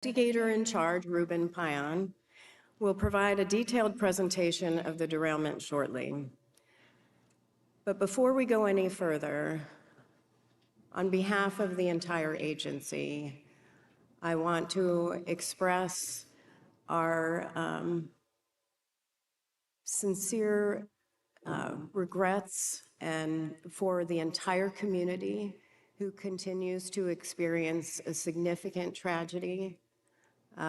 Investigator in charge, Ruben Payan, will provide a detailed presentation of the derailment shortly. But before we go any further, on behalf of the entire agency, I want to express our sincere regrets and for the entire community who continues to experience a significant tragedy.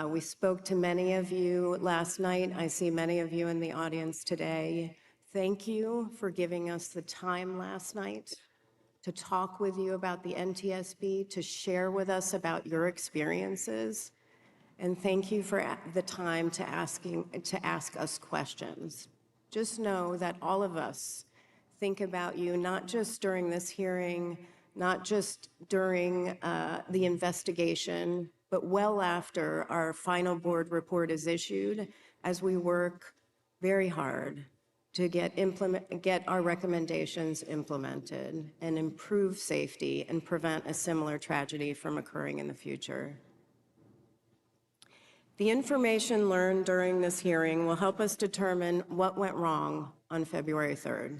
We spoke to many of you last night. I see many of you in the audience today. Thank you for giving us the time last night to talk with you about the NTSB, to share with us about your experiences. And thank you for the time to ask us questions. Just know that all of us think about you, not just during this hearing, not just during the investigation, but well after our final board report is issued, as we work very hard to get our recommendations implemented and improve safety and prevent a similar tragedy from occurring in the future. The information learned during this hearing will help us determine what went wrong on February 3rd.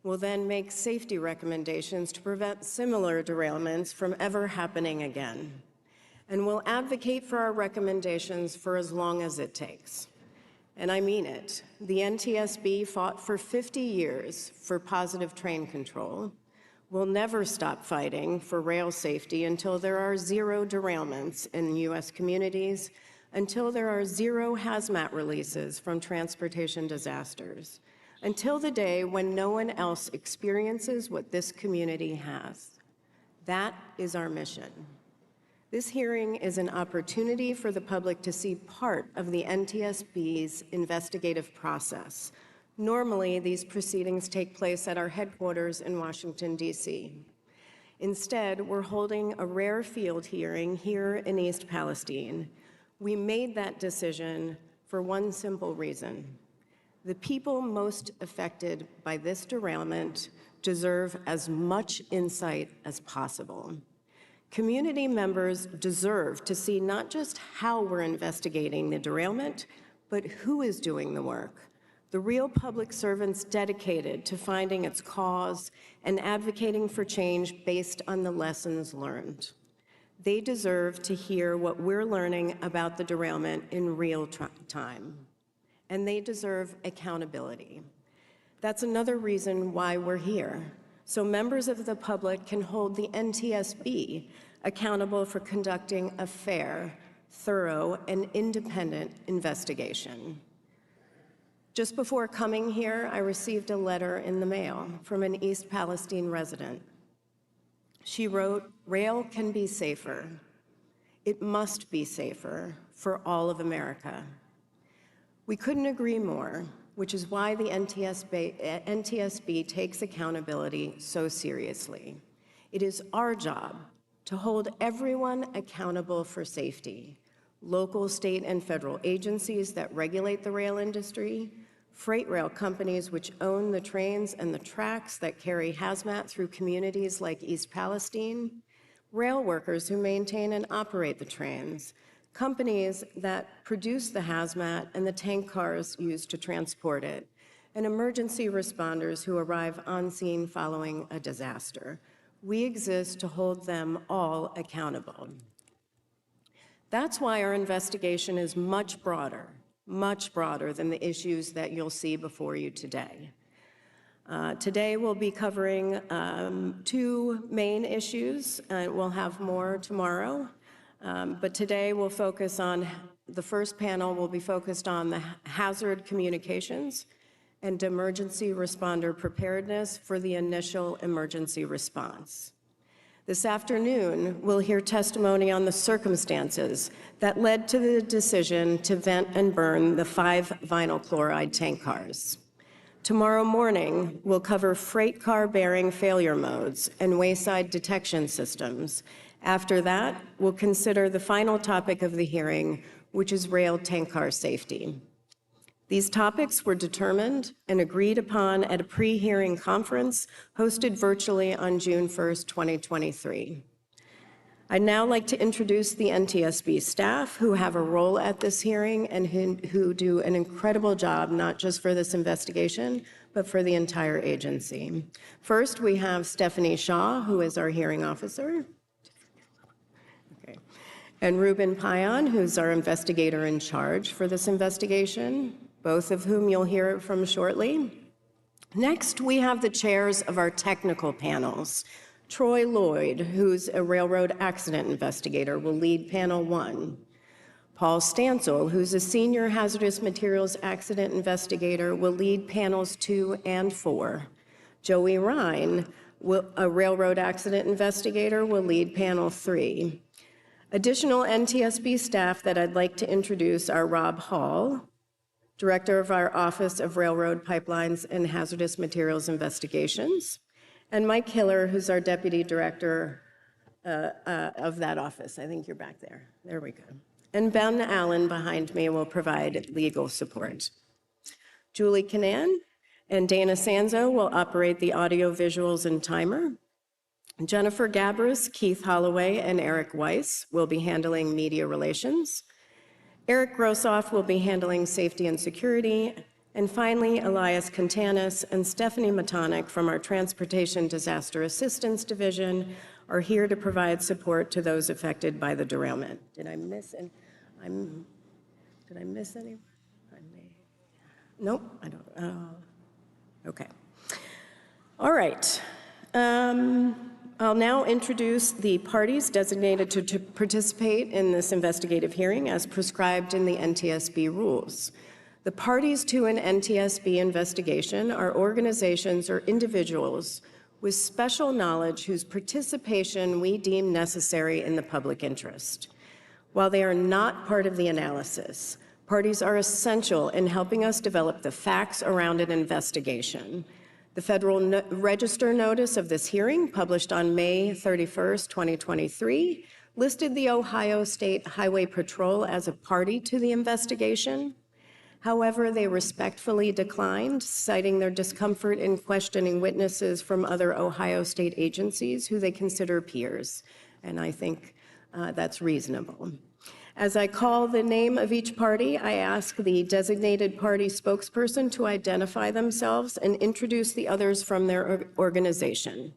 We'll then make safety recommendations to prevent similar derailments from ever happening again. And we'll advocate for our recommendations for as long as it takes. And I mean it. The NTSB fought for 50 years for positive train control. We'll never stop fighting for rail safety until there are zero derailments in U.S. communities, until there are zero hazmat releases from transportation disasters, until the day when no one else experiences what this community has. That is our mission. This hearing is an opportunity for the public to see part of the NTSB's investigative process. Normally, these proceedings take place at our headquarters in Washington, D.C. Instead, we're holding a rare field hearing here in East Palestine. We made that decision for one simple reason. The people most affected by this derailment deserve as much insight as possible. Community members deserve to see not just how we're investigating the derailment, but who is doing the work. The real public servants dedicated to finding its cause and advocating for change based on the lessons learned. They deserve to hear what we're learning about the derailment in real time. And they deserve accountability. That's another reason why we're here, so members of the public can hold the NTSB accountable for conducting a fair, thorough, and independent investigation. Just before coming here, I received a letter in the mail from an East Palestine resident. She wrote, "Rail can be safer. It must be safer for all of America." We couldn't agree more, which is why the NTSB takes accountability so seriously. It is our job to hold everyone accountable for safety: local, state, and federal agencies that regulate the rail industry, freight rail companies which own the trains and the tracks that carry hazmat through communities like East Palestine, rail workers who maintain and operate the trains, companies that produce the hazmat and the tank cars used to transport it, and emergency responders who arrive on scene following a disaster. We exist to hold them all accountable. That's why our investigation is much broader than the issues that you'll see before you today. Today we'll be covering two main issues, and we'll have more tomorrow. But today we'll focus on, the first panel will be focused on the hazard communications and emergency responder preparedness for the initial emergency response. This afternoon, we'll hear testimony on the circumstances that led to the decision to vent and burn the 5 vinyl chloride tank cars. Tomorrow morning, we'll cover freight car bearing failure modes and wayside detection systems. After that, we'll consider the final topic of the hearing, which is rail tank car safety. These topics were determined and agreed upon at a pre-hearing conference hosted virtually on June 1st, 2023. I'd now like to introduce the NTSB staff who have a role at this hearing and who do an incredible job, not just for this investigation, but for the entire agency. First, we have Stephanie Shaw, who is our hearing officer. Okay. And Ruben Payan, who's our investigator in charge for this investigation, both of whom you'll hear from shortly. Next, we have the chairs of our technical panels. Troy Lloyd, who's a railroad accident investigator, will lead panel 1. Paul Stansel, who's a senior hazardous materials accident investigator, will lead panels 2 and 4. Joey Ryan, a railroad accident investigator, will lead panel 3. Additional NTSB staff that I'd like to introduce are Rob Hall, Director of our Office of Railroad Pipelines and Hazardous Materials Investigations, and Mike Hiller, who's our Deputy Director of that office. I think you're back there. There we go. And Ben Allen behind me will provide legal support. Julie Canan and Dana Sanzo will operate the audio, visuals, and timer. Jennifer Gabris, Keith Holloway, and Eric Weiss will be handling media relations. Eric Grossoff will be handling safety and security. And finally, Elias Contanis and Stephanie Matonic from our Transportation Disaster Assistance Division are here to provide support to those affected by the derailment. Did I miss any? Did I miss any? Nope, I don't. Okay. All right. I'll now introduce the parties designated to participate in this investigative hearing as prescribed in the NTSB rules. The parties to an NTSB investigation are organizations or individuals with special knowledge whose participation we deem necessary in the public interest. While they are not part of the analysis, parties are essential in helping us develop the facts around an investigation. The Federal Register notice of this hearing, published on May 31st, 2023, listed the Ohio State Highway Patrol as a party to the investigation. However, they respectfully declined, citing their discomfort in questioning witnesses from other Ohio State agencies who they consider peers, and I think that's reasonable. As I call the name of each party, I ask the designated party spokesperson to identify themselves and introduce the others from their organization.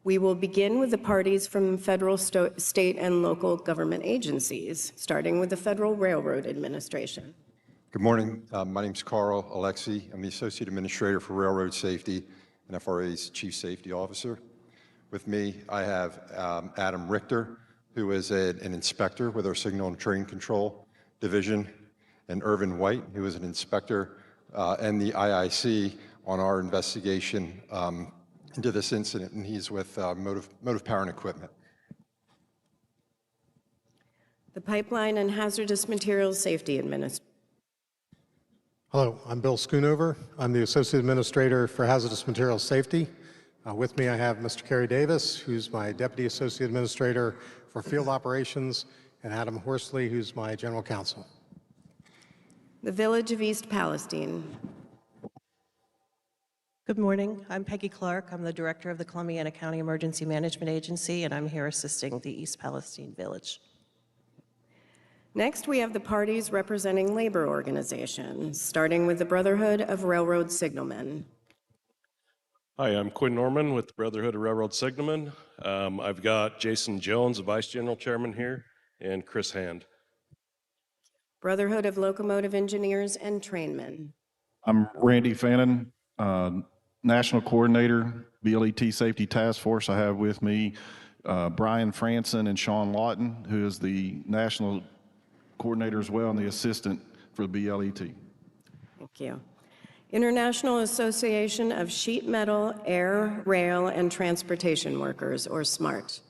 We will begin with the parties from federal, state, and local government agencies, starting with the Federal Railroad Administration. Good morning. My name is Carl Alexi. I'm the Associate Administrator for Railroad Safety and FRA's Chief Safety Officer. With me, I have Adam Richter, who is an inspector with our Signal and Train Control Division, and Irvin White, who is an inspector and the IIC on our investigation into this incident, and he's with Motive Power and Equipment. The Pipeline and Hazardous Materials Safety Administration. Hello, I'm Bill Schoonover. I'm the Associate Administrator for Hazardous Materials Safety. With me I have Mr. Kerry Davis, who's my Deputy Associate Administrator for Field Operations, and Adam Horsley, who's my General Counsel. The Village of East Palestine. Good morning. I'm Peggy Clark. I'm the Director of the Columbiana County Emergency Management Agency, and I'm here assisting the East Palestine Village. Next, we have the parties representing labor organizations, starting with the Brotherhood of Railroad Signalmen. Hi, I'm Quinn Norman with the Brotherhood of Railroad Signalmen. I've got Jason Jones, the Vice General Chairman here, and Chris Hand. Brotherhood of Locomotive Engineers and Trainmen. I'm Randy Fannin, National Coordinator, BLET Safety Task Force. I have with me Brian Franson and Sean Lawton, who is the National Coordinator as well and the Assistant for the BLET. Thank you. International Association of Sheet Metal, Air, Rail, and Transportation Workers, or SMART.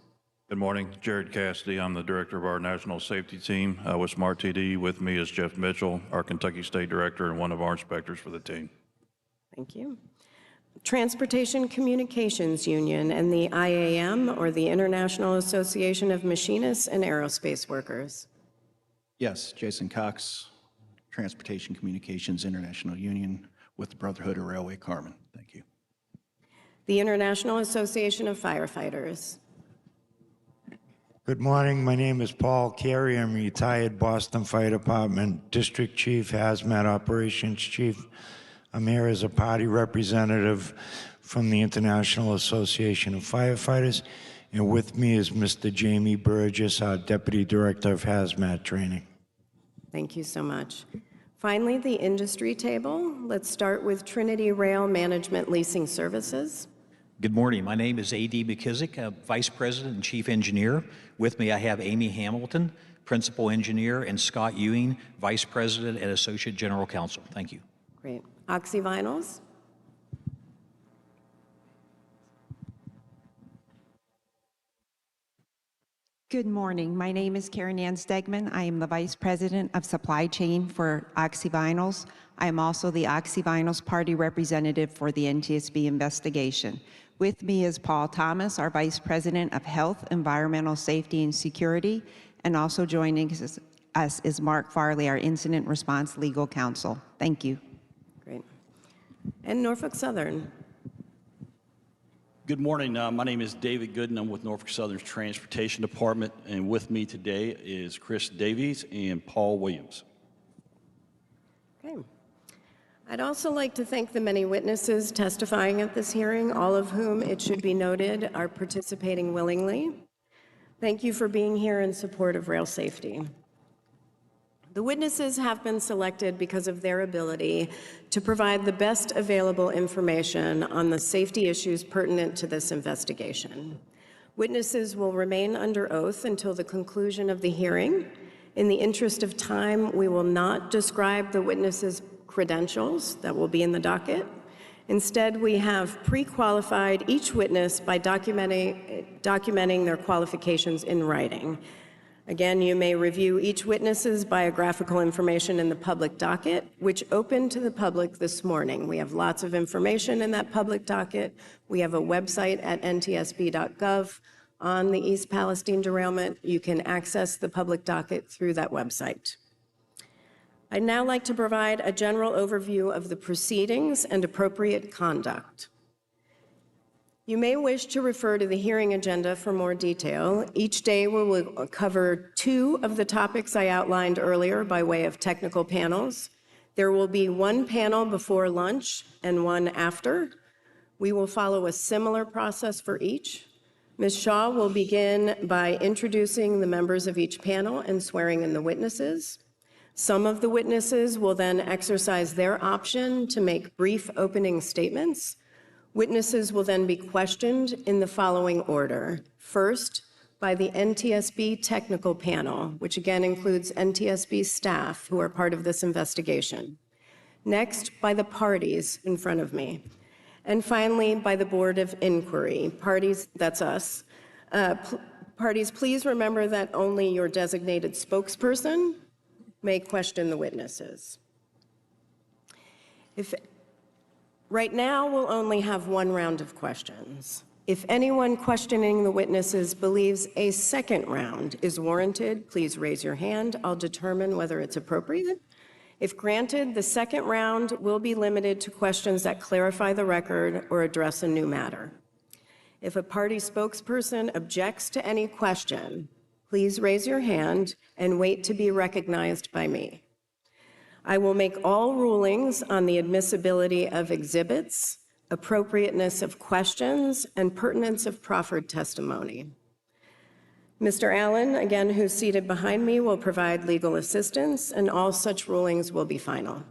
Good morning, Jared Cassidy. I'm the director of our national safety team with SMART TD. With me is Jeff Mitchell, our Kentucky State Director and one of our inspectors for the team. Thank you. Transportation Communications Union and the IAM, or the International Association of Machinists and Aerospace Workers. Yes, Jason Cox, Transportation Communications International Union with the Brotherhood of Railway Carmen. Thank you. The International Association of Firefighters. Good morning. My name is Paul Carey. I'm retired Boston Fire Department District Chief, Hazmat Operations Chief. I'm here as a party representative from the International Association of Firefighters. And with me is Mr. Jamie Burgess, our Deputy Director of Hazmat Training. Thank you so much. Finally, the industry table. Let's start with Trinity Rail Management Leasing Services. Good morning. My name is A.D. McKissick, Vice President and Chief Engineer. With me, I have Amy Hamilton, Principal Engineer, and Scott Ewing, Vice President and Associate General Counsel. Thank you. Great. Oxyvinyls. Good morning. My name is Karen Ann Stegman. I am the Vice President of Supply Chain for Oxyvinyls. I am also the Oxyvinyls Party Representative for the NTSB investigation. With me is Paul Thomas, our Vice President of Health, Environmental Safety, and Security, and also joining us is Mark Farley, our Incident Response Legal Counsel. Thank you. Great. And Norfolk Southern. Good morning. My name is David Gooden. I'm with Norfolk Southern's Transportation Department, and with me today is Chris Davies and Paul Williams. Okay. I'd also like to thank the many witnesses testifying at this hearing, all of whom, it should be noted, are participating willingly. Thank you for being here in support of rail safety. The witnesses have been selected because of their ability to provide the best available information on the safety issues pertinent to this investigation. Witnesses will remain under oath until the conclusion of the hearing. In the interest of time, we will not describe the witnesses' credentials that will be in the docket. Instead, we have pre-qualified each witness by documenting their qualifications in writing. Again, you may review each witness's biographical information in the public docket, which opened to the public this morning. We have lots of information in that public docket. We have a website at ntsb.gov on the East Palestine derailment. You can access the public docket through that website. I'd now like to provide a general overview of the proceedings and appropriate conduct. You may wish to refer to the hearing agenda for more detail. Each day we will cover 2 of the topics I outlined earlier by way of technical panels. There will be 1 panel before lunch and 1 after. We will follow a similar process for each. Ms. Shaw will begin by introducing the members of each panel and swearing in the witnesses. Some of the witnesses will then exercise their option to make brief opening statements. Witnesses will then be questioned in the following order. First, by the NTSB technical panel, which again includes NTSB staff who are part of this investigation. Next, by the parties in front of me. And finally, by the Board of Inquiry. Parties, that's us. Parties, please remember that only your designated spokesperson may question the witnesses. Right now, we'll only have 1 round of questions. If anyone questioning the witnesses believes a second round is warranted, please raise your hand. I'll determine whether it's appropriate. If granted, the second round will be limited to questions that clarify the record or address a new matter. If a party spokesperson objects to any question, please raise your hand and wait to be recognized by me. I will make all rulings on the admissibility of exhibits, appropriateness of questions, and pertinence of proffered testimony. Mr. Allen, again, who's seated behind me, will provide legal assistance, and all such rulings will be final.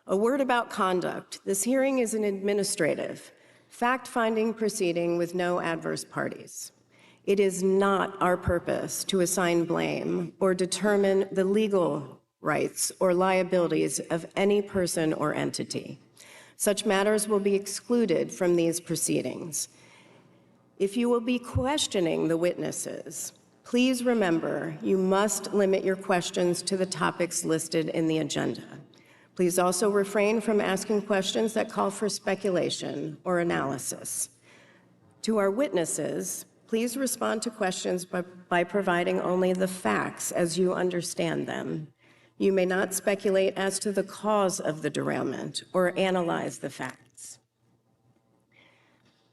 A word about conduct. This hearing is an administrative, fact-finding proceeding with no adverse parties. It is not our purpose to assign blame or determine the legal rights or liabilities of any person or entity. Such matters will be excluded from these proceedings. If you will be questioning the witnesses, please remember you must limit your questions to the topics listed in the agenda. Please also refrain from asking questions that call for speculation or analysis. To our witnesses, please respond to questions by providing only the facts as you understand them. You may not speculate as to the cause of the derailment or analyze the facts.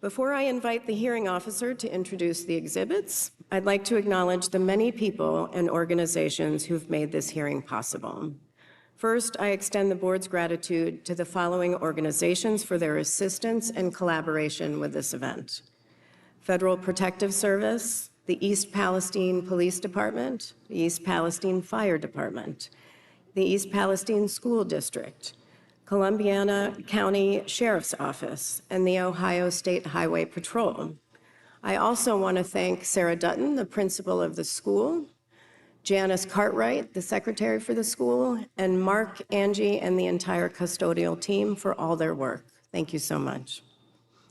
Before I invite the hearing officer to introduce the exhibits, I'd like to acknowledge the many people and organizations who've made this hearing possible. First, I extend the board's gratitude to the following organizations for their assistance and collaboration with this event: Federal Protective Service, the East Palestine Police Department, the East Palestine Fire Department, the East Palestine School District, Columbiana County Sheriff's Office, and the Ohio State Highway Patrol. I also want to thank Sarah Dutton, the principal of the school, Janice Cartwright, the secretary for the school, and Mark, Angie, and the entire custodial team for all their work. Thank you so much.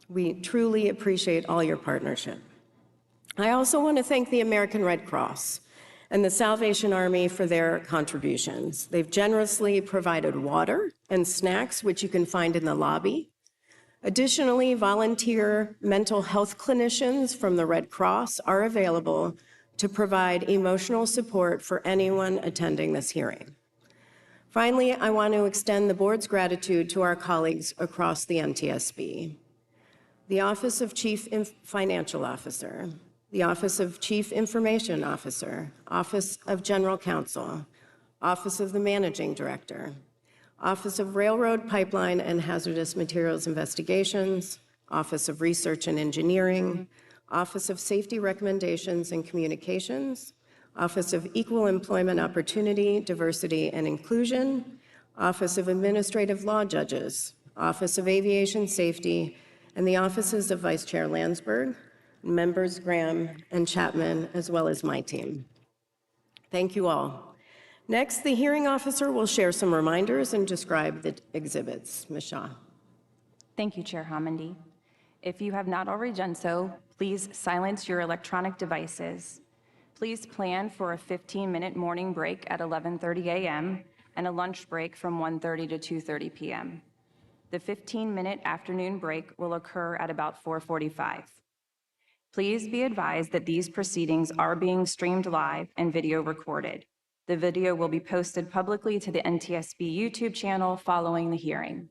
We truly appreciate all your partnership. I also want to thank the American Red Cross and the Salvation Army for their contributions. They've generously provided water and snacks, which you can find in the lobby. Additionally, volunteer mental health clinicians from the Red Cross are available to provide emotional support for anyone attending this hearing. Finally, I want to extend the board's gratitude to our colleagues across the NTSB. The Office of Chief Financial Officer, the Office of Chief Information Officer, Office of General Counsel, Office of the Managing Director, Office of Railroad, Pipeline, and Hazardous Materials Investigations, Office of Research and Engineering, Office of Safety Recommendations and Communications, Office of Equal Employment Opportunity, Diversity, and Inclusion, Office of Administrative Law Judges, Office of Aviation Safety, and the offices of Vice Chair Landsberg, members Graham and Chapman, as well as my team. Thank you all. Next, the hearing officer will share some reminders and describe the exhibits. Ms. Shaw. Thank you, Chair Homendy. If you have not already done so, please silence your electronic devices. Please plan for a 15-minute morning break at 11:30 a.m. and a lunch break from 1:30 to 2:30 p.m. The 15-minute afternoon break will occur at about 4:45. Please be advised that these proceedings are being streamed live and video recorded. The video will be posted publicly to the NTSB YouTube channel following the hearing.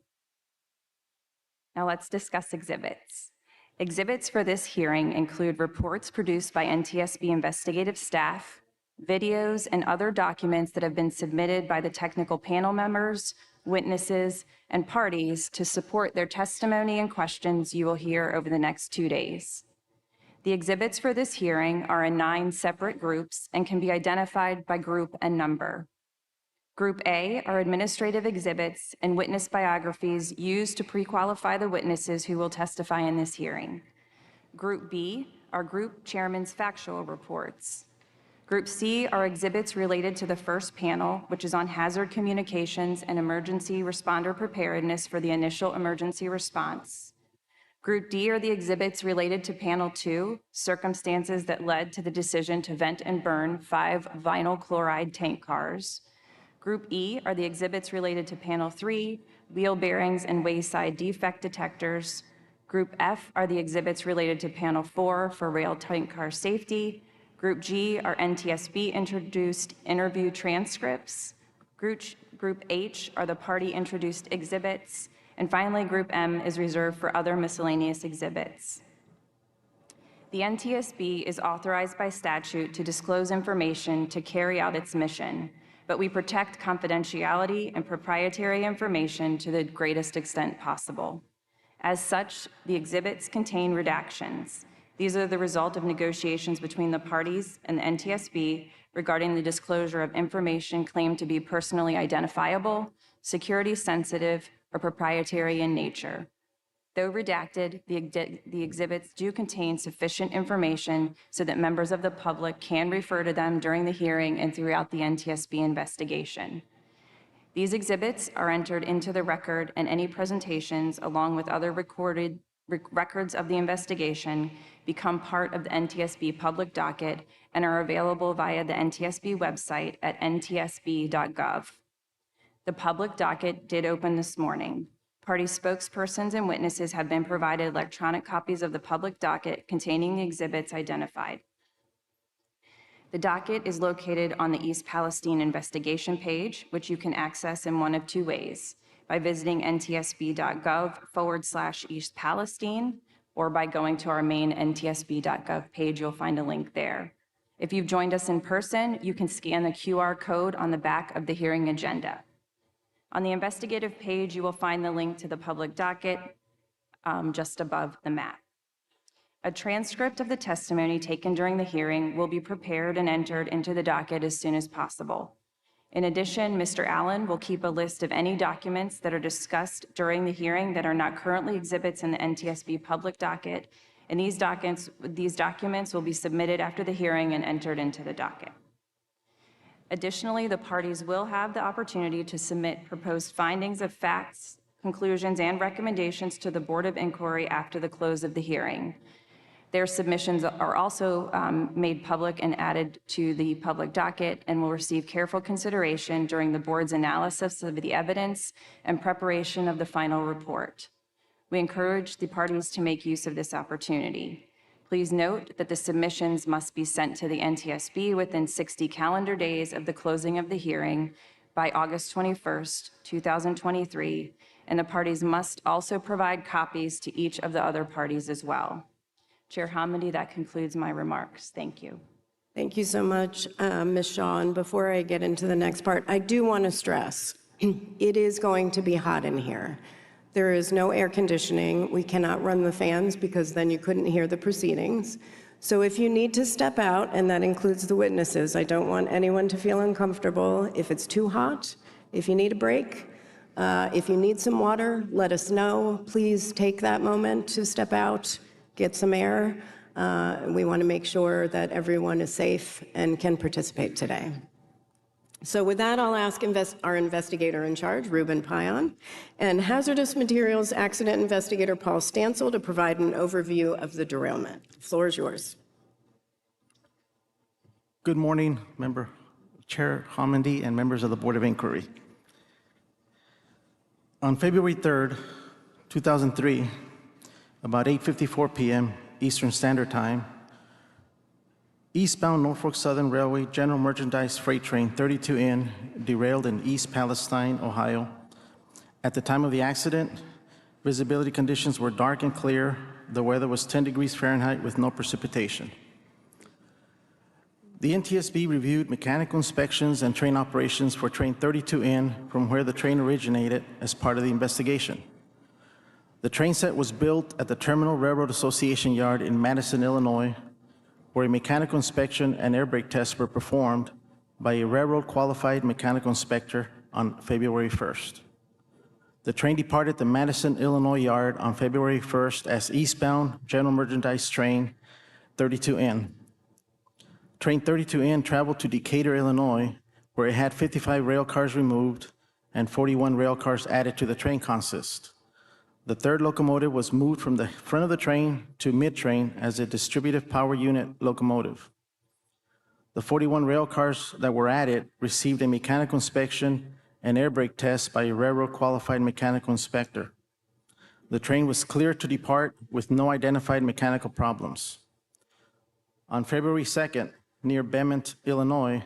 Now let's discuss exhibits. Exhibits for this hearing include reports produced by NTSB investigative staff, videos, and other documents that have been submitted by the technical panel members, witnesses, and parties to support their testimony and questions you will hear over the next 2 days. The exhibits for this hearing are in 9 separate groups and can be identified by group and number. Group A are administrative exhibits and witness biographies used to pre-qualify the witnesses who will testify in this hearing. Group B are group chairman's factual reports. Group C are exhibits related to the first panel, which is on hazard communications and emergency responder preparedness for the initial emergency response. Group D are the exhibits related to Panel 2, circumstances that led to the decision to vent and burn 5 vinyl chloride tank cars. Group E are the exhibits related to Panel 3, wheel bearings and wayside defect detectors. Group F are the exhibits related to Panel 4 for rail tank car safety. Group G are NTSB introduced interview transcripts. Group H are the party introduced exhibits. And finally, Group M is reserved for other miscellaneous exhibits. The NTSB is authorized by statute to disclose information to carry out its mission, but we protect confidentiality and proprietary information to the greatest extent possible. As such, the exhibits contain redactions. These are the result of negotiations between the parties and the NTSB regarding the disclosure of information claimed to be personally identifiable, security sensitive, or proprietary in nature. Though redacted, the exhibits do contain sufficient information so that members of the public can refer to them during the hearing and throughout the NTSB investigation. These exhibits are entered into the record, and any presentations, along with other recorded records of the investigation, become part of the NTSB public docket and are available via the NTSB website at ntsb.gov. The public docket did open this morning. Party spokespersons and witnesses have been provided electronic copies of the public docket containing the exhibits identified. The docket is located on the East Palestine investigation page, which you can access in one of 2 ways: by visiting ntsb.gov/East Palestine or by going to our main ntsb.gov page, you'll find a link there. If you've joined us in person, you can scan the QR code on the back of the hearing agenda. On the investigative page, you will find the link to the public docket just above the map. A transcript of the testimony taken during the hearing will be prepared and entered into the docket as soon as possible. In addition, Mr. Allen will keep a list of any documents that are discussed during the hearing that are not currently exhibits in the NTSB public docket, and these documents will be submitted after the hearing and entered into the docket. Additionally, the parties will have the opportunity to submit proposed findings of facts, conclusions, and recommendations to the Board of Inquiry after the close of the hearing. Their submissions are also made public and added to the public docket and will receive careful consideration during the board's analysis of the evidence and preparation of the final report. We encourage the parties to make use of this opportunity. Please note that the submissions must be sent to the NTSB within 60 calendar days of the closing of the hearing by August 21st, 2023, and the parties must also provide copies to each of the other parties as well. Chair Hamady, that concludes my remarks. Thank you. Thank you so much, Ms. Shaw. And before I get into the next part, I do want to stress, it is going to be hot in here. There is no air conditioning. We cannot run the fans because then you couldn't hear the proceedings. So if you need to step out, and that includes the witnesses, I don't want anyone to feel uncomfortable. If it's too hot, if you need a break, if you need some water, let us know. Please take that moment to step out, get some air. We want to make sure that everyone is safe and can participate today. So with that, I'll ask our investigator in charge, Ruben Payan, and hazardous materials accident investigator Paul Stansel to provide an overview of the derailment. The floor is yours. Good morning, Chair Hamady and members of the Board of Inquiry. On February 3rd, 2003, about 8:54 p.m. Eastern Standard Time, eastbound Norfolk Southern Railway general merchandise freight train 32N derailed in East Palestine, Ohio. At the time of the accident, visibility conditions were dark and clear. The weather was 10 degrees Fahrenheit with no precipitation. The NTSB reviewed mechanical inspections and train operations for train 32N from where the train originated as part of the investigation. The train set was built at the Terminal Railroad Association yard in Madison, Illinois, where a mechanical inspection and air brake tests were performed by a railroad qualified mechanical inspector on February 1st. The train departed the Madison, Illinois yard on February 1st as eastbound general merchandise train 32N. Train 32N traveled to Decatur, Illinois, where it had 55 rail cars removed and 41 rail cars added to the train consist. The third locomotive was moved from the front of the train to mid-train as a distributive power unit locomotive. The 41 rail cars that were added received a mechanical inspection and air brake test by a railroad qualified mechanical inspector. The train was cleared to depart with no identified mechanical problems. On February 2nd, near Bement, Illinois,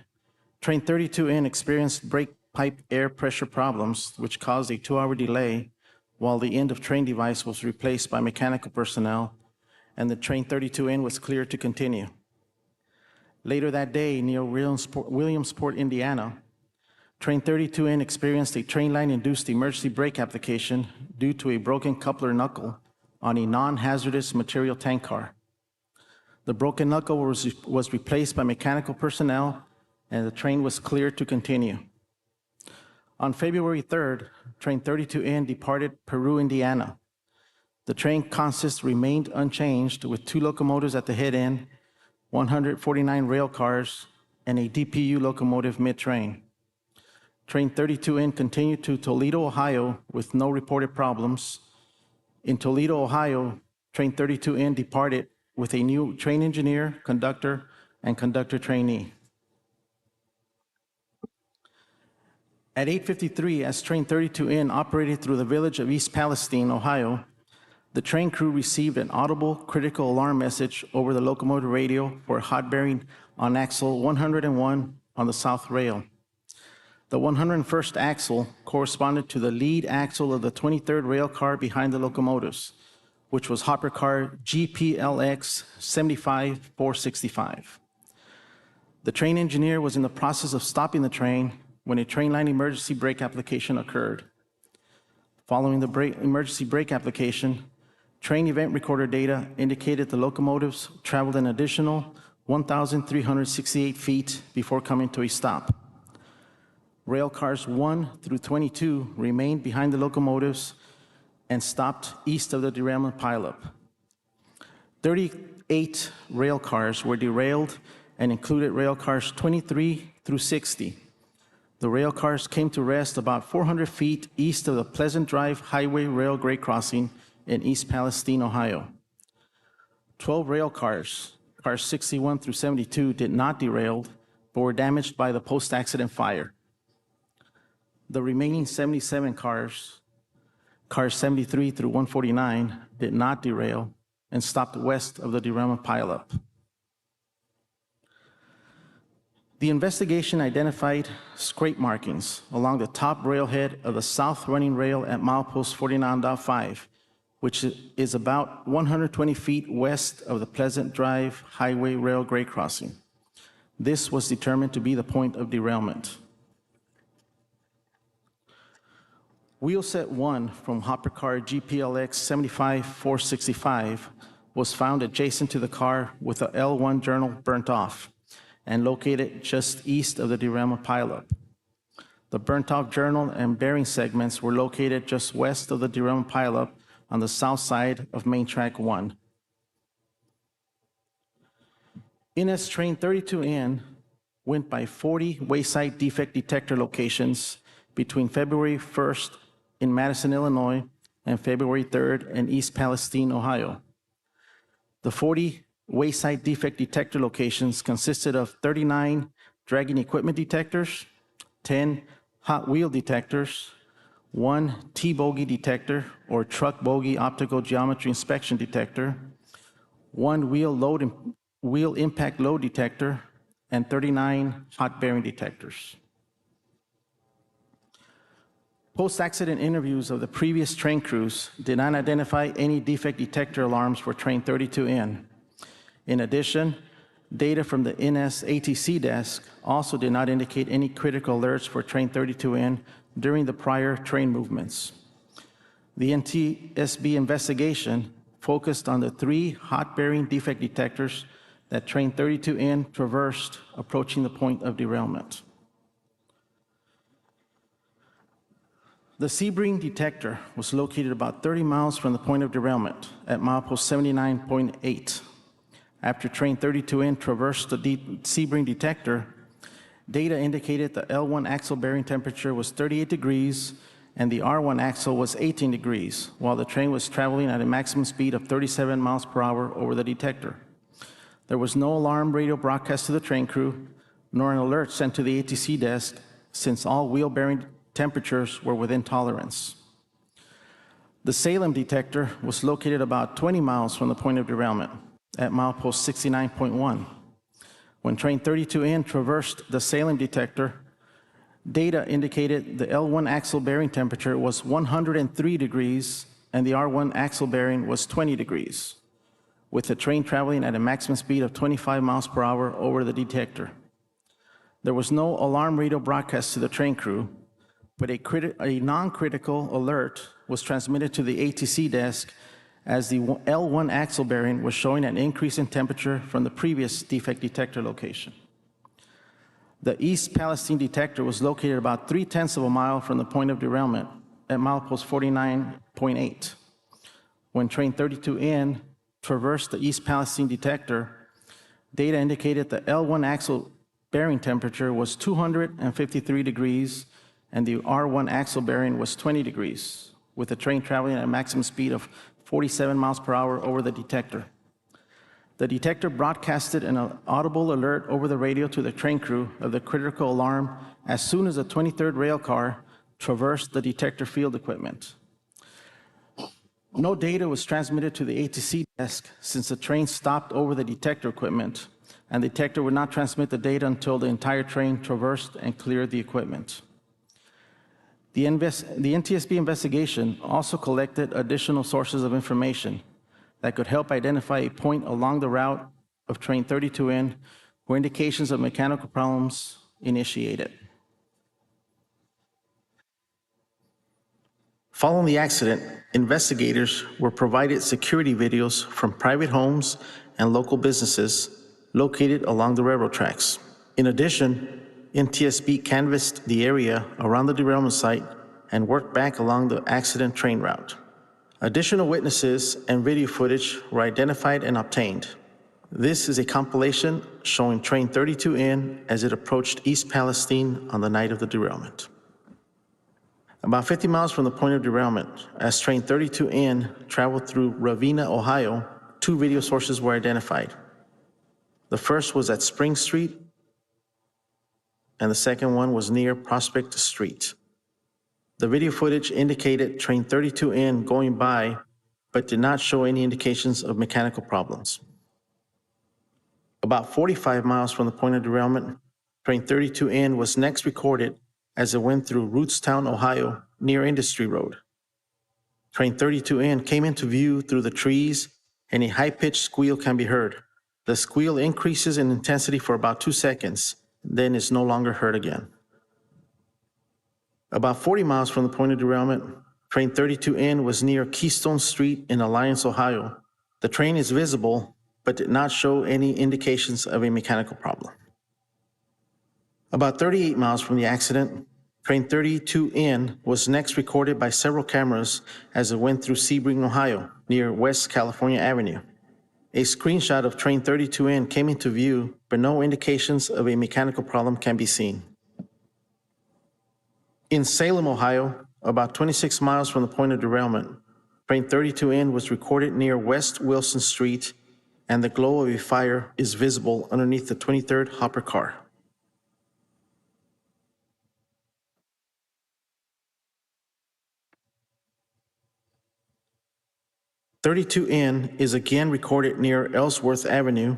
train 32N experienced brake pipe air pressure problems, which caused a 2-hour delay while the end of train device was replaced by mechanical personnel, and the train 32N was cleared to continue. Later that day, near Williamsport, Indiana, train 32N experienced a train line-induced emergency brake application due to a broken coupler knuckle on a non-hazardous material tank car. The broken knuckle was replaced by mechanical personnel, and the train was cleared to continue. On February 3rd, train 32N departed Peru, Indiana. The train consist remained unchanged with 2 locomotives at the head end, 149 rail cars, and a DPU locomotive mid-train. Train 32N continued to Toledo, Ohio with no reported problems. In Toledo, Ohio, train 32N departed with a new train engineer, conductor, and conductor trainee. At 8:53, as train 32N operated through the village of East Palestine, Ohio, the train crew received an audible critical alarm message over the locomotive radio for a hot bearing on axle 101 on the south rail. The 101st axle corresponded to the lead axle of the 23rd rail car behind the locomotives, which was hopper car GPLX 75465. The train engineer was in the process of stopping the train when a train line emergency brake application occurred. Following the emergency brake application, train event recorder data indicated the locomotives traveled an additional 1,368 feet before coming to a stop. Rail cars 1 through 22 remained behind the locomotives and stopped east of the derailment pileup. 38 rail cars were derailed and included rail cars 23 through 60. The rail cars came to rest about 400 feet east of the Pleasant Drive Highway Rail Grade Crossing in East Palestine, Ohio. 12 rail cars, cars 61 through 72, did not derail, but were damaged by the post-accident fire. The remaining 77 cars, cars 73 through 149, did not derail and stopped west of the derailment pileup. The investigation identified scrape markings along the top railhead of the south running rail at milepost 49.5, which is about 120 feet west of the Pleasant Drive Highway Rail Grade Crossing. This was determined to be the point of derailment. Wheel set 1 from hopper car GPLX 75465 was found adjacent to the car with the L1 journal burnt off and located just east of the derailment pileup. The burnt-off journal and bearing segments were located just west of the derailment pileup on the south side of Main Track 1. NS Train 32N went by 40 wayside defect detector locations between February 1st in Madison, Illinois, and February 3rd in East Palestine, Ohio. The 40 wayside defect detector locations consisted of 39 dragging equipment detectors, 10 hot wheel detectors, 1 T-bogey detector or truck bogey optical geometry inspection detector, 1 wheel impact load detector, and 39 hot bearing detectors. Post-accident interviews of the previous train crews did not identify any defect detector alarms for Train 32N. In addition, data from the NS ATC desk also did not indicate any critical alerts for Train 32N during the prior train movements. The NTSB investigation focused on the 3 hot bearing defect detectors that Train 32N traversed approaching the point of derailment. The Sebring detector was located about 30 miles from the point of derailment at milepost 79.8. After Train 32N traversed the Sebring detector, data indicated the L1 axle bearing temperature was 38 degrees and the R1 axle was 18 degrees, while the train was traveling at a maximum speed of 37 miles per hour over the detector. There was no alarm radio broadcast to the train crew, nor an alert sent to the ATC desk, since all wheel bearing temperatures were within tolerance. The Salem detector was located about 20 miles from the point of derailment at milepost 69.1. When Train 32N traversed the Salem detector, data indicated the L1 axle bearing temperature was 103 degrees and the R1 axle bearing was 20 degrees, with the train traveling at a maximum speed of 25 miles per hour over the detector. There was no alarm radio broadcast to the train crew, but a non-critical alert was transmitted to the ATC desk as the L1 axle bearing was showing an increase in temperature from the previous defect detector location. The East Palestine detector was located about 0.3 of a mile from the point of derailment at milepost 49.8. When Train 32N traversed the East Palestine detector, data indicated the L1 axle bearing temperature was 253 degrees and the R1 axle bearing was 20 degrees, with the train traveling at a maximum speed of 47 miles per hour over the detector. The detector broadcasted an audible alert over the radio to the train crew of the critical alarm as soon as the 23rd rail car traversed the detector field equipment. No data was transmitted to the ATC desk since the train stopped over the detector equipment, and the detector would not transmit the data until the entire train traversed and cleared the equipment. The NTSB investigation also collected additional sources of information, that could help identify a point along the route of train 32N where indications of mechanical problems initiated. Following the accident, investigators were provided security videos from private homes and local businesses located along the railroad tracks. In addition, NTSB canvassed the area around the derailment site and worked back along the accident train route. Additional witnesses and video footage were identified and obtained. This is a compilation showing train 32N as it approached East Palestine on the night of the derailment. About 50 miles from the point of derailment, as train 32N traveled through Ravenna, Ohio, 2 video sources were identified. The first was at Spring Street, and the second one was near Prospect Street. The video footage indicated train 32N going by, but did not show any indications of mechanical problems. About 45 miles from the point of derailment, train 32N was next recorded as it went through Rootstown, Ohio, near Industry Road. Train 32N came into view through the trees, and a high-pitched squeal can be heard. The squeal increases in intensity for about 2 seconds, then is no longer heard again. About 40 miles from the point of derailment, train 32N was near Keystone Street in Alliance, Ohio. The train is visible, but did not show any indications of a mechanical problem. About 38 miles from the accident, train 32N was next recorded by several cameras as it went through Sebring, Ohio, near West California Avenue. A screenshot of train 32N came into view, but no indications of a mechanical problem can be seen. In Salem, Ohio, about 26 miles from the point of derailment, train 32N was recorded near West Wilson Street, and the glow of a fire is visible underneath the 23rd hopper car. "32N is again recorded near Ellsworth Avenue,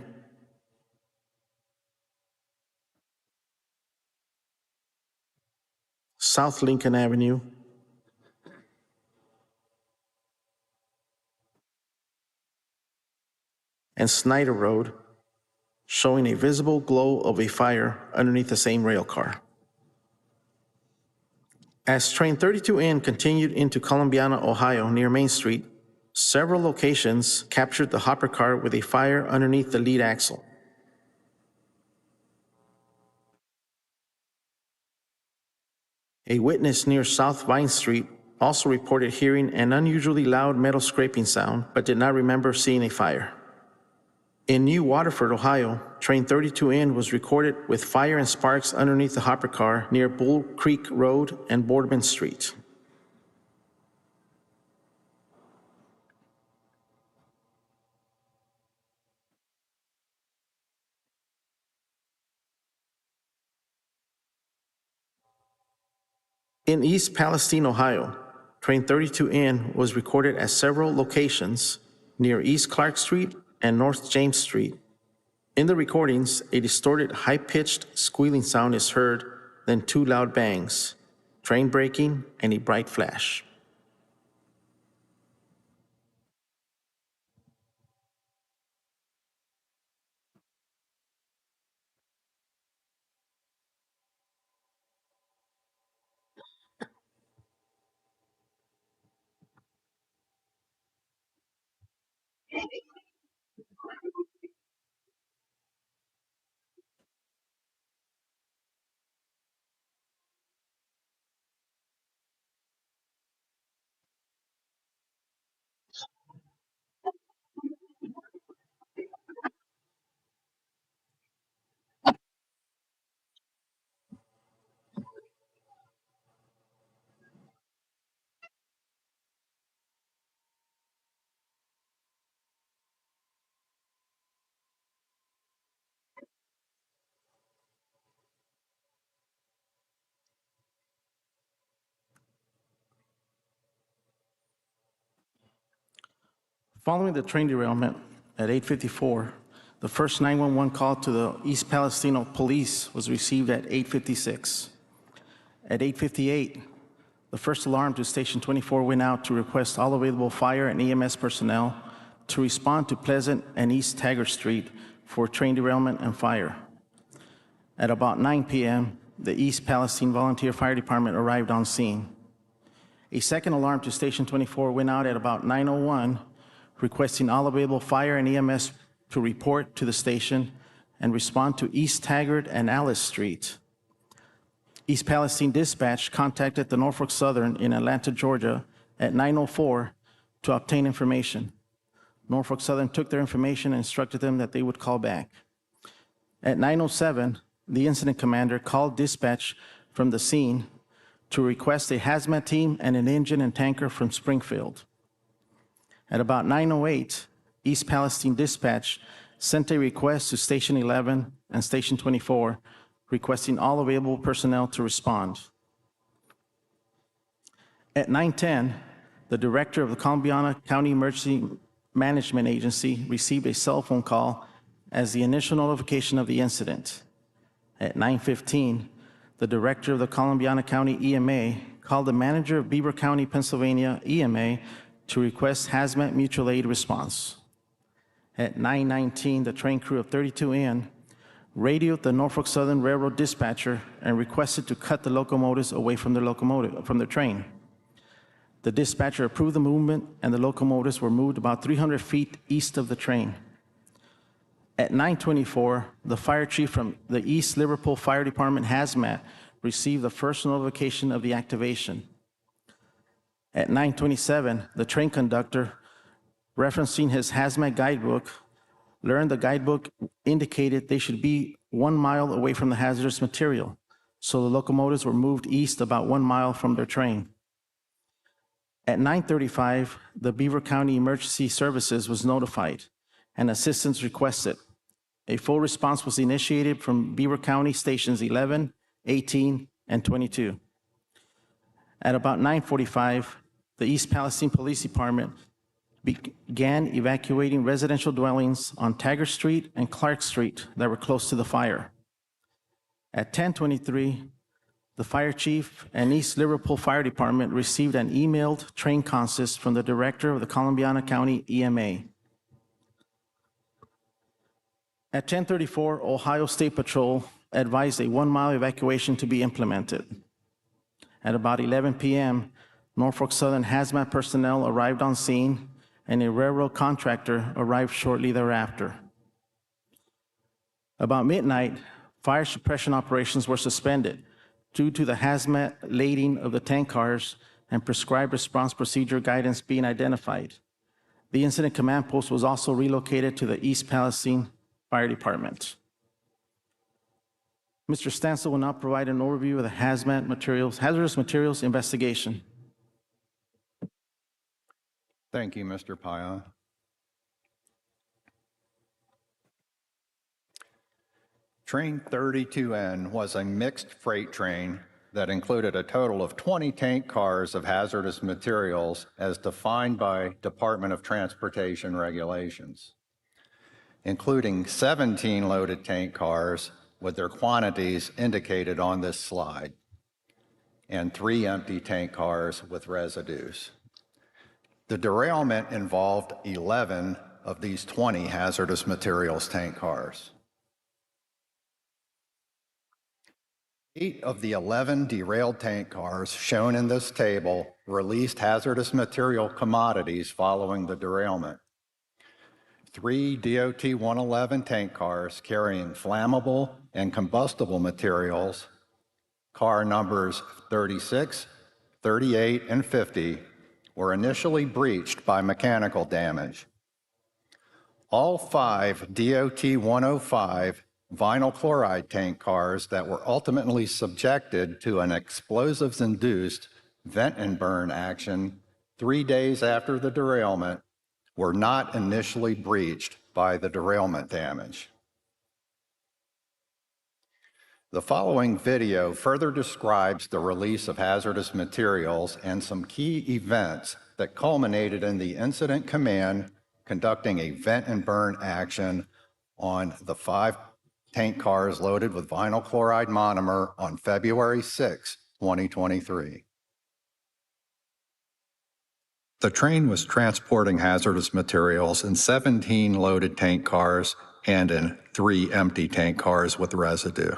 South Lincoln Avenue, and Snyder Road, showing a visible glow of a fire underneath the same rail car. As train 32N continued into Columbiana, Ohio, near Main Street, several locations captured the hopper car with a fire underneath the lead axle. A witness near South Vine Street also reported hearing an unusually loud metal scraping sound, but did not remember seeing a fire. In New Waterford, Ohio, train 32N was recorded with fire and sparks underneath the hopper car near Bull Creek Road and Boardman Street. In East Palestine, Ohio, train 32N was recorded at several locations near East Clark Street and North James Street. In the recordings, a distorted, high-pitched squealing sound is heard, then 2 loud bangs, train braking, and a bright flash. Following the train derailment at 8:54, the first 911 call to the East Palestino Police was received at 8:56. At 8:58, the first alarm to Station 24 went out to request all available fire and EMS personnel to respond to Pleasant and East Taggart Street for train derailment and fire. At about 9 p.m., the East Palestine Volunteer Fire Department arrived on scene. A second alarm to Station 24 went out at about 9:01, requesting all available fire and EMS to report to the station and respond to East Taggart and Alice Street. East Palestine Dispatch contacted the Norfolk Southern in Atlanta, Georgia at 9:04 to obtain information. Norfolk Southern took their information and instructed them that they would call back. At 9:07, the incident commander called dispatch from the scene to request a hazmat team and an engine and tanker from Springfield. At about 9:08, East Palestine Dispatch sent a request to Station 11 and Station 24, requesting all available personnel to respond. At 9:10, the director of the Columbiana County Emergency Management Agency received a cell phone call as the initial notification of the incident. At 9:15, the director of the Columbiana County EMA called the manager of Beaver County, Pennsylvania EMA to request hazmat mutual aid response. At 9:19, the train crew of 32N radioed the Norfolk Southern Railroad dispatcher and requested to cut the locomotives away from the train. The dispatcher approved the movement, and the locomotives were moved about 300 feet east of the train. At 9:24, the fire chief from the East Liverpool Fire Department Hazmat received the first notification of the activation. At 9:27, the train conductor, referencing his hazmat guidebook, learned the guidebook indicated they should be 1 mile away from the hazardous material, so the locomotives were moved east about 1 mile from their train. At 9:35, the Beaver County Emergency Services was notified and assistance requested. A full response was initiated from Beaver County Stations 11, 18, and 22. At about 9:45, the East Palestine Police Department began evacuating residential dwellings on Taggart Street and Clark Street that were close to the fire. At 10:23, the fire chief and East Liverpool Fire Department received an emailed train consist from the director of the Columbiana County EMA. At 10:34, Ohio State Patrol advised a 1 mile evacuation to be implemented. At about 11 p.m., Norfolk Southern hazmat personnel arrived on scene, and a railroad contractor arrived shortly thereafter. About midnight, fire suppression operations were suspended due to the hazmat lading of the tank cars and prescribed response procedure guidance being identified. The incident command post was also relocated to the East Palestine Fire Department. Mr. Stansel will now provide an overview of the hazardous materials investigation. Thank you, Mr. Payan. Train 32N was a mixed freight train that included a total of 20 tank cars of hazardous materials as defined by Department of Transportation regulations, including 17 loaded tank cars with their quantities indicated on this slide, and 3 empty tank cars with residues. The derailment involved 11 of these 20 hazardous materials tank cars. 8 of the 11 derailed tank cars shown in this table released hazardous material commodities following the derailment. 3 DOT 111 tank cars carrying flammable and combustible materials, car numbers 36, 38, and 50, were initially breached by mechanical damage. All 5 DOT 105 vinyl chloride tank cars that were ultimately subjected to an explosives-induced vent and burn action 3 days after the derailment were not initially breached by the derailment damage. The following video further describes the release of hazardous materials and some key events that culminated in the incident command conducting a vent and burn action on the 5 tank cars loaded with vinyl chloride monomer on February 6, 2023. The train was transporting hazardous materials in 17 loaded tank cars and in 3 empty tank cars with residue.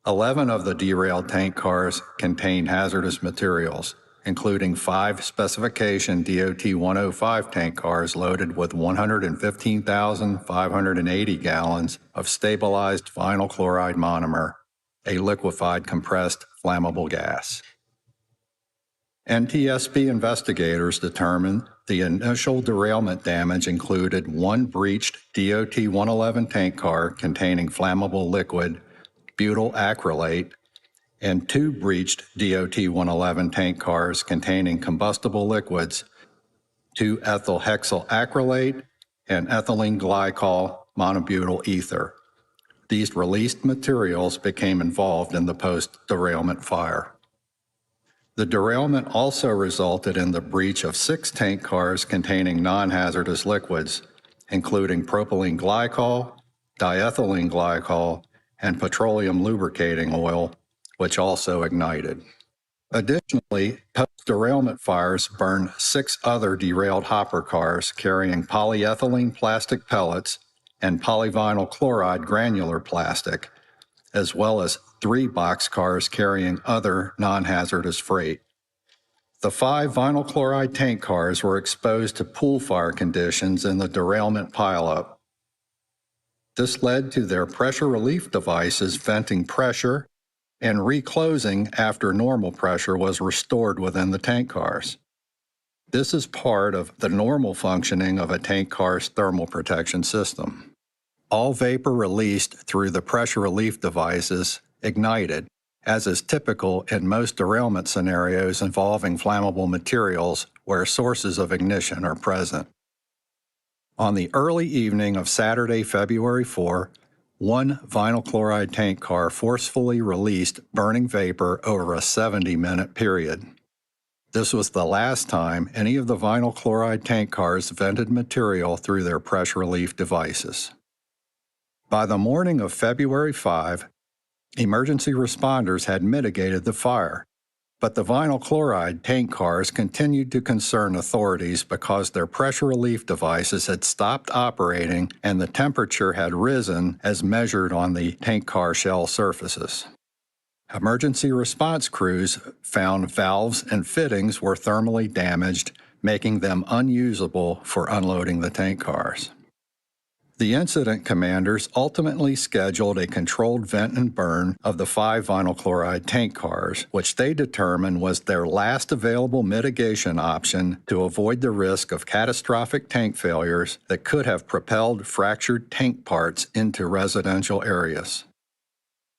11 of the derailed tank cars contained hazardous materials, including 5 specification DOT 105 tank cars loaded with 115,580 gallons of stabilized vinyl chloride monomer, a liquefied compressed flammable gas. NTSB investigators determined the initial derailment damage included 1 breached DOT 111 tank car containing flammable liquid, butyl acrylate, and 2 breached DOT 111 tank cars containing combustible liquids, 2-ethyl hexyl acrylate, and ethylene glycol monobutyl ether. These released materials became involved in the post-derailment fire. The derailment also resulted in the breach of 6 tank cars containing non-hazardous liquids, including propylene glycol, diethylene glycol, and petroleum lubricating oil, which also ignited. Additionally, post-derailment fires burned 6 other derailed hopper cars carrying polyethylene plastic pellets and polyvinyl chloride granular plastic, as well as 3 boxcars carrying other non-hazardous freight. The 5 vinyl chloride tank cars were exposed to pool fire conditions in the derailment pileup. This led to their pressure relief devices venting pressure and reclosing after normal pressure was restored within the tank cars. This is part of the normal functioning of a tank car's thermal protection system. All vapor released through the pressure relief devices ignited, as is typical in most derailment scenarios involving flammable materials where sources of ignition are present. On the early evening of Saturday, February 4, 1 vinyl chloride tank car forcefully released burning vapor over a 70-minute period. This was the last time any of the vinyl chloride tank cars vented material through their pressure relief devices. By the morning of February 5, emergency responders had mitigated the fire, but the vinyl chloride tank cars continued to concern authorities because their pressure relief devices had stopped operating and the temperature had risen as measured on the tank car shell surfaces. Emergency response crews found valves and fittings were thermally damaged, making them unusable for unloading the tank cars. The incident commanders ultimately scheduled a controlled vent and burn of the 5 vinyl chloride tank cars, which they determined was their last available mitigation option to avoid the risk of catastrophic tank failures that could have propelled fractured tank parts into residential areas.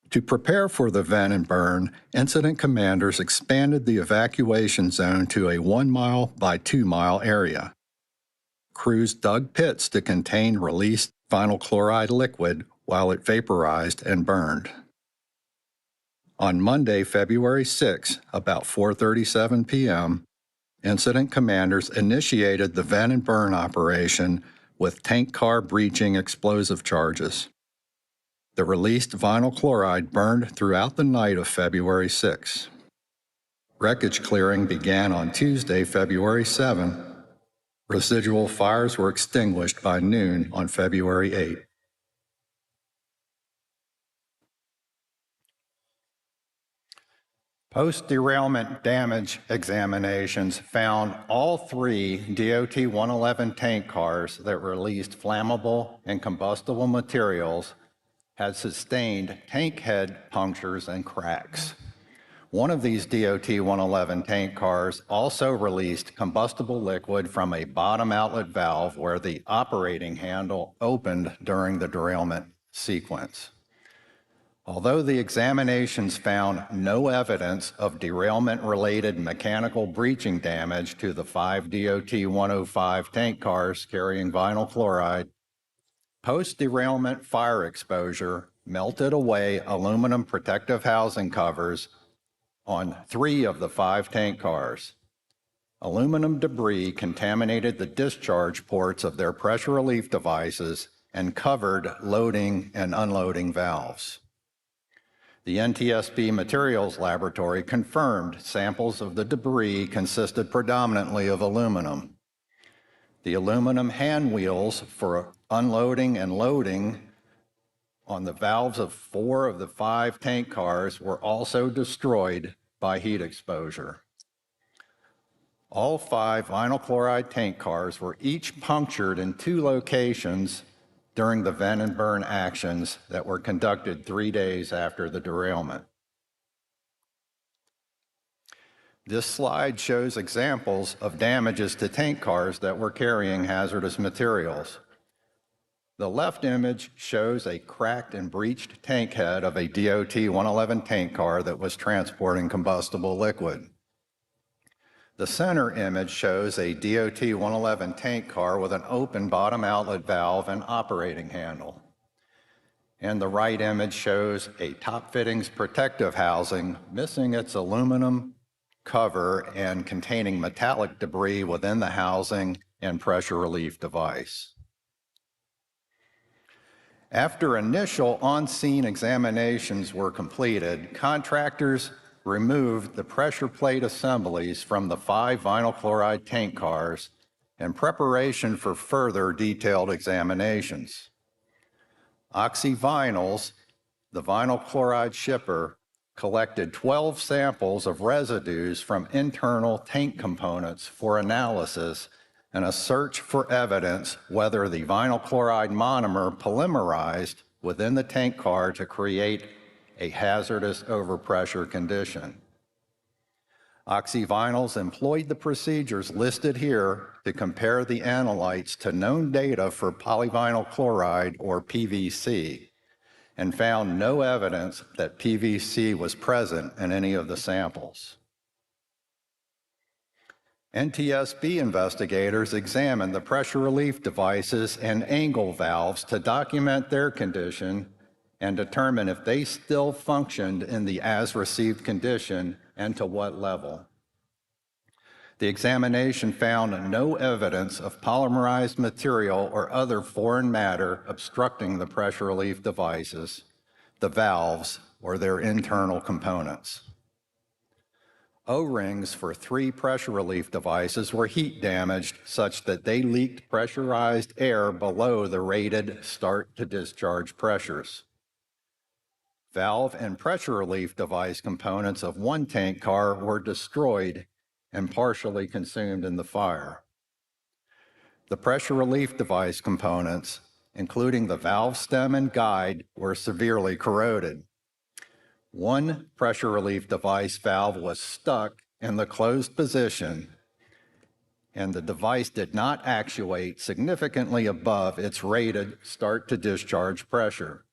To prepare for the vent and burn, incident commanders expanded the evacuation zone to a 1-mile by 2-mile area. Crews dug pits to contain released vinyl chloride liquid while it vaporized and burned. On Monday, February 6, about 4:37 p.m., incident commanders initiated the vent and burn operation with tank car breaching explosive charges. The released vinyl chloride burned throughout the night of February 6. Wreckage clearing began on Tuesday, February 7. Residual fires were extinguished by noon on February 8. Post-derailment damage examinations found all 3 DOT 111 tank cars that released flammable and combustible materials had sustained tank head punctures and cracks. One of these DOT 111 tank cars also released combustible liquid from a bottom outlet valve where the operating handle opened during the derailment sequence. Although the examinations found no evidence of derailment-related mechanical breaching damage to the 5 DOT 105 tank cars carrying vinyl chloride, post-derailment fire exposure melted away aluminum protective housing covers on 3 of the 5 tank cars. Aluminum debris contaminated the discharge ports of their pressure relief devices and covered loading and unloading valves. The NTSB Materials Laboratory confirmed samples of the debris consisted predominantly of aluminum. The aluminum hand wheels for unloading and loading on the valves of 4 of the 5 tank cars were also destroyed by heat exposure. All 5 vinyl chloride tank cars were each punctured in 2 locations during the vent and burn actions that were conducted 3 days after the derailment. This slide shows examples of damages to tank cars that were carrying hazardous materials. The left image shows a cracked and breached tank head of a DOT 111 tank car that was transporting combustible liquid. The center image shows a DOT 111 tank car with an open bottom outlet valve and operating handle. And the right image shows a top fittings protective housing missing its aluminum cover and containing metallic debris within the housing and pressure relief device. After initial on-scene examinations were completed, contractors removed the pressure plate assemblies from the 5 vinyl chloride tank cars in preparation for further detailed examinations. Oxyvinyls, the vinyl chloride shipper, collected 12 samples of residues from internal tank components for analysis in a search for evidence whether the vinyl chloride monomer polymerized within the tank car to create a hazardous overpressure condition. Oxyvinyls employed the procedures listed here to compare the analytes to known data for polyvinyl chloride, or PVC, and found no evidence that PVC was present in any of the samples. NTSB investigators examined the pressure relief devices and angle valves to document their condition and determine if they still functioned in the as-received condition and to what level. The examination found no evidence of polymerized material or other foreign matter obstructing the pressure relief devices, the valves, or their internal components. O-rings for 3 pressure relief devices were heat damaged such that they leaked pressurized air below the rated start-to-discharge pressures. Valve and pressure relief device components of 1 tank car were destroyed and partially consumed in the fire. The pressure relief device components, including the valve stem and guide, were severely corroded. 1 pressure relief device valve was stuck in the closed position, and the device did not actuate significantly above its rated start-to-discharge pressure.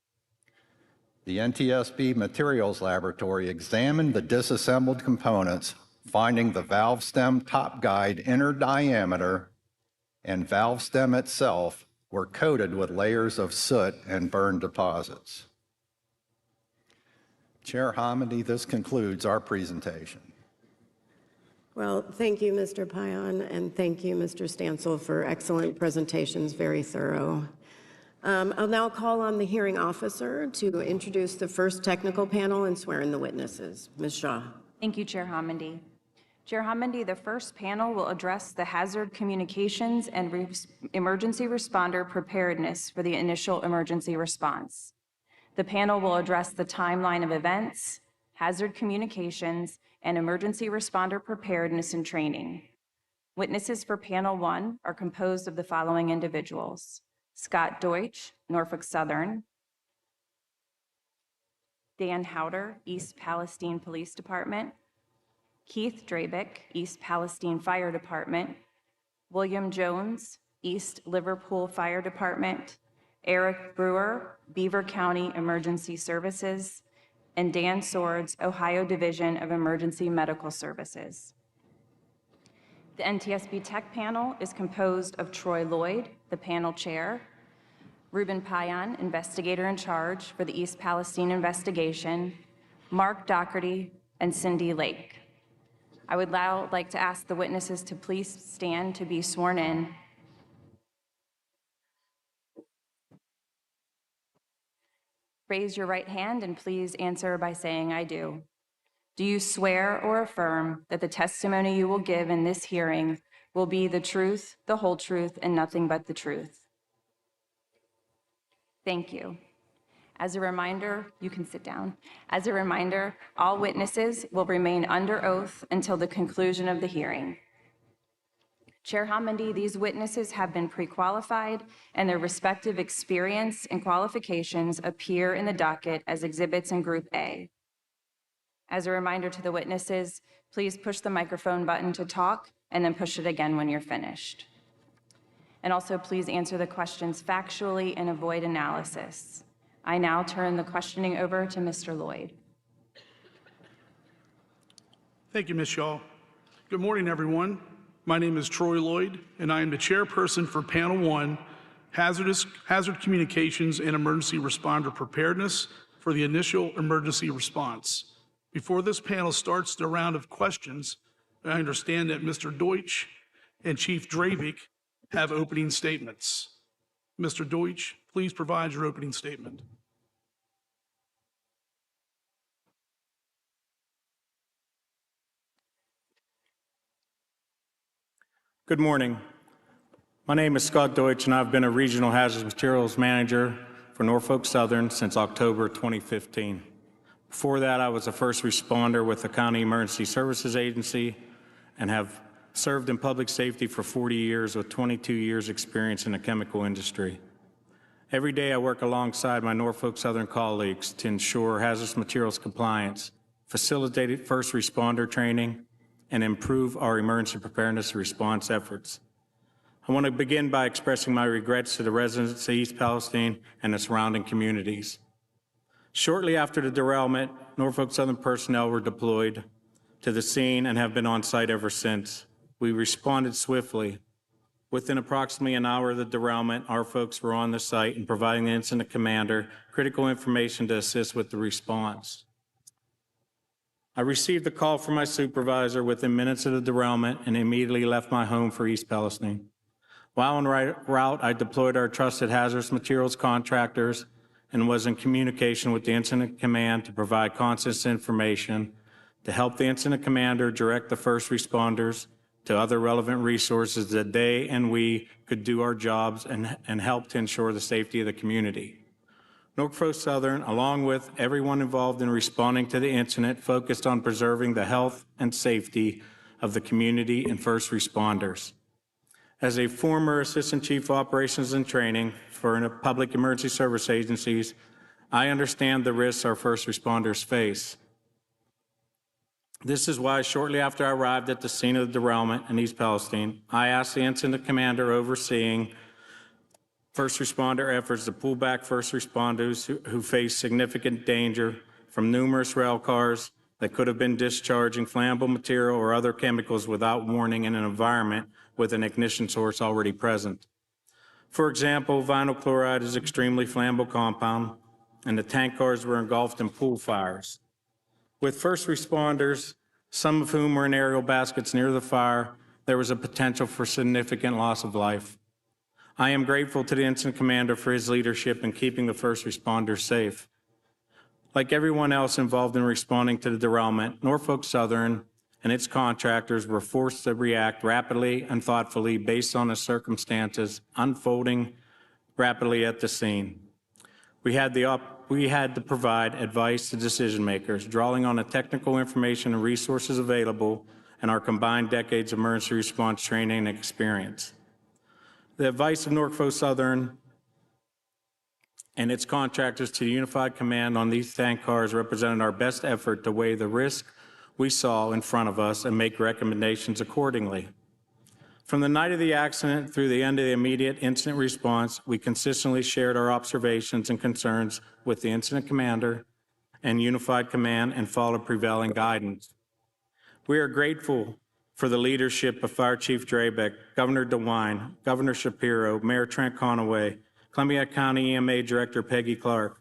The NTSB Materials Laboratory examined the disassembled components, finding the valve stem top guide inner diameter and valve stem itself were coated with layers of soot and burn deposits. Chair Hamady, this concludes our presentation. Well, thank you, Mr. Payan, and thank you, Mr. Stansel, for excellent presentations, very thorough. I'll now call on the hearing officer to introduce the first technical panel and swear in the witnesses. Ms. Shaw. Thank you, Chair Hamady. Chair Hamady, the first panel will address the hazard communications and emergency responder preparedness for the initial emergency response. The panel will address the timeline of events, hazard communications, and emergency responder preparedness and training. Witnesses for panel 1 are composed of the following individuals: Scott Deutsch, Norfolk Southern; Dan Howder, East Palestine Police Department; Keith Drabick, East Palestine Fire Department; William Jones, East Liverpool Fire Department; Eric Brewer, Beaver County Emergency Services; and Dan Swords, Ohio Division of Emergency Medical Services. The NTSB Tech Panel is composed of Troy Lloyd, the panel chair; Ruben Payan, investigator in charge for the East Palestine investigation; Mark Doherty, and Cindy Lake. I would now like to ask the witnesses to please stand to be sworn in. Raise your right hand and please answer by saying, "I do." Do you swear or affirm that the testimony you will give in this hearing will be the truth, the whole truth, and nothing but the truth? Thank you. As a reminder, you can sit down. As a reminder, all witnesses will remain under oath until the conclusion of the hearing. Chair Hamandi, these witnesses have been pre-qualified and their respective experience and qualifications appear in the docket as exhibits in Group A. As a reminder to the witnesses, please push the microphone button to talk and then push it again when you're finished. And also please answer the questions factually and avoid analysis. I now turn the questioning over to Mr. Lloyd. Thank you, Ms. Shaw. Good morning, everyone. My name is Troy Lloyd, and I am the chairperson for Panel 1, Hazard Communications and Emergency Responder Preparedness for the Initial Emergency Response. Before this panel starts the round of questions, I understand that Mr. Deutsch and Chief Dravik have opening statements. Mr. Deutsch, please provide your opening statement. Good morning. My name is Scott Deutsch, and I've been a Regional Hazardous Materials Manager for Norfolk Southern since October 2015. Before that, I was a first responder with the County Emergency Services Agency and have served in public safety for 40 years with 22 years experience in the chemical industry. Every day I work alongside my Norfolk Southern colleagues to ensure hazardous materials compliance, facilitate first responder training, and improve our emergency preparedness response efforts. I want to begin by expressing my regrets to the residents of East Palestine and the surrounding communities. Shortly after the derailment, Norfolk Southern personnel were deployed to the scene and have been on site ever since. We responded swiftly. Within approximately an hour of the derailment, our folks were on the site and providing the incident commander critical information to assist with the response. I received a call from my supervisor within minutes of the derailment and immediately left my home for East Palestine. While en route, I deployed our trusted hazardous materials contractors and was in communication with the incident command to provide constant information to help the incident commander direct the first responders to other relevant resources that they and we could do our jobs and help to ensure the safety of the community. Norfolk Southern, along with everyone involved in responding to the incident, focused on preserving the health and safety of the community and first responders. As a former Assistant Chief of Operations and Training for public emergency service agencies, I understand the risks our first responders face. This is why shortly after I arrived at the scene of the derailment in East Palestine, I asked the incident commander overseeing first responder efforts to pull back first responders who face significant danger from numerous rail cars that could have been discharging flammable material or other chemicals without warning in an environment with an ignition source already present. For example, vinyl chloride is an extremely flammable compound, and the tank cars were engulfed in pool fires. With first responders, some of whom were in aerial baskets near the fire, there was a potential for significant loss of life. I am grateful to the incident commander for his leadership in keeping the first responders safe. Like everyone else involved in responding to the derailment, Norfolk Southern and its contractors were forced to react rapidly and thoughtfully based on the circumstances unfolding rapidly at the scene. We had to provide advice to decision makers, drawing on the technical information and resources available and our combined decades of emergency response training and experience. The advice of Norfolk Southern and its contractors to the Unified Command on these tank cars represented our best effort to weigh the risk we saw in front of us and make recommendations accordingly. From the night of the accident through the end of the immediate incident response, we consistently shared our observations and concerns with the incident commander and Unified Command and followed prevailing guidance. We are grateful for the leadership of Fire Chief Dravik, Governor DeWine, Governor Shapiro, Mayor Trent Conaway, Columbia County EMA Director Peggy Clark,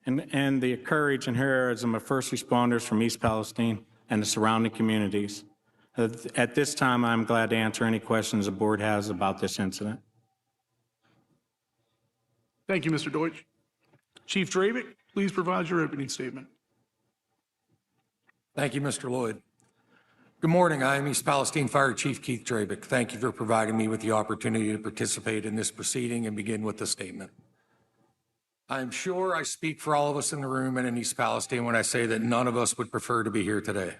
and the courage and heroism of first responders from East Palestine and the surrounding communities. At this time, I'm glad to answer any questions the board has about this incident. Thank you, Mr. Deutsch. Chief Dravick, please provide your opening statement. Thank you, Mr. Lloyd. Good morning. I am East Palestine Fire Chief Keith Dravick. Thank you for providing me with the opportunity to participate in this proceeding and begin with the statement. I am sure I speak for all of us in the room and in East Palestine when I say that none of us would prefer to be here today.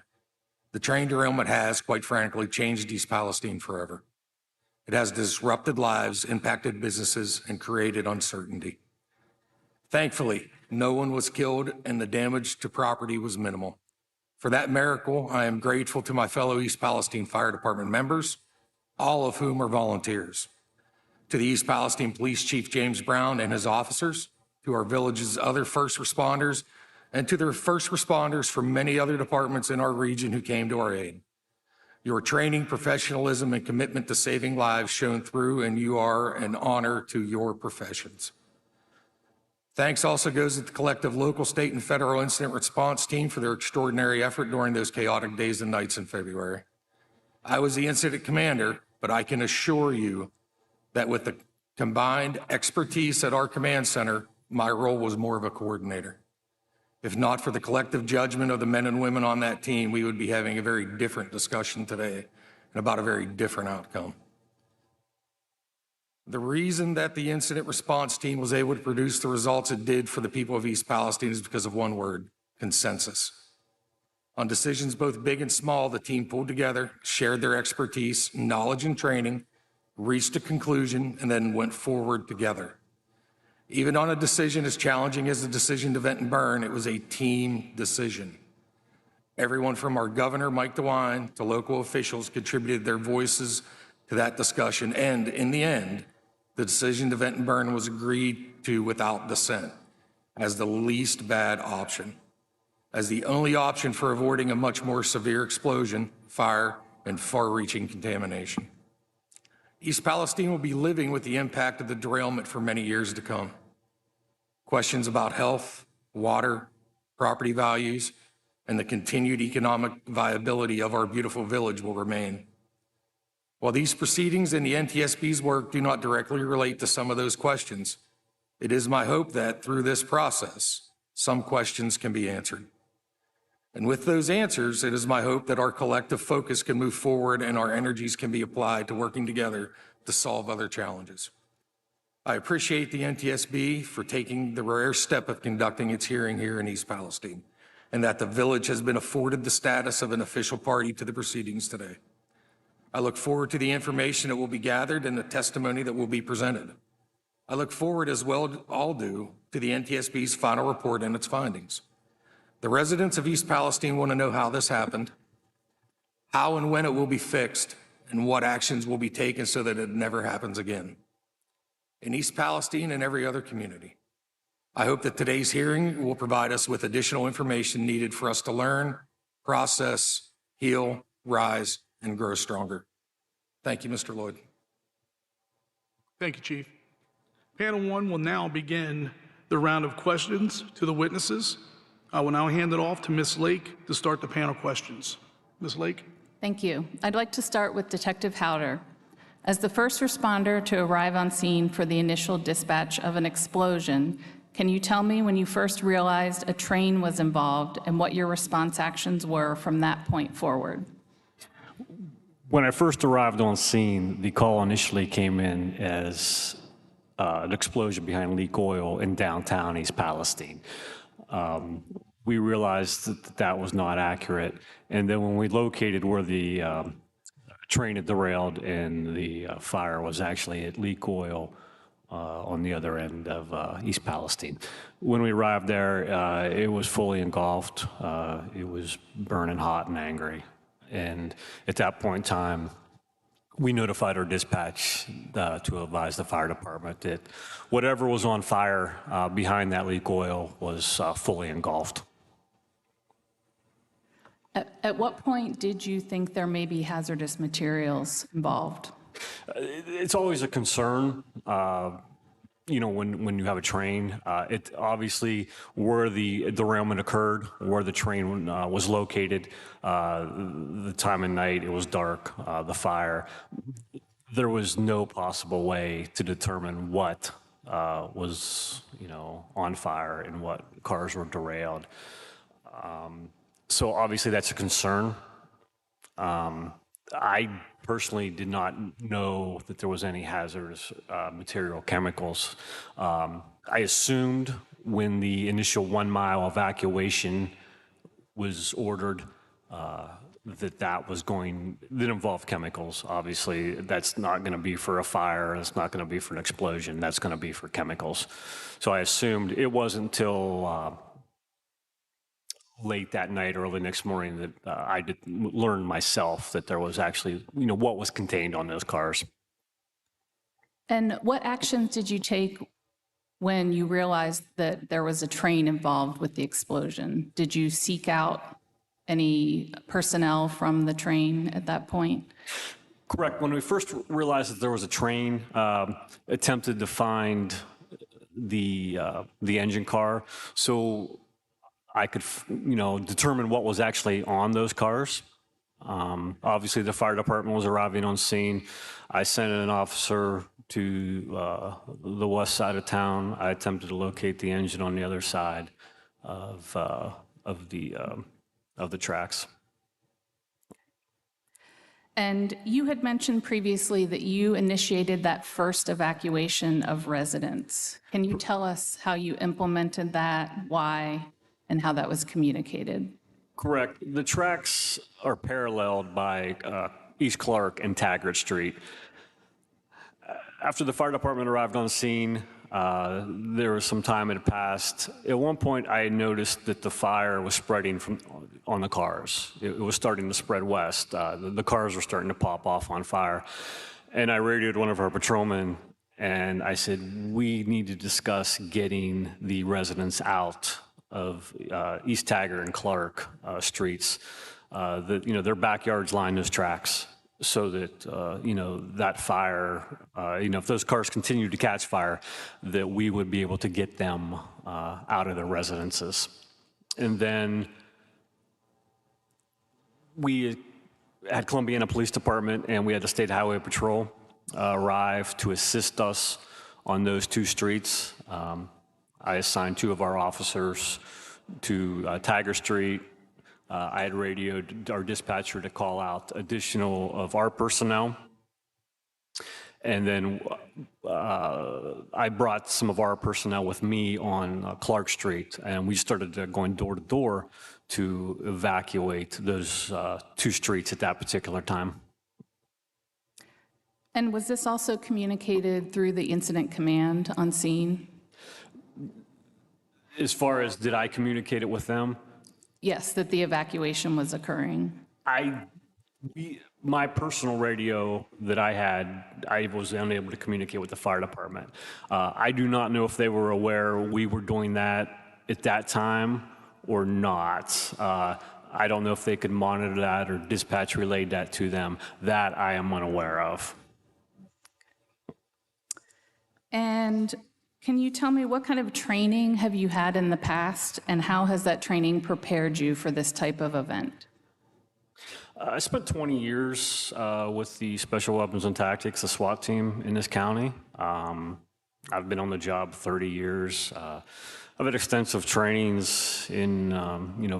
The train derailment has, quite frankly, changed East Palestine forever. It has disrupted lives, impacted businesses, and created uncertainty. Thankfully, no one was killed and the damage to property was minimal. For that miracle, I am grateful to my fellow East Palestine Fire Department members, all of whom are volunteers, to the East Palestine Police Chief James Brown and his officers, to our village's other first responders, and to the first responders from many other departments in our region who came to our aid. Your training, professionalism, and commitment to saving lives shone through, and you are an honor to your professions. Thanks also goes to the collective local, state, and federal incident response team for their extraordinary effort during those chaotic days and nights in February. I was the incident commander, but I can assure you that with the combined expertise at our command center, my role was more of a coordinator. If not for the collective judgment of the men and women on that team, we would be having a very different discussion today and about a very different outcome. The reason that the incident response team was able to produce the results it did for the people of East Palestine is because of one word: consensus. On decisions both big and small, the team pulled together, shared their expertise, knowledge, and training, reached a conclusion, and then went forward together. Even on a decision as challenging as the decision to vent and burn, it was a team decision. Everyone from our governor, Mike DeWine, to local officials contributed their voices to that discussion, and in the end, the decision to vent and burn was agreed to without dissent as the least bad option, as the only option for avoiding a much more severe explosion, fire, and far-reaching contamination. East Palestine will be living with the impact of the derailment for many years to come. Questions about health, water, property values, and the continued economic viability of our beautiful village will remain. While these proceedings and the NTSB's work do not directly relate to some of those questions, it is my hope that through this process, some questions can be answered. And with those answers, it is my hope that our collective focus can move forward and our energies can be applied to working together to solve other challenges. I appreciate the NTSB for taking the rare step of conducting its hearing here in East Palestine, and that the village has been afforded the status of an official party to the proceedings today. I look forward to the information that will be gathered and the testimony that will be presented. I look forward, as well all do, to the NTSB's final report and its findings. The residents of East Palestine want to know how this happened, how and when it will be fixed, and what actions will be taken so that it never happens again. In East Palestine and every other community, I hope that today's hearing will provide us with additional information needed for us to learn, process, heal, rise, and grow stronger. Thank you, Mr. Lloyd. Thank you, Chief. Panel 1 will now begin the round of questions to the witnesses. I will now hand it off to Ms. Lake to start the panel questions. Ms. Lake? Thank you. I'd like to start with Detective Howder. As the first responder to arrive on scene for the initial dispatch of an explosion, can you tell me when you first realized a train was involved and what your response actions were from that point forward? When I first arrived on scene, the call initially came in as an explosion behind leak oil in downtown East Palestine. We realized that was not accurate. And then when we located where the train had derailed and the fire was actually at leak oil on the other end of East Palestine. When we arrived there, it was fully engulfed. It was burning hot and angry. And at that point in time, we notified our dispatch to advise the fire department that whatever was on fire behind that leak oil was fully engulfed. At what point did you think there may be hazardous materials involved? It's always a concern. You know, when you have a train, it obviously where the derailment occurred, where the train was located, the time of night, it was dark, the fire. There was no possible way to determine what was, on fire and what cars were derailed. So obviously that's a concern. I personally did not know that there was any hazardous material chemicals. I assumed when the initial 1 mile evacuation was ordered that involved chemicals. Obviously, that's not going to be for a fire. It's not going to be for an explosion. That's going to be for chemicals. So I assumed it wasn't until late that night, early next morning, that I did learn myself that there was actually, what was contained on those cars. And what actions did you take when you realized that there was a train involved with the explosion? Did you seek out any personnel from the train at that point? Correct. When we first realized that there was a train, attempted to find the engine car, so I could, determine what was actually on those cars. Obviously, the fire department was arriving on scene. I sent an officer to the west side of town. I attempted to locate the engine on the other side of the tracks. And you had mentioned previously that you initiated that first evacuation of residents. Can you tell us how you implemented that, why, and how that was communicated? Correct. The tracks are paralleled by East Clark and Taggart Street. After the fire department arrived on scene, there was some time had passed. At one point, I noticed that the fire was spreading on the cars. It was starting to spread west. The cars were starting to pop off on fire. And I radioed one of our patrolmen, and I said, we need to discuss getting the residents out of East Taggart and Clark streets. Their backyards line those tracks, so that, that fire, if those cars continue to catch fire, that we would be able to get them out of their residences. And then we had Columbiana Police Department and we had the State Highway Patrol arrive to assist us on those two streets. I assigned 2 of our officers to Taggart Street. I had radioed our dispatcher to call out additional of our personnel. And then I brought some of our personnel with me on Clark Street, and we started going door to door to evacuate those 2 streets at that particular time. And was this also communicated through the incident command on scene? As far as did I communicate it with them? Yes, that the evacuation was occurring. My personal radio that I had, I was unable to communicate with the fire department. I do not know if they were aware we were doing that at that time or not. I don't know if they could monitor that or dispatch relayed that to them. That I am unaware of. And can you tell me what kind of training have you had in the past, and how has that training prepared you for this type of event? I spent 20 years with the Special Weapons and Tactics, the SWAT team in this county. I've been on the job 30 years. I've had extensive trainings in,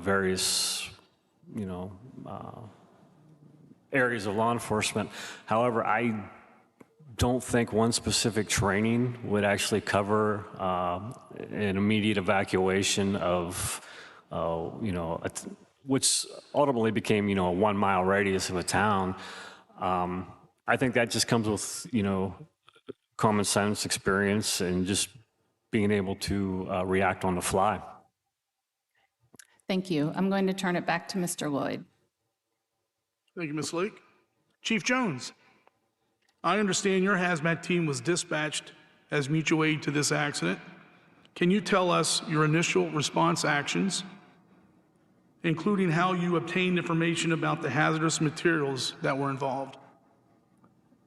various, areas of law enforcement. However, I don't think one specific training would actually cover an immediate evacuation of, which ultimately became, a 1 mile radius of a town. I think that just comes with, common sense, experience, and just being able to react on the fly. Thank you. I'm going to turn it back to Mr. Lloyd. Thank you, Ms. Lake. Chief Jones, I understand your hazmat team was dispatched as mutual aid to this accident. Can you tell us your initial response actions, including how you obtained information about the hazardous materials that were involved?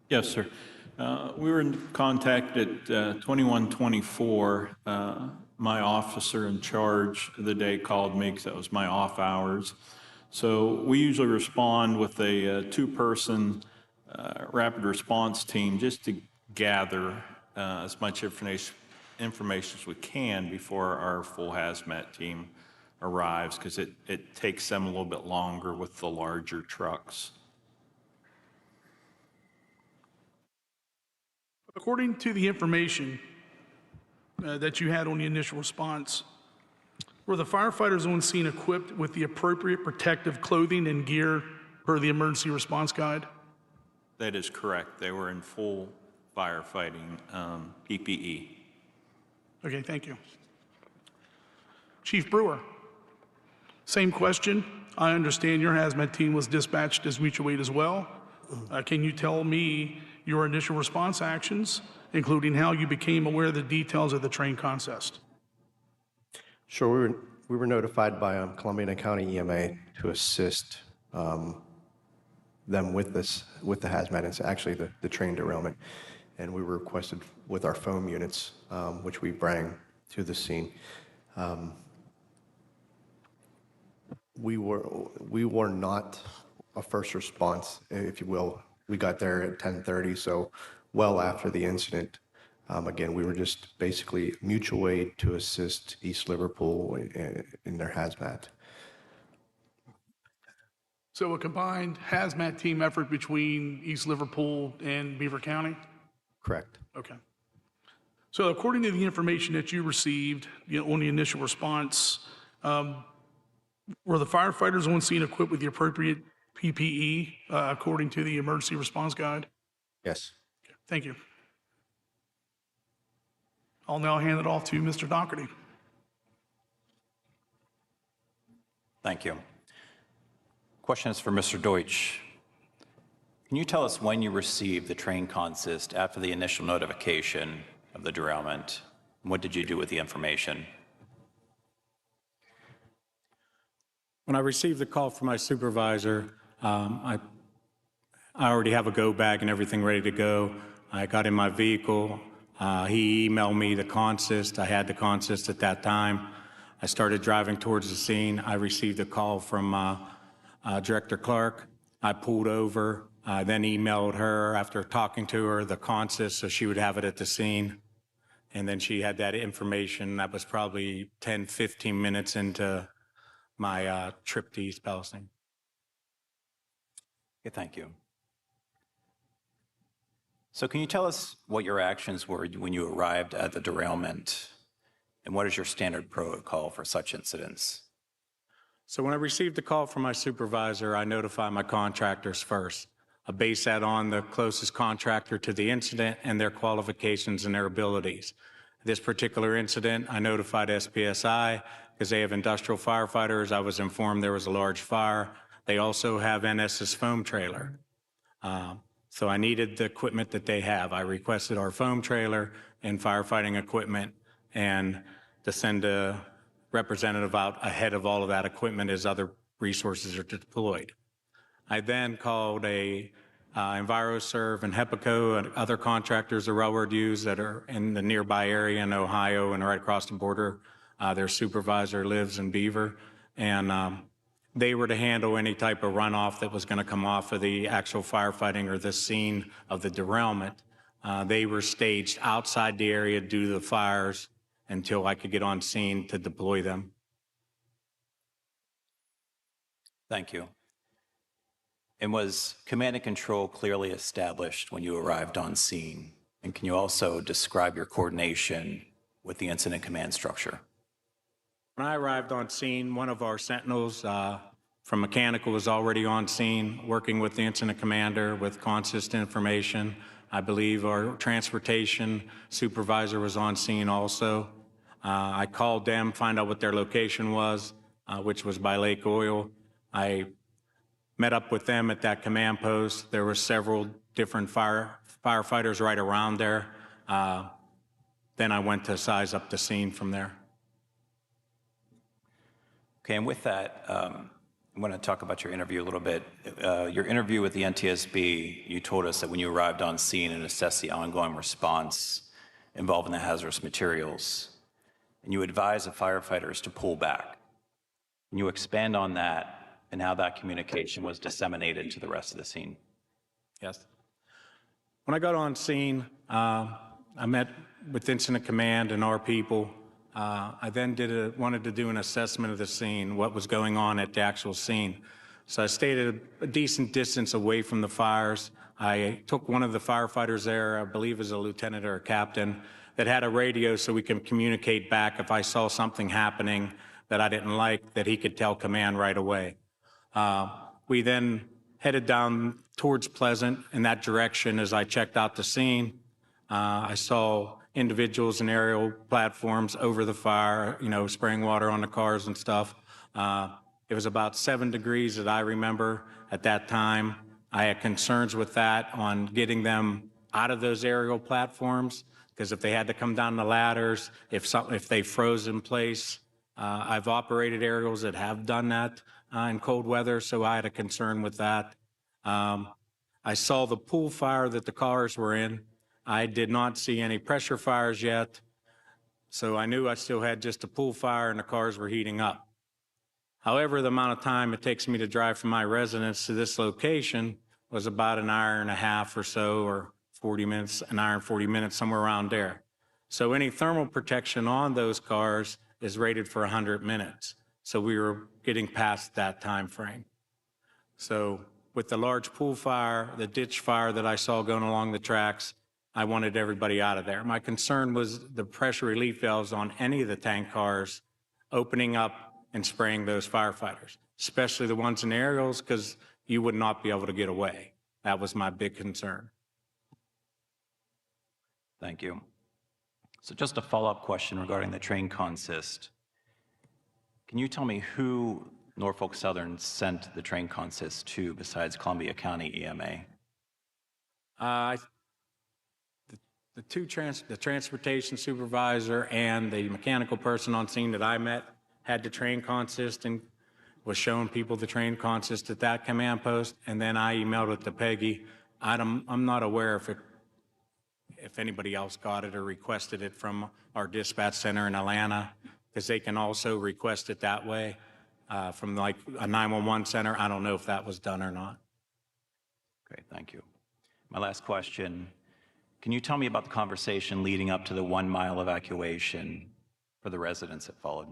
Yes, sir. We were in contact at 2124. My officer in charge of the day called me because that was my off hours. So we usually respond with a 2-person rapid response team just to gather as much information information as we can before our full hazmat team arrives, because it takes them a little bit longer with the larger trucks. According to the information that you had on the initial response, were the firefighters on scene equipped with the appropriate protective clothing and gear per the emergency response guide? That is correct. They were in full firefighting PPE. Okay, thank you. Chief Brewer, same question. I understand your hazmat team was dispatched as mutual aid as well. Can you tell me your initial response actions, including how you became aware of the details of the train contest? Sure. We were notified by Columbia County EMA to assist them with the hazmat incident, actually the train derailment. And we were requested with our foam units, which we bring to the scene. We were not a first response, if you will. We got there at 10:30, so well after the incident. Again, we were just basically mutual aid to assist East Liverpool in their hazmat. So a combined hazmat team effort between East Liverpool and Beaver County? Correct. Okay. So according to the information that you received on the initial response, were the firefighters on scene equipped with the appropriate PPE according to the emergency response guide? Yes. Okay, thank you. I'll now hand it off to Mr. Doherty. Thank you. Question is for Mr. Deutsch. Can you tell us when you received the train consist after the initial notification of the derailment? What did you do with the information? When I received the call from my supervisor, I already have a go bag and everything ready to go. I got in my vehicle. He emailed me the consist. I had the consist at that time. I started driving towards the scene. I received a call from Director Clark. I pulled over. I then emailed her after talking to her the consist so she would have it at the scene. And then she had that information. That was probably 10, 15 minutes into my trip to East Palestine. Okay, thank you. So can you tell us what your actions were when you arrived at the derailment, and what is your standard protocol for such incidents? So when I received the call from my supervisor, I notified my contractors first. I base that on the closest contractor to the incident and their qualifications and their abilities. This particular incident, I notified SPSI because they have industrial firefighters. I was informed there was a large fire. They also have NS's foam trailer. So I needed the equipment that they have. I requested our foam trailer and firefighting equipment, and to send a representative out ahead of all of that equipment as other resources are deployed. I then called EnviroServe and HEPACO and other contractors the railroad use that are in the nearby area in Ohio and right across the border. Their supervisor lives in Beaver, and they were to handle any type of runoff that was going to come off of the actual firefighting or the scene of the derailment. They were staged outside the area due to the fires until I could get on scene to deploy them. Thank you. And was command and control clearly established when you arrived on scene? And can you also describe your coordination with the incident command structure? When I arrived on scene, one of our sentinels from mechanical was already on scene, working with the incident commander with consist information. I believe our transportation supervisor was on scene also. I called them, find out what their location was, which was by Lake Oil. I met up with them at that command post. There were several different firefighters right around there. Then I went to size up the scene from there. Okay, and with that, I want to talk about your interview a little bit. Your interview with the NTSB, you told us that when you arrived on scene and assessed the ongoing response involving the hazardous materials, and you advised the firefighters to pull back. Can you expand on that and how that communication was disseminated to the rest of the scene? Yes. When I got on scene, I met with incident command and our people. I then wanted to do an assessment of the scene, what was going on at the actual scene. So I stayed at a decent distance away from the fires. I took one of the firefighters there, I believe is a lieutenant or a captain, that had a radio so we can communicate back if I saw something happening that I didn't like, that he could tell command right away. We then headed down towards Pleasant in that direction. As I checked out the scene, I saw individuals in aerial platforms over the fire, spraying water on the cars and stuff. It was about 7 degrees that I remember at that time. I had concerns with that on getting them out of those aerial platforms, because if they had to come down the ladders, if they froze in place, I've operated aerials that have done that in cold weather, so I had a concern with that. I saw the pool fire that the cars were in. I did not see any pressure fires yet, so I knew I still had just a pool fire and the cars were heating up. However, the amount of time it takes me to drive from my residence to this location was about an hour and a half or so, or 40 minutes, an hour and 40 minutes, somewhere around there. So any thermal protection on those cars is rated for 100 minutes. So we were getting past that time frame. So with the large pool fire, the ditch fire that I saw going along the tracks, I wanted everybody out of there. My concern was the pressure relief valves on any of the tank cars opening up and spraying those firefighters, especially the ones in aerials, because you would not be able to get away. That was my big concern. Thank you. So just a follow-up question regarding the train consist. Can you tell me who Norfolk Southern sent the train consist to besides Columbia County EMA? The transportation supervisor and the mechanical person on scene that I met had the train consist and was showing people the train consist at that command post, and then I emailed it to Peggy. I'm not aware if anybody else got it or requested it from our dispatch center in Atlanta, because they can also request it that way from like a 911 center. I don't know if that was done or not. Great, thank you. My last question, can you tell me about the conversation leading up to the 1 mile evacuation for the residents that followed?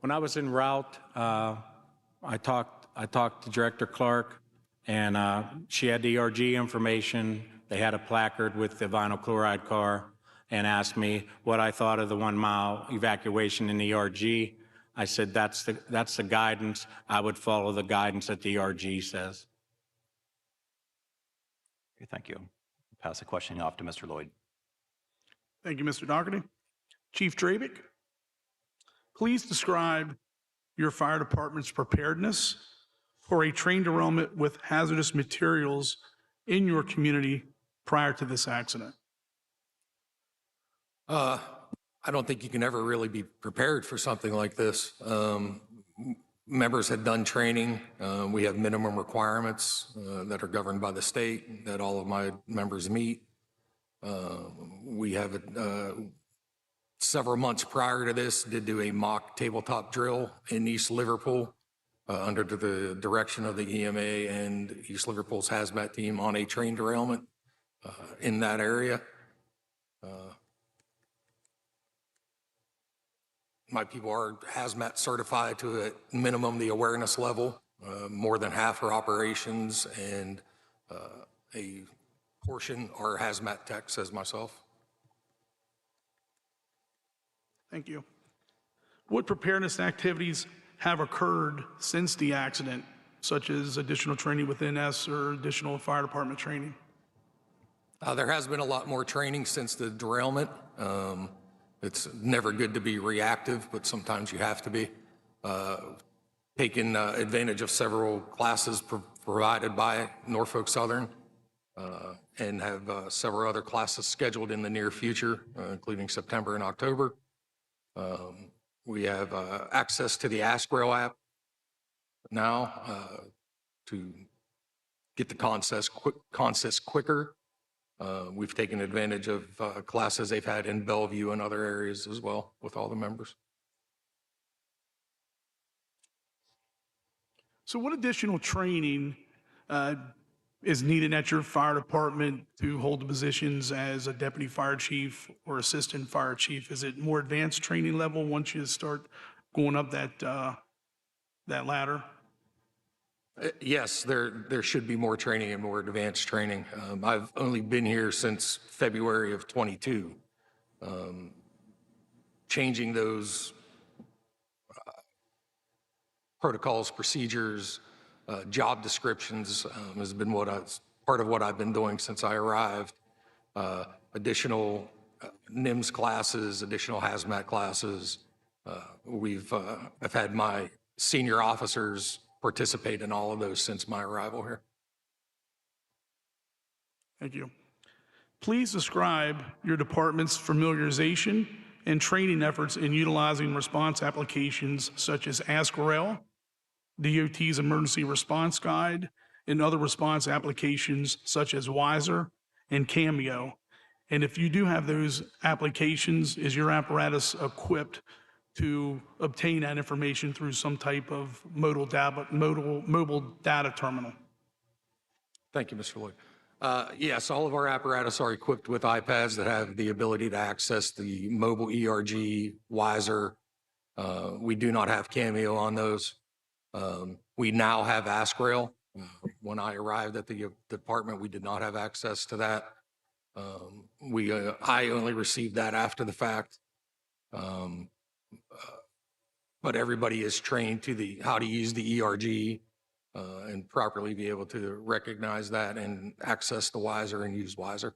When I was en route, I talked to Director Clark, and she had the ERG information. They had a placard with the vinyl chloride car and asked me what I thought of the 1 mile evacuation in the ERG. I said, that's the guidance. I would follow the guidance that the ERG says. Okay, thank you. Pass the question off to Mr. Lloyd. Thank you, Mr. Doherty. Chief Drabick, please describe your fire department's preparedness for a train derailment with hazardous materials in your community prior to this accident. I don't think you can ever really be prepared for something like this. Members had done training. We have minimum requirements that are governed by the state that all of my members meet. We have several months prior to this did do a mock tabletop drill in East Liverpool under the direction of the EMA and East Liverpool's hazmat team on a train derailment in that area. My people are hazmat certified to a minimum the awareness level. More than half are operations, and a portion are hazmat techs as myself. Thank you. What preparedness activities have occurred since the accident, such as additional training with NS or additional fire department training? There has been a lot more training since the derailment. It's never good to be reactive, but sometimes you have to be. Taking advantage of several classes provided by Norfolk Southern and have several other classes scheduled in the near future, including September and October. We have access to the AskRail app now to get the consist quicker. We've taken advantage of classes they've had in Bellevue and other areas as well with all the members. So what additional training is needed at your fire department to hold the positions as a deputy fire chief or assistant fire chief? Is it more advanced training level once you start going up that ladder? Yes, there should be more training and more advanced training. I've only been here since February of '22. Changing those protocols, procedures, job descriptions has been part of what I've been doing since I arrived. Additional NIMS classes, additional hazmat classes. I've had my senior officers participate in all of those since my arrival here. Thank you. Please describe your department's familiarization and training efforts in utilizing response applications such as Ask Rail, DOT's Emergency Response Guide, and other response applications such as Wiser and Cameo. And if you do have those applications, is your apparatus equipped to obtain that information through some type of mobile data terminal? Thank you, Mr. Lloyd. Yes, all of our apparatus are equipped with iPads that have the ability to access the mobile ERG, Wiser. We do not have Cameo on those. We now have Ask Rail. When I arrived at the department, we did not have access to that. I only received that after the fact. But everybody is trained to how to use the ERG and properly be able to recognize that and access the Wiser and use Wiser.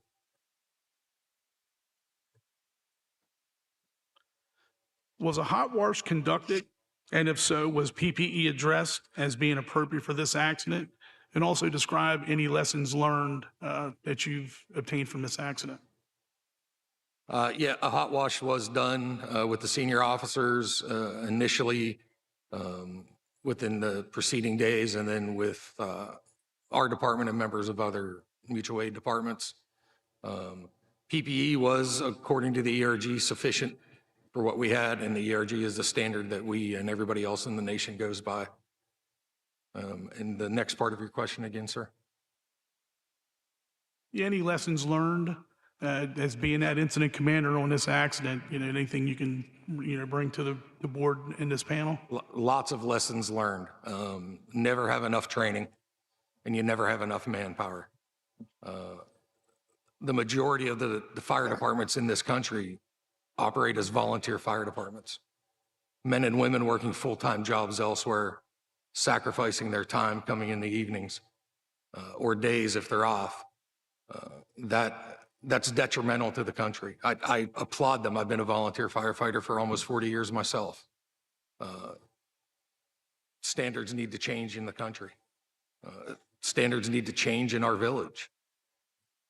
Was a hot wash conducted? And if so, was PPE addressed as being appropriate for this accident? And also describe any lessons learned that you've obtained from this accident. Yeah, a hot wash was done with the senior officers initially within the preceding days, and then with our department and members of other mutual aid departments. PPE was, according to the ERG, sufficient for what we had, and the ERG is the standard that we and everybody else in the nation goes by. And the next part of your question again, sir? Any lessons learned as being that incident commander on this accident? Anything you can bring to the board in this panel? Lots of lessons learned. Never have enough training, and you never have enough manpower. The majority of the fire departments in this country operate as volunteer fire departments. Men and women working full-time jobs elsewhere, sacrificing their time coming in the evenings or days if they're off. That's detrimental to the country. I applaud them. I've been a volunteer firefighter for almost 40 years myself. Standards need to change in the country. Standards need to change in our village.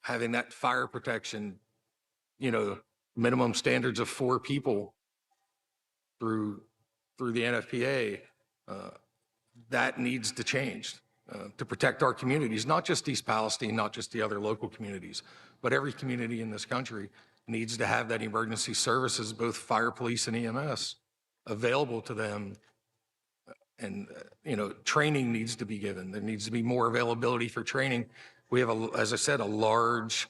Having that fire protection, minimum standards of 4 people through the NFPA, that needs to change to protect our communities, not just East Palestine, not just the other local communities, but every community in this country needs to have that emergency services, both fire, police, and EMS, available to them. And, training needs to be given. There needs to be more availability for training. We have, as I said, a large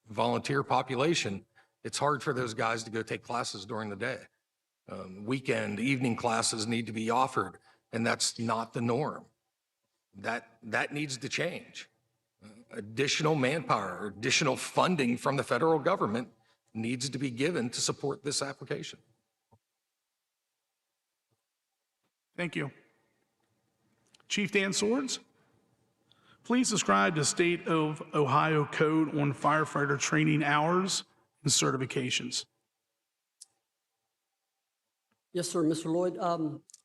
volunteer population. It's hard for those guys to go take classes during the day. Weekend, evening classes need to be offered, and that's not the norm. That needs to change. Additional manpower, additional funding from the federal government needs to be given to support this application. Thank you. Chief Dan Swords, please describe the state of Ohio code on firefighter training hours and certifications. Yes, sir, Mr. Lloyd.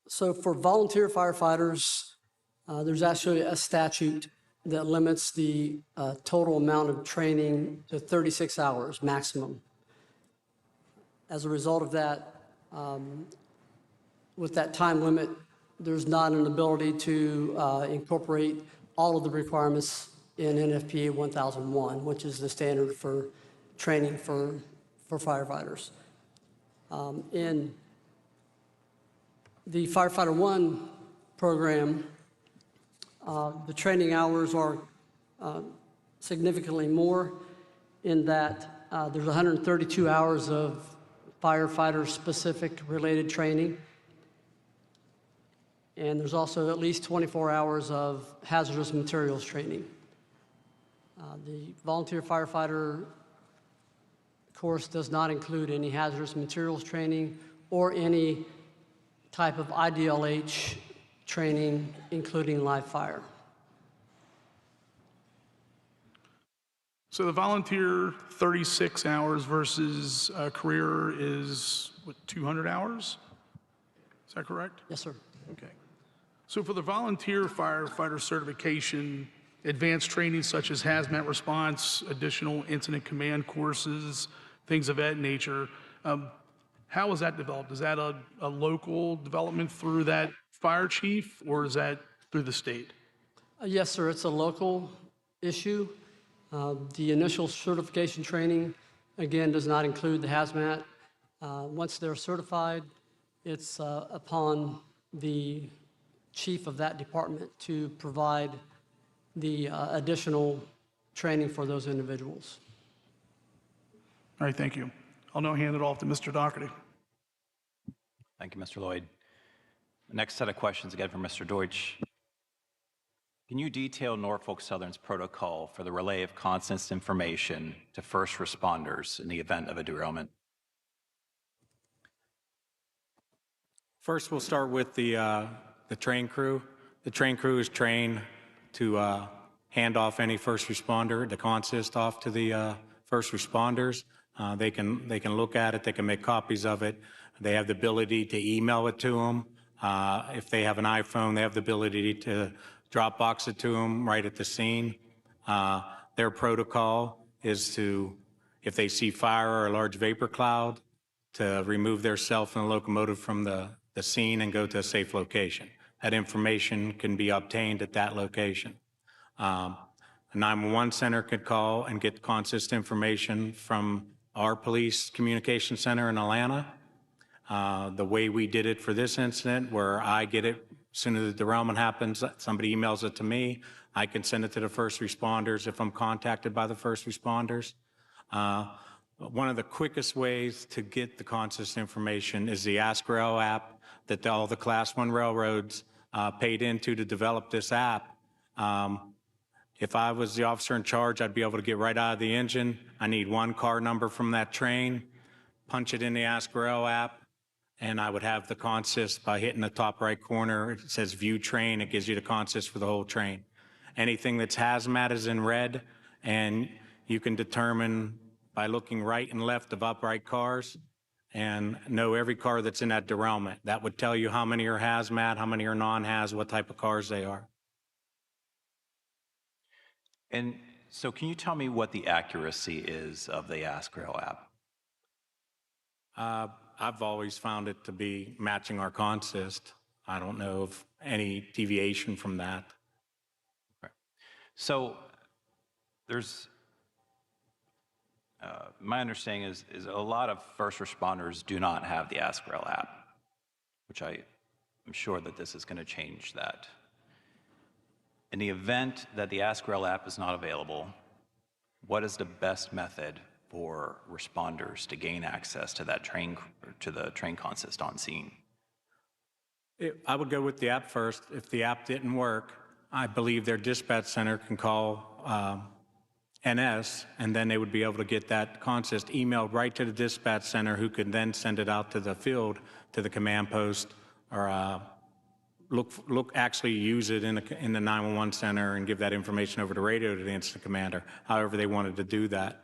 So for volunteer firefighters, there's actually a statute that limits the total amount of training to 36 hours maximum. As a result of that, with that time limit, there's not an ability to incorporate all of the requirements in NFPA 1001, which is the standard for training for firefighters. In the Firefighter 1 program, the training hours are significantly more in that there's 132 hours of firefighter-specific related training. And there's also at least 24 hours of hazardous materials training. The volunteer firefighter course does not include any hazardous materials training or any type of IDLH training, including live fire. So the volunteer 36 hours versus career is, what, 200 hours? Is that correct? Yes, sir. Okay. So for the volunteer firefighter certification, advanced training such as hazmat response, additional incident command courses, things of that nature, how is that developed? Is that a local development through that fire chief, or is that through the state? Yes, sir. It's a local issue. The initial certification training, again, does not include the hazmat. Once they're certified, it's upon the chief of that department to provide the additional training for those individuals. All right, thank you. I'll now hand it off to Mr. Doherty. Thank you, Mr. Lloyd. The next set of questions again from Mr. Deutsch. Can you detail Norfolk Southern's protocol for the relay of constant information to first responders in the event of a derailment? First, we'll start with the train crew. The train crew is trained to hand off any first responder, the consist off to the first responders. They can look at it, they can make copies of it. They have the ability to email it to them. If they have an iPhone, they have the ability to Dropbox it to them right at the scene. Their protocol is to, if they see fire or a large vapor cloud, to remove their self and the locomotive from the scene and go to a safe location. That information can be obtained at that location. A 911 center could call and get consist information from our police communication center in Atlanta. The way we did it for this incident, where I get it as soon as the derailment happens, somebody emails it to me, I can send it to the first responders if I'm contacted by the first responders. One of the quickest ways to get the consist information is the Ask Rail app that all the Class 1 railroads paid into to develop this app. If I was the officer in charge, I'd be able to get right out of the engine. I need one car number from that train, punch it in the Ask Rail app, and I would have the consist by hitting the top right corner. It says View Train. It gives you the consist for the whole train. Anything that's hazmat is in red, and you can determine by looking right and left of upright cars and know every car that's in that derailment. That would tell you how many are hazmat, how many are non-haz, what type of cars they are. And so can you tell me what the accuracy is of the Ask Rail app? I've always found it to be matching our consist. I don't know of any deviation from that. Okay. So there's, my understanding is a lot of first responders do not have the Ask Rail app, which I'm sure that this is going to change that. In the event that the Ask Rail app is not available, what is the best method for responders to gain access to that train, to the train consist on scene? I would go with the app first. If the app didn't work, I believe their dispatch center can call NS, and then they would be able to get that consist emailed right to the dispatch center, who could then send it out to the field, to the command post, or actually use it in the 911 center and give that information over the radio to the incident commander, however they wanted to do that.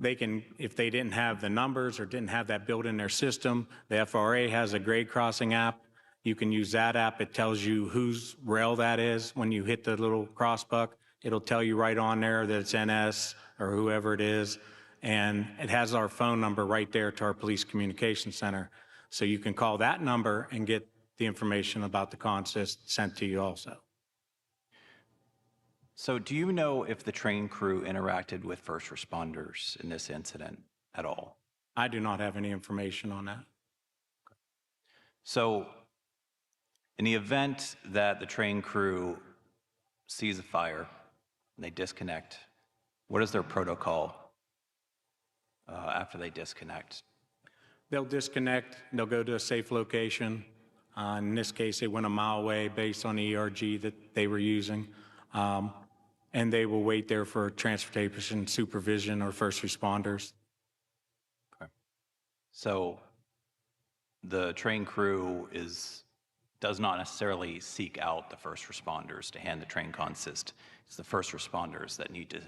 They can, if they didn't have the numbers or didn't have that built in their system, the FRA has a grade crossing app. You can use that app. It tells you whose rail that is. When you hit the little crossbuck, it'll tell you right on there that it's NS or whoever it is. And it has our phone number right there to our police communication center. So you can call that number and get the information about the consist sent to you also. So do you know if the train crew interacted with first responders in this incident at all? I do not have any information on that. So in the event that the train crew sees a fire and they disconnect, what is their protocol after they disconnect? They'll disconnect, they'll go to a safe location. In this case, they went a mile away based on the ERG that they were using. And they will wait there for transportation supervision or first responders. Okay. So the train crew does not necessarily seek out the first responders to hand the train consist. It's the first responders that need to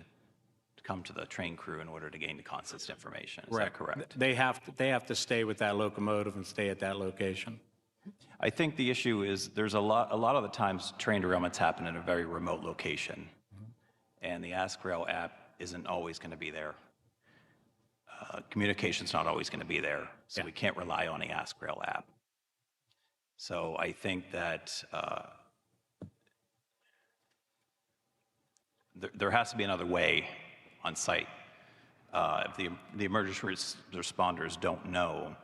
come to the train crew in order to gain the consist information. Is that correct? They have to stay with that locomotive and stay at that location. I think the issue is there's a lot of the times train derailments happen in a very remote location, and the AskRail app isn't always going to be there. Communication's not always going to be there, so we can't rely on the AskRail app. So I think that there has to be another way on site. If the emergency responders don't know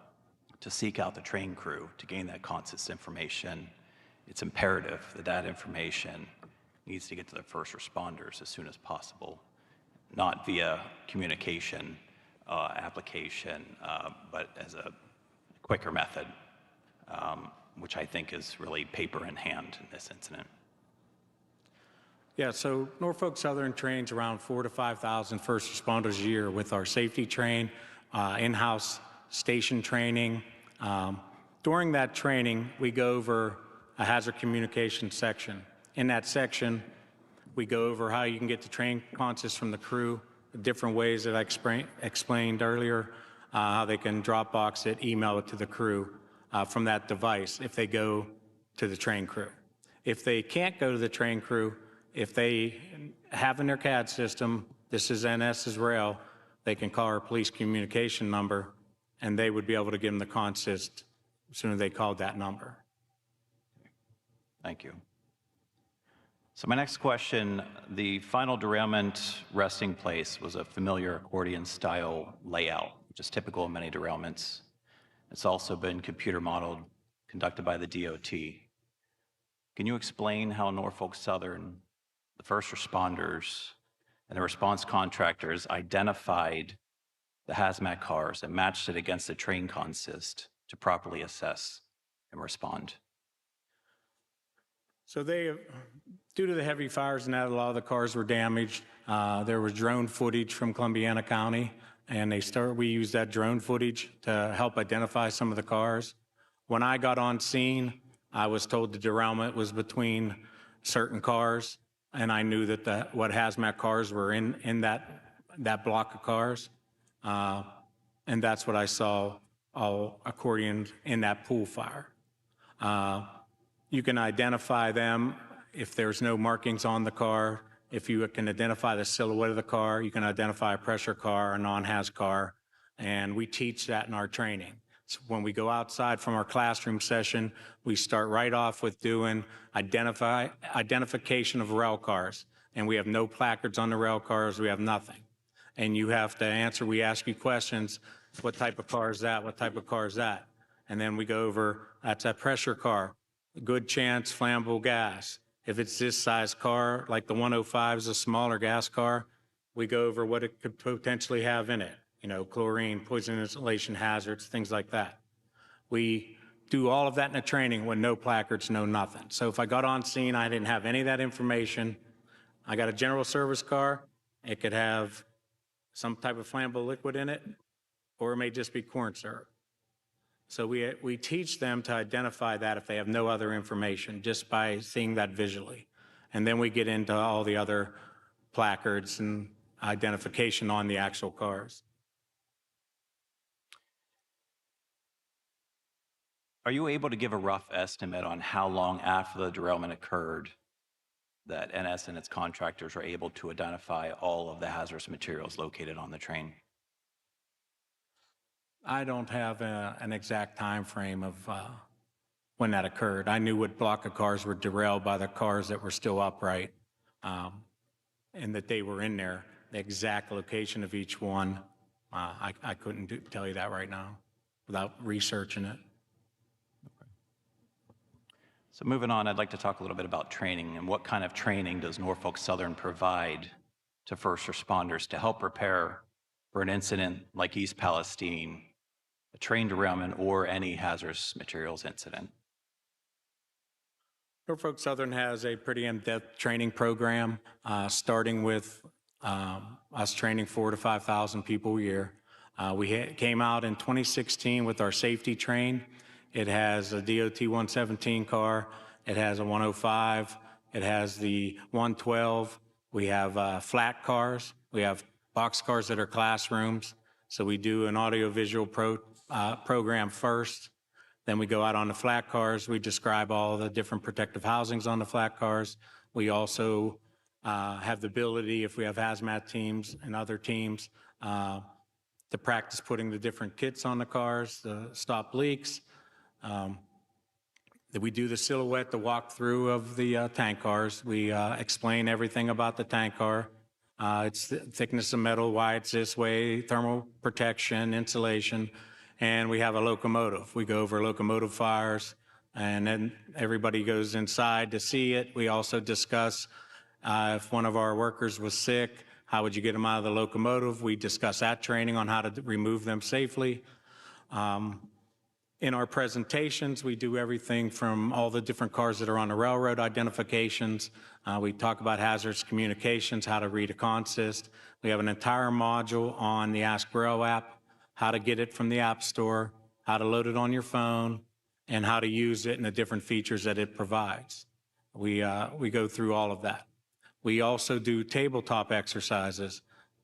to seek out the train crew to gain that consist information, it's imperative that that information needs to get to the first responders as soon as possible, not via communication application, but as a quicker method, which I think is really paper in hand in this incident. Yeah, so Norfolk Southern trains around 4,000 to 5,000 first responders a year with our safety train, in-house station training. During that training, we go over a hazard communication section. In that section, we go over how you can get the train consist from the crew, the different ways that I explained earlier, how they can Dropbox it, email it to the crew from that device if they go to the train crew. If they can't go to the train crew, if they have in their CAD system, this is NS's rail, they can call our police communication number and they would be able to give them the consist as soon as they called that number. Thank you. So my next question, the final derailment resting place was a familiar accordion style layout, which is typical of many derailments. It's also been computer modeled, conducted by the DOT. Can you explain how Norfolk Southern, the first responders, and the response contractors identified the hazmat cars and matched it against the train consist to properly assess and respond? So due to the heavy fires and that, a lot of the cars were damaged. There was drone footage from Columbiana County, and we used that drone footage to help identify some of the cars. When I got on scene, I was told the derailment was between certain cars, and I knew that what hazmat cars were in that block of cars. And that's what I saw, all accordioned in that pool fire. You can identify them if there's no markings on the car. If you can identify the silhouette of the car, you can identify a pressure car, a non-haz car, and we teach that in our training. So when we go outside from our classroom session, we start right off with doing identification of rail cars, and we have no placards on the rail cars, we have nothing. And you have to answer, we ask you questions, what type of car is that, what type of car is that? And then we go over, that's a pressure car, good chance flammable gas. If it's this size car, like the 105 is a smaller gas car, we go over what it could potentially have in it. You know, chlorine, poison inhalation hazards, things like that. We do all of that in a training with no placards, no nothing. So if I got on scene, I didn't have any of that information. I got a general service car. It could have some type of flammable liquid in it, or it may just be corn syrup. So we teach them to identify that if they have no other information, just by seeing that visually. And then we get into all the other placards and identification on the actual cars. Are you able to give a rough estimate on how long after the derailment occurred that NS and its contractors were able to identify all of the hazardous materials located on the train? I don't have an exact time frame of when that occurred. I knew what block of cars were derailed by the cars that were still upright, and that they were in there. The exact location of each one, I couldn't tell you that right now without researching it. So moving on, I'd like to talk a little bit about training and what kind of training does Norfolk Southern provide to first responders to help prepare for an incident like East Palestine, a train derailment, or any hazardous materials incident. Norfolk Southern has a pretty in-depth training program, starting with us training 4,000 to 5,000 people a year. We came out in 2016 with our safety train. It has a DOT 117 car. It has a 105. It has the 112. We have flat cars. We have box cars that are classrooms. So we do an audiovisual program first. Then we go out on the flat cars. We describe all the different protective housings on the flat cars. We also have the ability, if we have hazmat teams and other teams, to practice putting the different kits on the cars to stop leaks. We do the silhouette, the walkthrough of the tank cars. We explain everything about the tank car. Its thickness of metal, why it's this way, thermal protection, insulation, and we have a locomotive. We go over locomotive fires, and then everybody goes inside to see it. We also discuss if one of our workers was sick, how would you get them out of the locomotive? We discuss that training on how to remove them safely. In our presentations, we do everything from all the different cars that are on the railroad identifications. We talk about hazardous communications, how to read a consist. We have an entire module on the Ask Rail app, how to get it from the App Store, how to load it on your phone, and how to use it and the different features that it provides. We go through all of that. We also do tabletop exercises,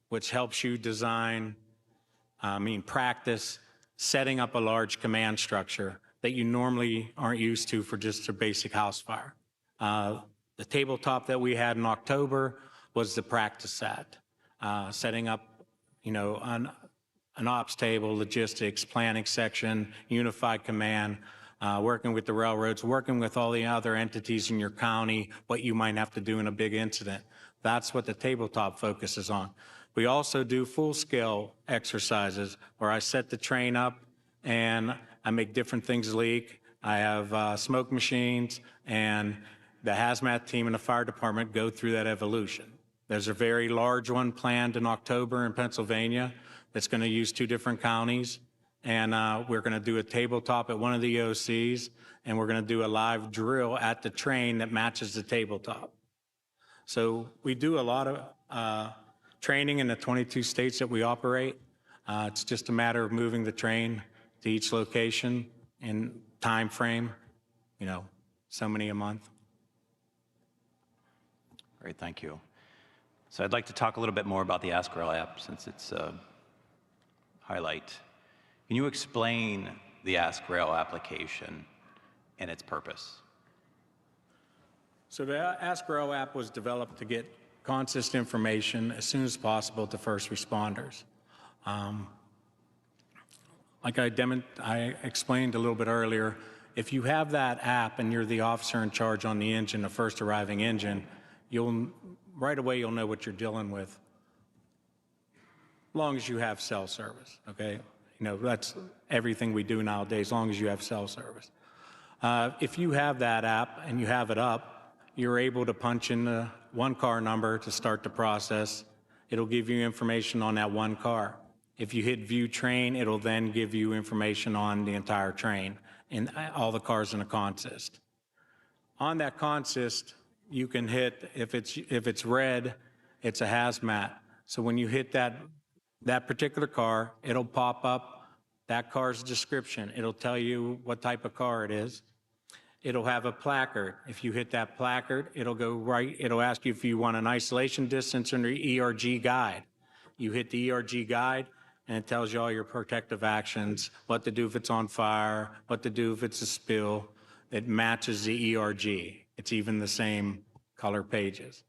which helps you practice setting up a large command structure that you normally aren't used to for just a basic house fire. The tabletop that we had in October was the practice set, setting up, an ops table, logistics, planning section, unified command, working with the railroads, working with all the other entities in your county, what you might have to do in a big incident. That's what the tabletop focuses on. We also do full-scale exercises where I set the train up and I make different things leak. I have smoke machines, and the hazmat team and the fire department go through that evolution. There's a very large one planned in October in Pennsylvania that's going to use 2 different counties. And we're going to do a tabletop at one of the OCs, and we're going to do a live drill at the train that matches the tabletop. So we do a lot of training in the 22 states that we operate. It's just a matter of moving the train to each location in time frame, so many a month. Great, thank you. So I'd like to talk a little bit more about the Ask Rail app since it's a highlight. Can you explain the Ask Rail application and its purpose? So the Ask Rail app was developed to get consist information as soon as possible to first responders. Like I explained a little bit earlier, if you have that app and you're the officer in charge on the engine, the first arriving engine, right away you'll know what you're dealing with, as long as you have cell service, okay? That's everything we do nowadays, as long as you have cell service. If you have that app and you have it up, you're able to punch in the one car number to start the process. It'll give you information on that one car. If you hit view train, it'll then give you information on the entire train and all the cars in a consist. On that consist, you can hit, if it's red, it's a hazmat. So when you hit that particular car, it'll pop up that car's description. It'll tell you what type of car it is. It'll have a placard. If you hit that placard, it'll ask you if you want an isolation distance or an ERG guide. You hit the ERG guide, and it tells you all your protective actions, what to do if it's on fire, what to do if it's a spill. It matches the ERG. It's even the same color pages.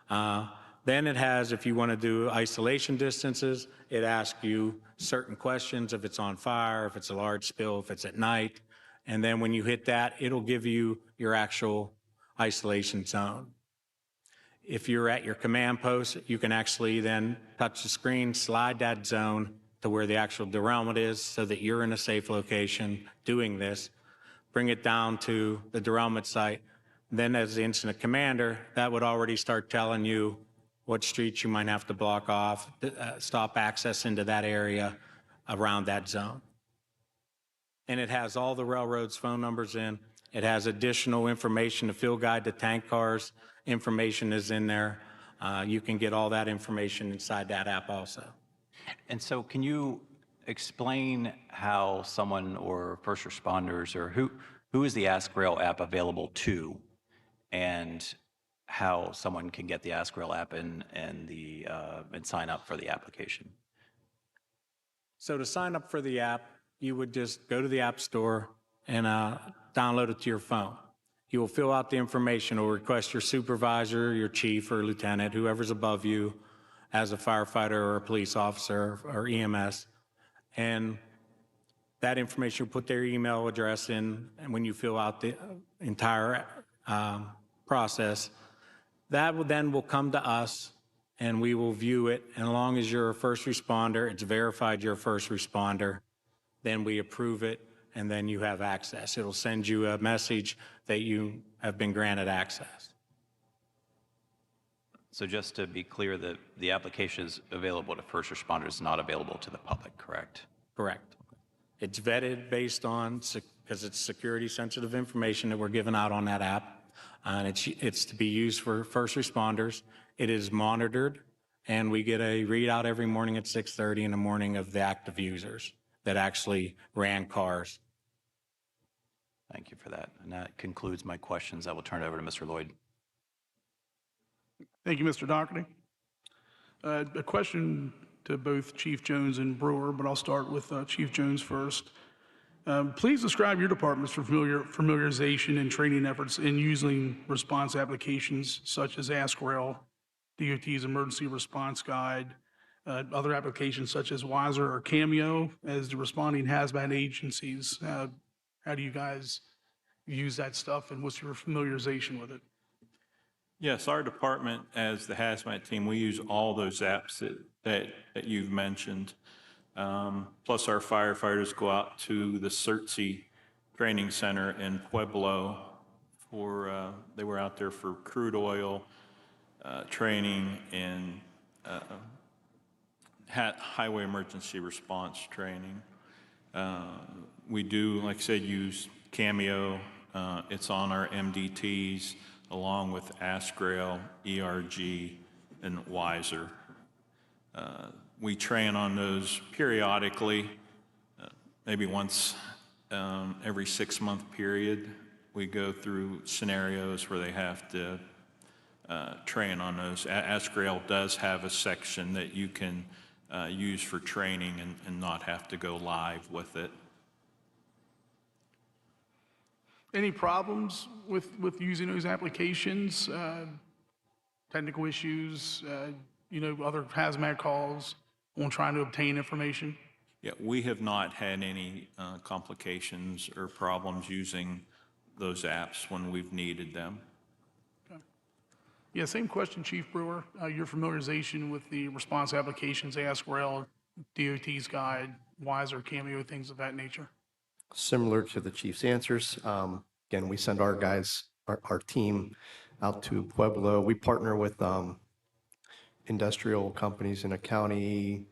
Then it has, if you want to do isolation distances, it asks you certain questions, if it's on fire, if it's a large spill, if it's at night. And then when you hit that, it'll give you your actual isolation zone. If you're at your command post, you can actually then touch the screen, slide that zone to where the actual derailment is so that you're in a safe location doing this. bring it down to the derailment site. Then as the incident commander, that would already start telling you what streets you might have to block off, stop access into that area around that zone. And it has all the railroad's phone numbers in. It has additional information, the field guide to tank cars information is in there. You can get all that information inside that app also. And so can you explain how someone or first responders or who is the Ask Rail app available to, and how someone can get the Ask Rail app and sign up for the application? So to sign up for the app, you would just go to the App Store and download it to your phone. You will fill out the information or request your supervisor, your chief or lieutenant, whoever's above you as a firefighter or a police officer or EMS. And that information, you put their email address in, and when you fill out the entire process, that will come to us and we will view it. And as long as you're a first responder, it's verified you're a first responder, then we approve it, and then you have access. It'll send you a message that you have been granted access. So just to be clear, the application is available to first responders, not available to the public, correct? Correct. It's vetted based on, because it's security sensitive information that we're giving out on that app, and it's to be used for first responders. It is monitored, and we get a readout every morning at 6:30 in the morning of the active users that actually ran cars. Thank you for that. And that concludes my questions. I will turn it over to Mr. Lloyd. Thank you, Mr. Doherty. A question to both Chief Jones and Brewer, but I'll start with Chief Jones first. Please describe your department's familiarization and training efforts in using response applications such as Ask Rail, DOT's Emergency Response Guide, other applications such as Wiser or Cameo as the responding hazmat agencies. How do you guys use that stuff, and what's your familiarization with it? Yes, our department, as the hazmat team, we use all those apps that you've mentioned. Plus our firefighters go out to the CERTSI training center in Pueblo they were out there for crude oil training and highway emergency response training. We do, like I said, use Cameo. It's on our MDTs along with Ask Rail, ERG, and Wiser. We train on those periodically, maybe once every 6-month period. We go through scenarios where they have to train on those. Ask Rail does have a section that you can use for training and not have to go live with it. Any problems with using those applications? Technical issues, other hazmat calls on trying to obtain information? Yeah, we have not had any complications or problems using those apps when we've needed them. Okay. Yeah, same question, Chief Brewer. Your familiarization with the response applications, Ask Rail, DOT's Guide, Wiser, Cameo, things of that nature? Similar to the chief's answers. Again, we send our guys, our team out to Pueblo. We partner with industrial companies in a county.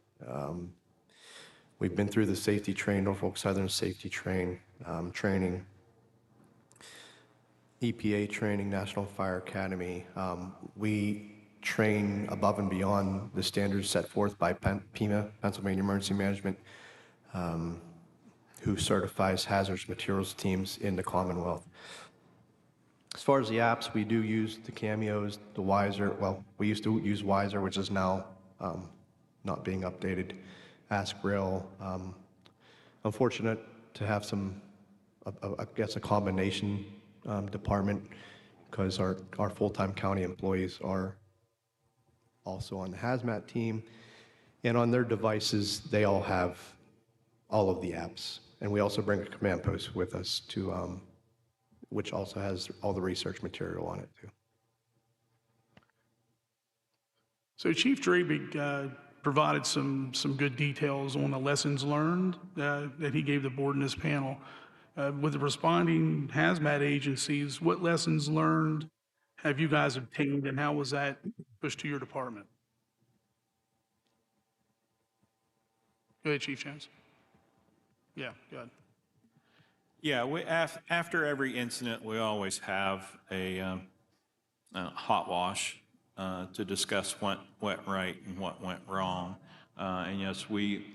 We've been through the safety train, Norfolk Southern safety train training, EPA training, National Fire Academy. We train above and beyond the standards set forth by PEMA, Pennsylvania Emergency Management, who certifies hazardous materials teams in the Commonwealth. As far as the apps, we do use the Cameos, the Wiser. Well, we used to use Wiser, which is now not being updated. Ask Rail. Unfortunate to have I guess, a combination department, because our full-time county employees are also on the hazmat team. And on their devices, they all have all of the apps. And we also bring a command post with us which also has all the research material on it too. So Chief Drabig provided some good details on the lessons learned that he gave the board in this panel. With the responding hazmat agencies, what lessons learned have you guys obtained, and how was that pushed to your department? Go ahead, Chief Jones. Yeah, go ahead. Yeah, after every incident, we always have a hot wash to discuss what went right and what went wrong. And yes, we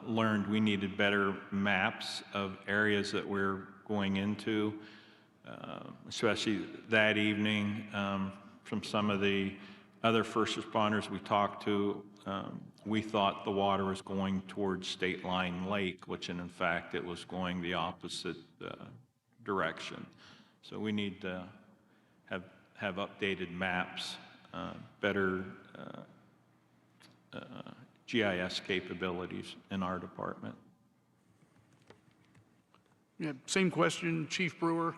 learned we needed better maps of areas that we're going into, especially that evening. From some of the other first responders we talked to, we thought the water was going towards State Line Lake, which in fact it was going the opposite direction. So we need to have updated maps, better GIS capabilities in our department. Yeah, same question, Chief Brewer.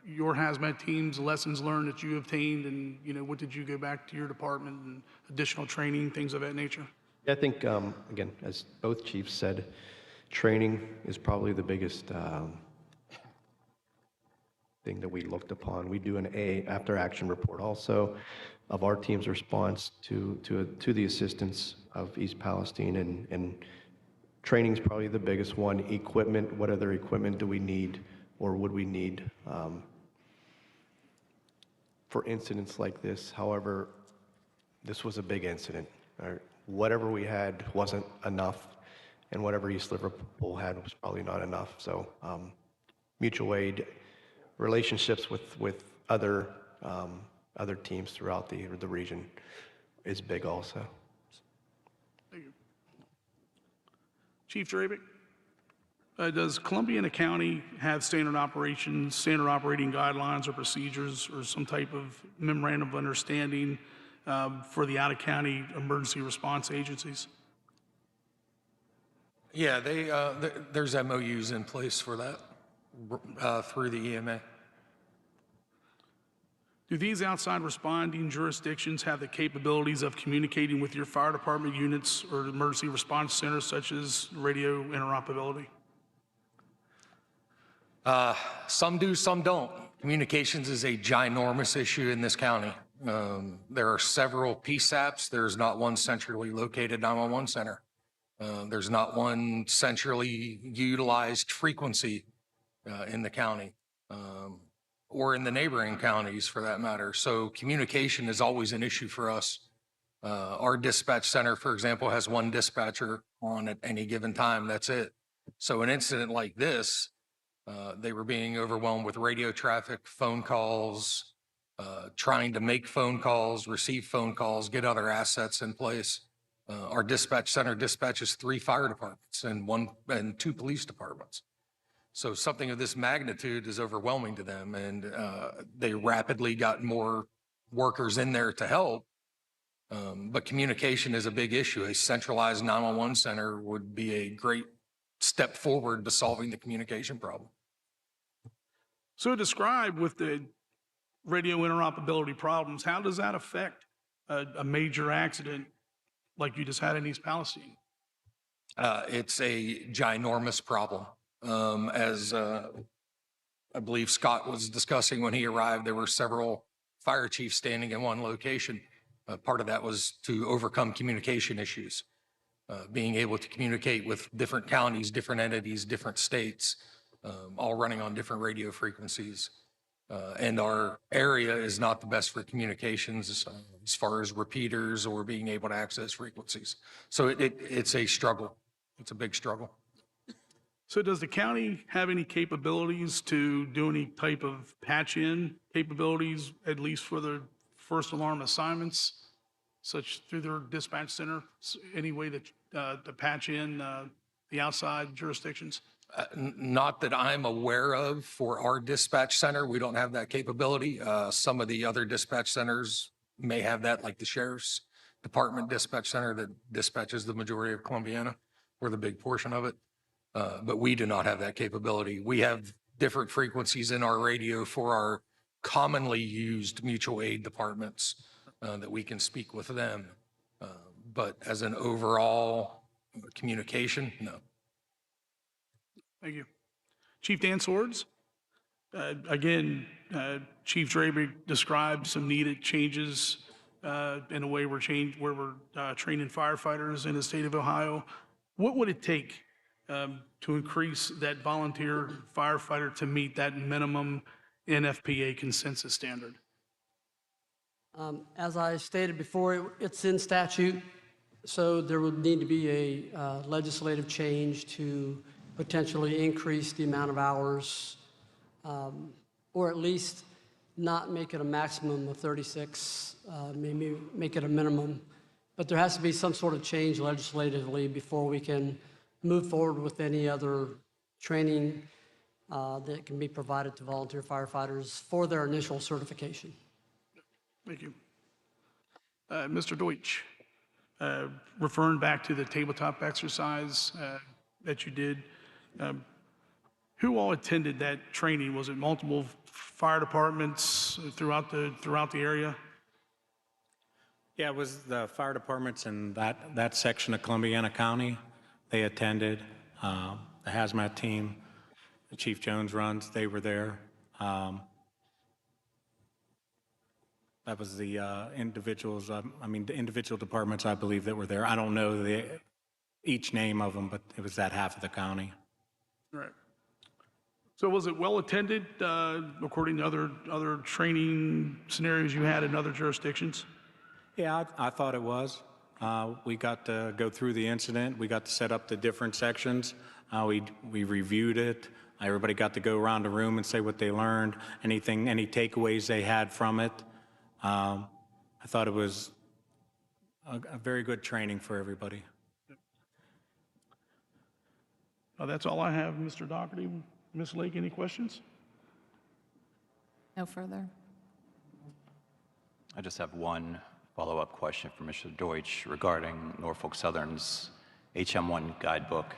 Your hazmat teams, lessons learned that you obtained, and what did you go back to your department and additional training, things of that nature? I think, again, as both chiefs said, training is probably the biggest thing that we looked upon. We do an after-action report also of our team's response to the assistance of East Palestine, and training is probably the biggest one. Equipment, what other equipment do we need or would we need for incidents like this? However, this was a big incident. Whatever we had wasn't enough, and whatever East Liverpool had was probably not enough. So mutual aid, relationships with other teams throughout the region is big also. Thank you. Chief Drabick, does Columbiana County have standard operating guidelines or procedures or some type of memorandum of understanding for the out-of-county emergency response agencies? Yeah, there's MOUs in place for that through the EMA. Do these outside responding jurisdictions have the capabilities of communicating with your fire department units or emergency response centers, such as radio interoperability? Some do, some don't. Communications is a ginormous issue in this county. There are several PSAPs. There's not one centrally located 911 center. There's not one centrally utilized frequency in the county, or in the neighboring counties for that matter. So communication is always an issue for us. Our dispatch center, for example, has one dispatcher on at any given time. That's it. So an incident like this, they were being overwhelmed with radio traffic, phone calls, trying to make phone calls, receive phone calls, get other assets in place. Our dispatch center dispatches 3 fire departments and 2 police departments. So something of this magnitude is overwhelming to them, and they rapidly got more workers in there to help. But communication is a big issue. A centralized 911 center would be a great step forward to solving the communication problem. So describe with the radio interoperability problems, how does that affect a major accident like you just had in East Palestine? It's a ginormous problem. As I believe Scott was discussing when he arrived, there were several fire chiefs standing in one location. Part of that was to overcome communication issues, being able to communicate with different counties, different entities, different states, all running on different radio frequencies. And our area is not the best for communications as far as repeaters or being able to access frequencies. So it's a struggle. It's a big struggle. So does the county have any capabilities to do any type of patch-in capabilities, at least for the first alarm assignments, such through their dispatch center, any way to patch in the outside jurisdictions? Not that I'm aware of for our dispatch center. We don't have that capability. Some of the other dispatch centers may have that, like the Sheriff's Department dispatch center that dispatches the majority of Columbiana, or the big portion of it. But we do not have that capability. We have different frequencies in our radio for our commonly used mutual aid departments that we can speak with them. But as an overall communication, no. Thank you. Chief Dan Swords. Again, Chief Draper described some needed changes in the way we're training firefighters in the state of Ohio. What would it take to increase that volunteer firefighter to meet that minimum NFPA consensus standard? As I stated before, it's in statute, so there would need to be a legislative change to potentially increase the amount of hours, or at least not make it a maximum of 36, maybe make it a minimum. But there has to be some sort of change legislatively before we can move forward with any other training that can be provided to volunteer firefighters for their initial certification. Thank you. Mr. Deutsch, referring back to the tabletop exercise that you did, who all attended that training? Was it multiple fire departments throughout the area? Yeah, it was the fire departments in that section of Columbiana County. They attended. The hazmat team, the Chief Jones runs, they were there. That was the individuals, the individual departments, I believe, that were there. I don't know each name of them, but it was that half of the county. Right. So was it well attended according to other training scenarios you had in other jurisdictions? Yeah, I thought it was. We got to go through the incident. We got to set up the different sections. We reviewed it. Everybody got to go around the room and say what they learned, any takeaways they had from it. I thought it was a very good training for everybody. That's all I have, Mr. Doherty. Ms. Lake, any questions? No further. I just have one follow-up question for Mr. Deutsch regarding Norfolk Southern's HM1 guidebook.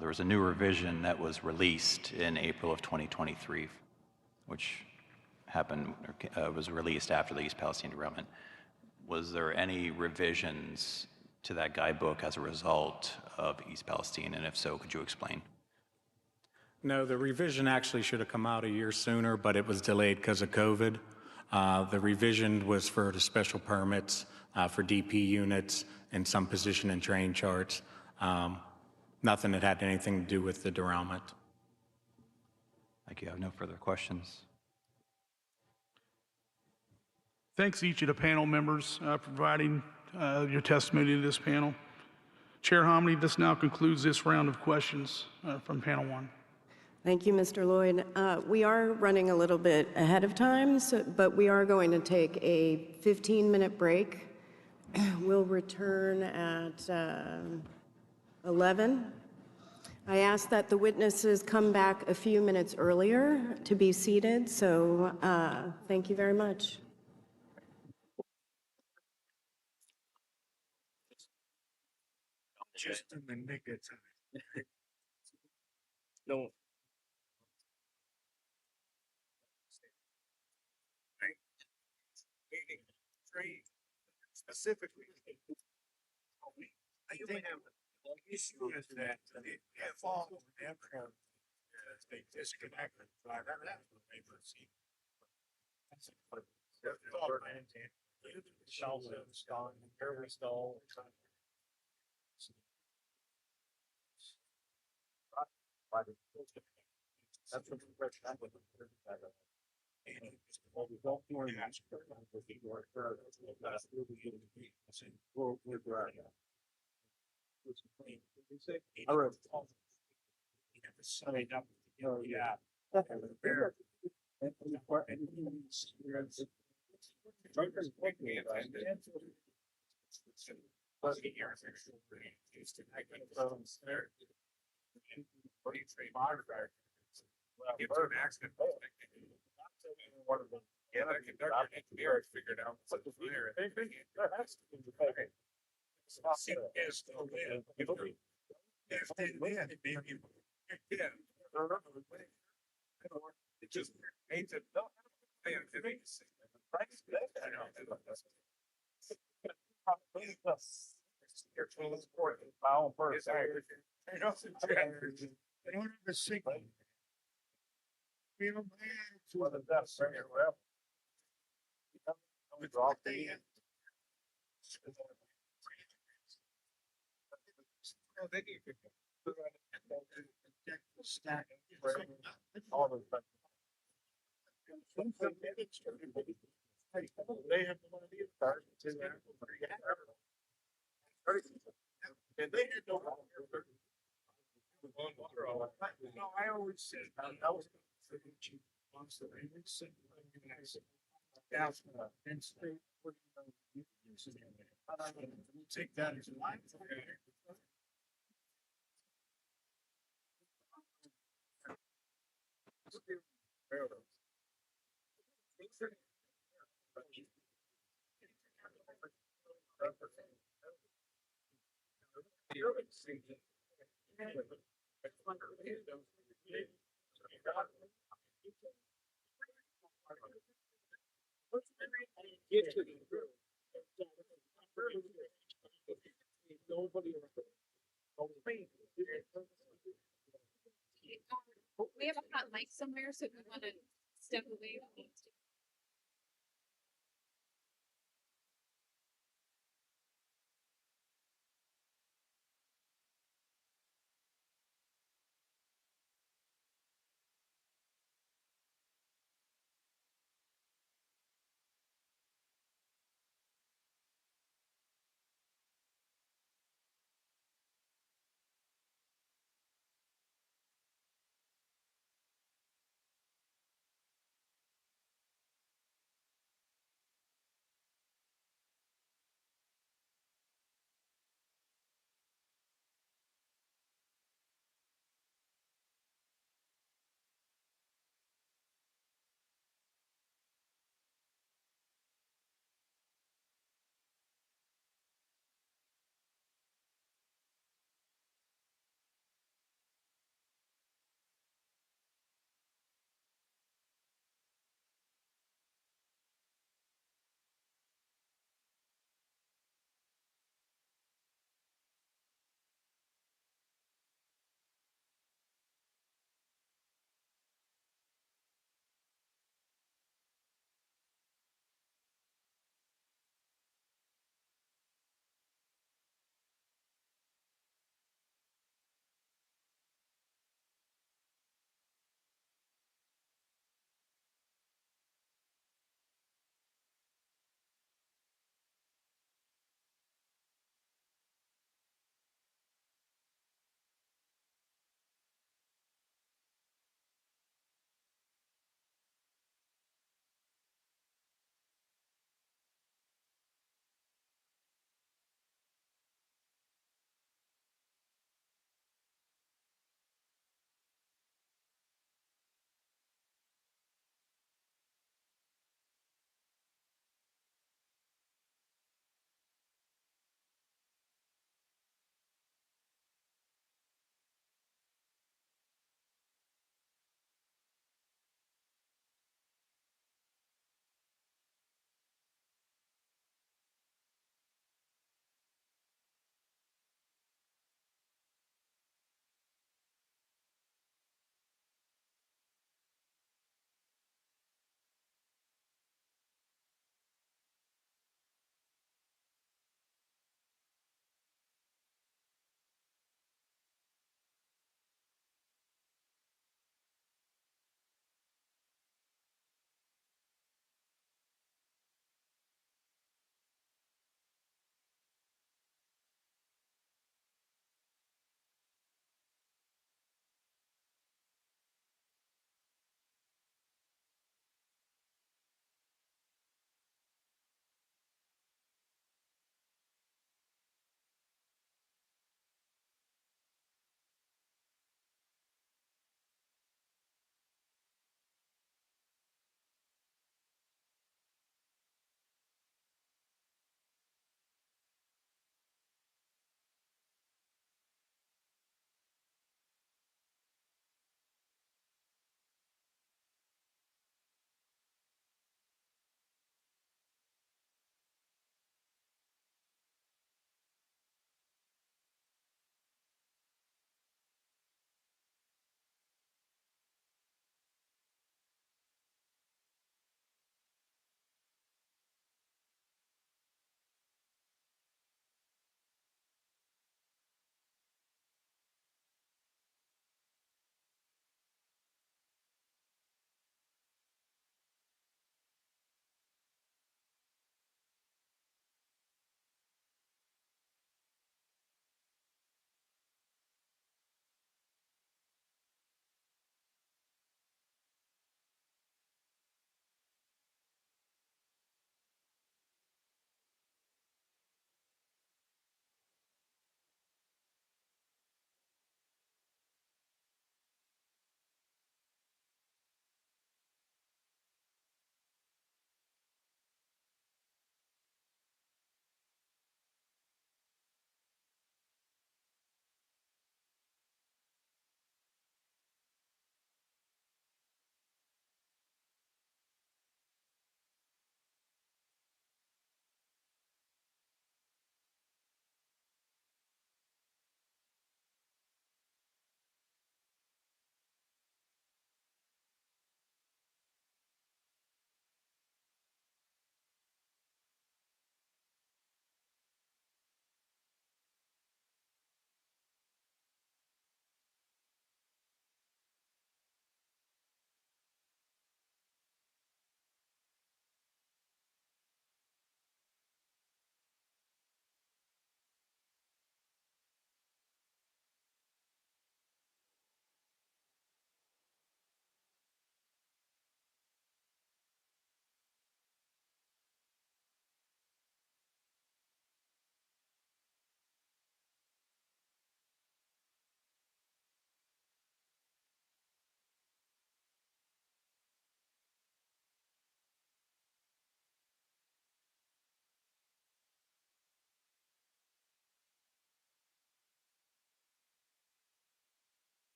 There was a new revision that was released in April of 2023, which was released after the East Palestine derailment. Was there any revisions to that guidebook as a result of East Palestine? And if so, could you explain? No, the revision actually should have come out a year sooner, but it was delayed because of COVID. The revision was for the special permits for DP units and some position and train charts. Nothing that had anything to do with the derailment. Thank you. I have no further questions. Thanks each of the panel members for providing your testimony to this panel. Chair Hominy, this now concludes this round of questions from panel one. Thank you, Mr. Lloyd. We are running a little bit ahead of time, but we are going to take a 15-minute break. We'll return at 11. I ask that the witnesses come back a few minutes earlier to be seated, so thank you very much. Just in the nick of time. No. Meaning, trade specifically. I think the issue is that they fall after they disconnect. So I remember that from the paper. Shells installed, air installed. That's what figured out what the figure if they win, maybe it just ain't it. We have a hot mic somewhere, so if you want to step away.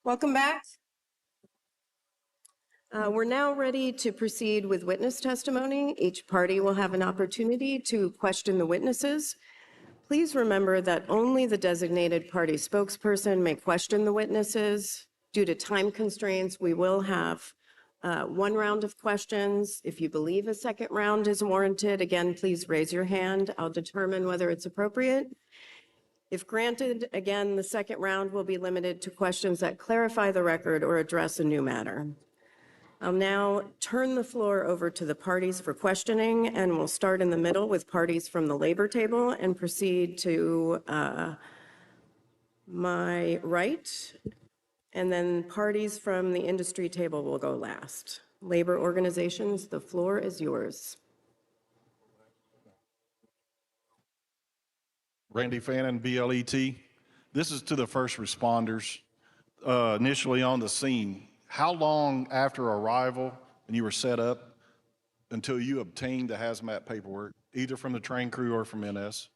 Welcome back. We're now ready to proceed with witness testimony. Each party will have an opportunity to question the witnesses. Please remember that only the designated party spokesperson may question the witnesses. Due to time constraints, we will have one round of questions. If you believe a second round is warranted, again, please raise your hand. I'll determine whether it's appropriate. If granted, again, the second round will be limited to questions that clarify the record or address a new matter. I'll now turn the floor over to the parties for questioning, and we'll start in the middle with parties from the labor table and proceed to my right. And then parties from the industry table will go last. Labor organizations, the floor is yours. Randy Fannin, BLET. This is to the first responders initially on the scene. How long after arrival and you were set up until you obtained the hazmat paperwork, either from the train crew or from NS?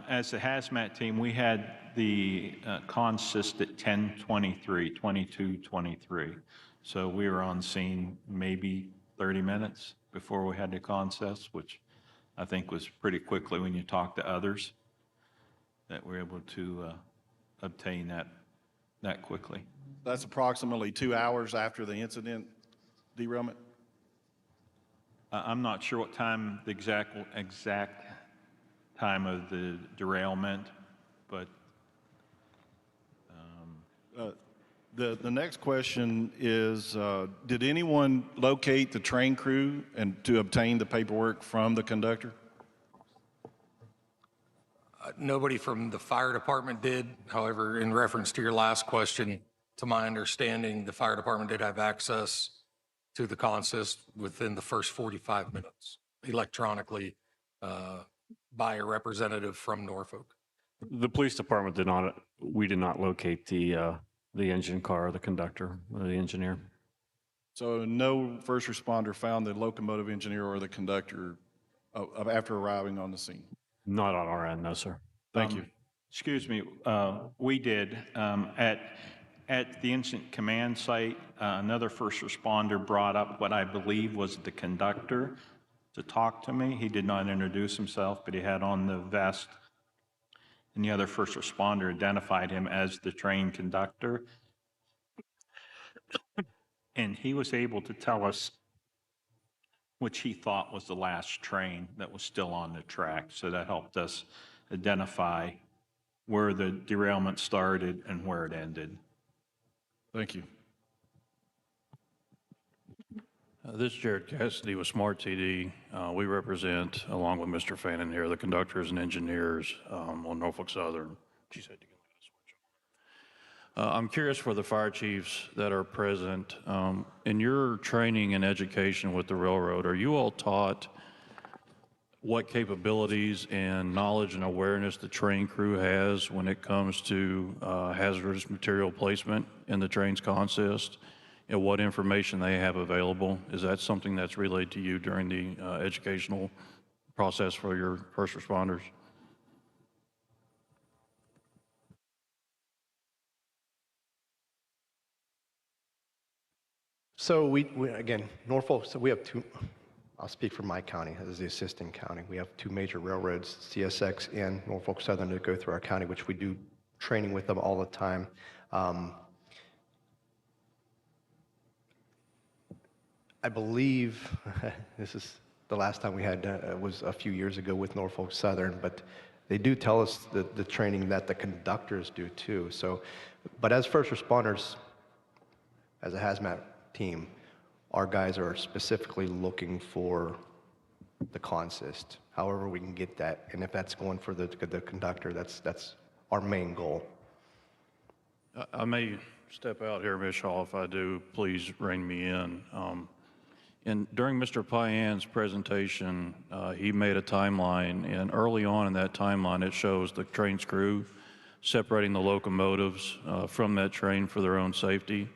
As the hazmat team, we had the consist at 10:23, 22:23. So we were on scene maybe 30 minutes before we had the consist, which I think was pretty quickly when you talk to others that we're able to obtain that quickly. That's approximately 2 hours after the incident derailment? I'm not sure what time the exact time of the derailment, but the next question is, did anyone locate the train crew and to obtain the paperwork from the conductor? Nobody from the fire department did. However, in reference to your last question, to my understanding, the fire department did have access to the consist within the first 45 minutes, electronically by a representative from Norfolk. The police department did not, we did not locate the engine car, the conductor, or the engineer. So no first responder found the locomotive engineer or the conductor after arriving on the scene? Not on our end, no, sir. Thank you. Excuse me, we did. At the incident command site, another first responder brought up what I believe was the conductor to talk to me. He did not introduce himself, but he had on the vest, and the other first responder identified him as the train conductor. And he was able to tell us which he thought was the last train that was still on the track. So that helped us identify where the derailment started and where it ended. Thank you. This is Jared Cassidy with Smart TD. We represent, along with Mr. Fannin here, the conductors and engineers on Norfolk Southern. She said you can switch on. I'm curious for the fire chiefs that are present. In your training and education with the railroad, are you all taught what capabilities and knowledge and awareness the train crew has when it comes to hazardous material placement in the train's consist, and what information they have available? Is that something that's relayed to you during the educational process for your first responders? So we again, Norfolk, so we have two, I'll speak for my county as the assistant county. We have two major railroads, CSX and Norfolk Southern, that go through our county, which we do training with them all the time. I believe this is the last time we had was a few years ago with Norfolk Southern, but they do tell us the training that the conductors do too. So, but as first responders, as a hazmat team, our guys are specifically looking for the consist, however we can get that, and if that's going for the conductor, that's our main goal. I may step out here, Ms. Hall. If I do, please rein me in. And during Mr. Payan's presentation, he made a timeline, and early on in that timeline, it shows the train's crew separating the locomotives from that train for their own safety.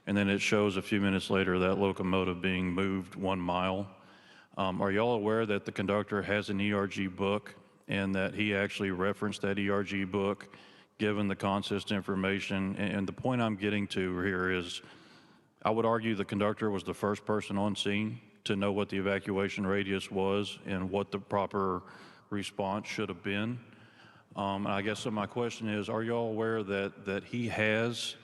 And then it shows a few minutes later that locomotive being moved 1 mile. Are y'all aware that the conductor has an ERG book and that he actually referenced that ERG book given the consist information? And the point I'm getting to here is, I would argue the conductor was the first person on scene to know what the evacuation radius was and what the proper response should have been. And I guess so my question is, are y'all aware that he has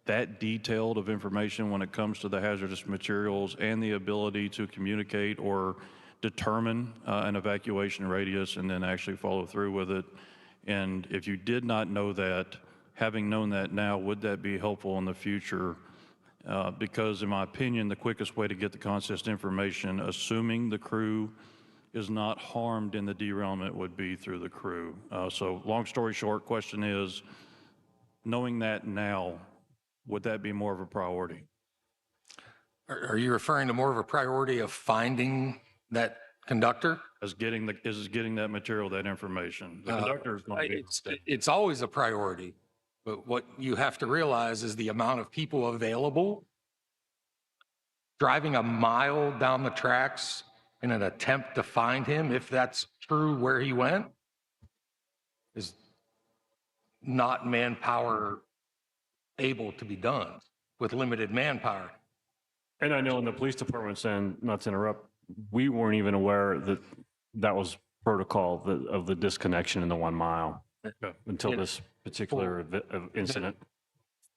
that detailed of information when it comes to the hazardous materials and the ability to communicate or determine an evacuation radius and then actually follow through with it? And if you did not know that, having known that now, would that be helpful in the future? Because in my opinion, the quickest way to get the consist information, assuming the crew is not harmed in the derailment would be through the crew. So long story short, question is, knowing that now, would that be more of a priority? Are you referring to more of a priority of finding that conductor? Is getting that material, that information? The conductor is going to be. It's always a priority, but what you have to realize is the amount of people available driving a mile down the tracks in an attempt to find him, if that's true where he went, is not manpower able to be done with limited manpower. And I know in the police department, and not to interrupt, we weren't even aware that that was protocol of the disconnection in the 1 mile until this particular incident.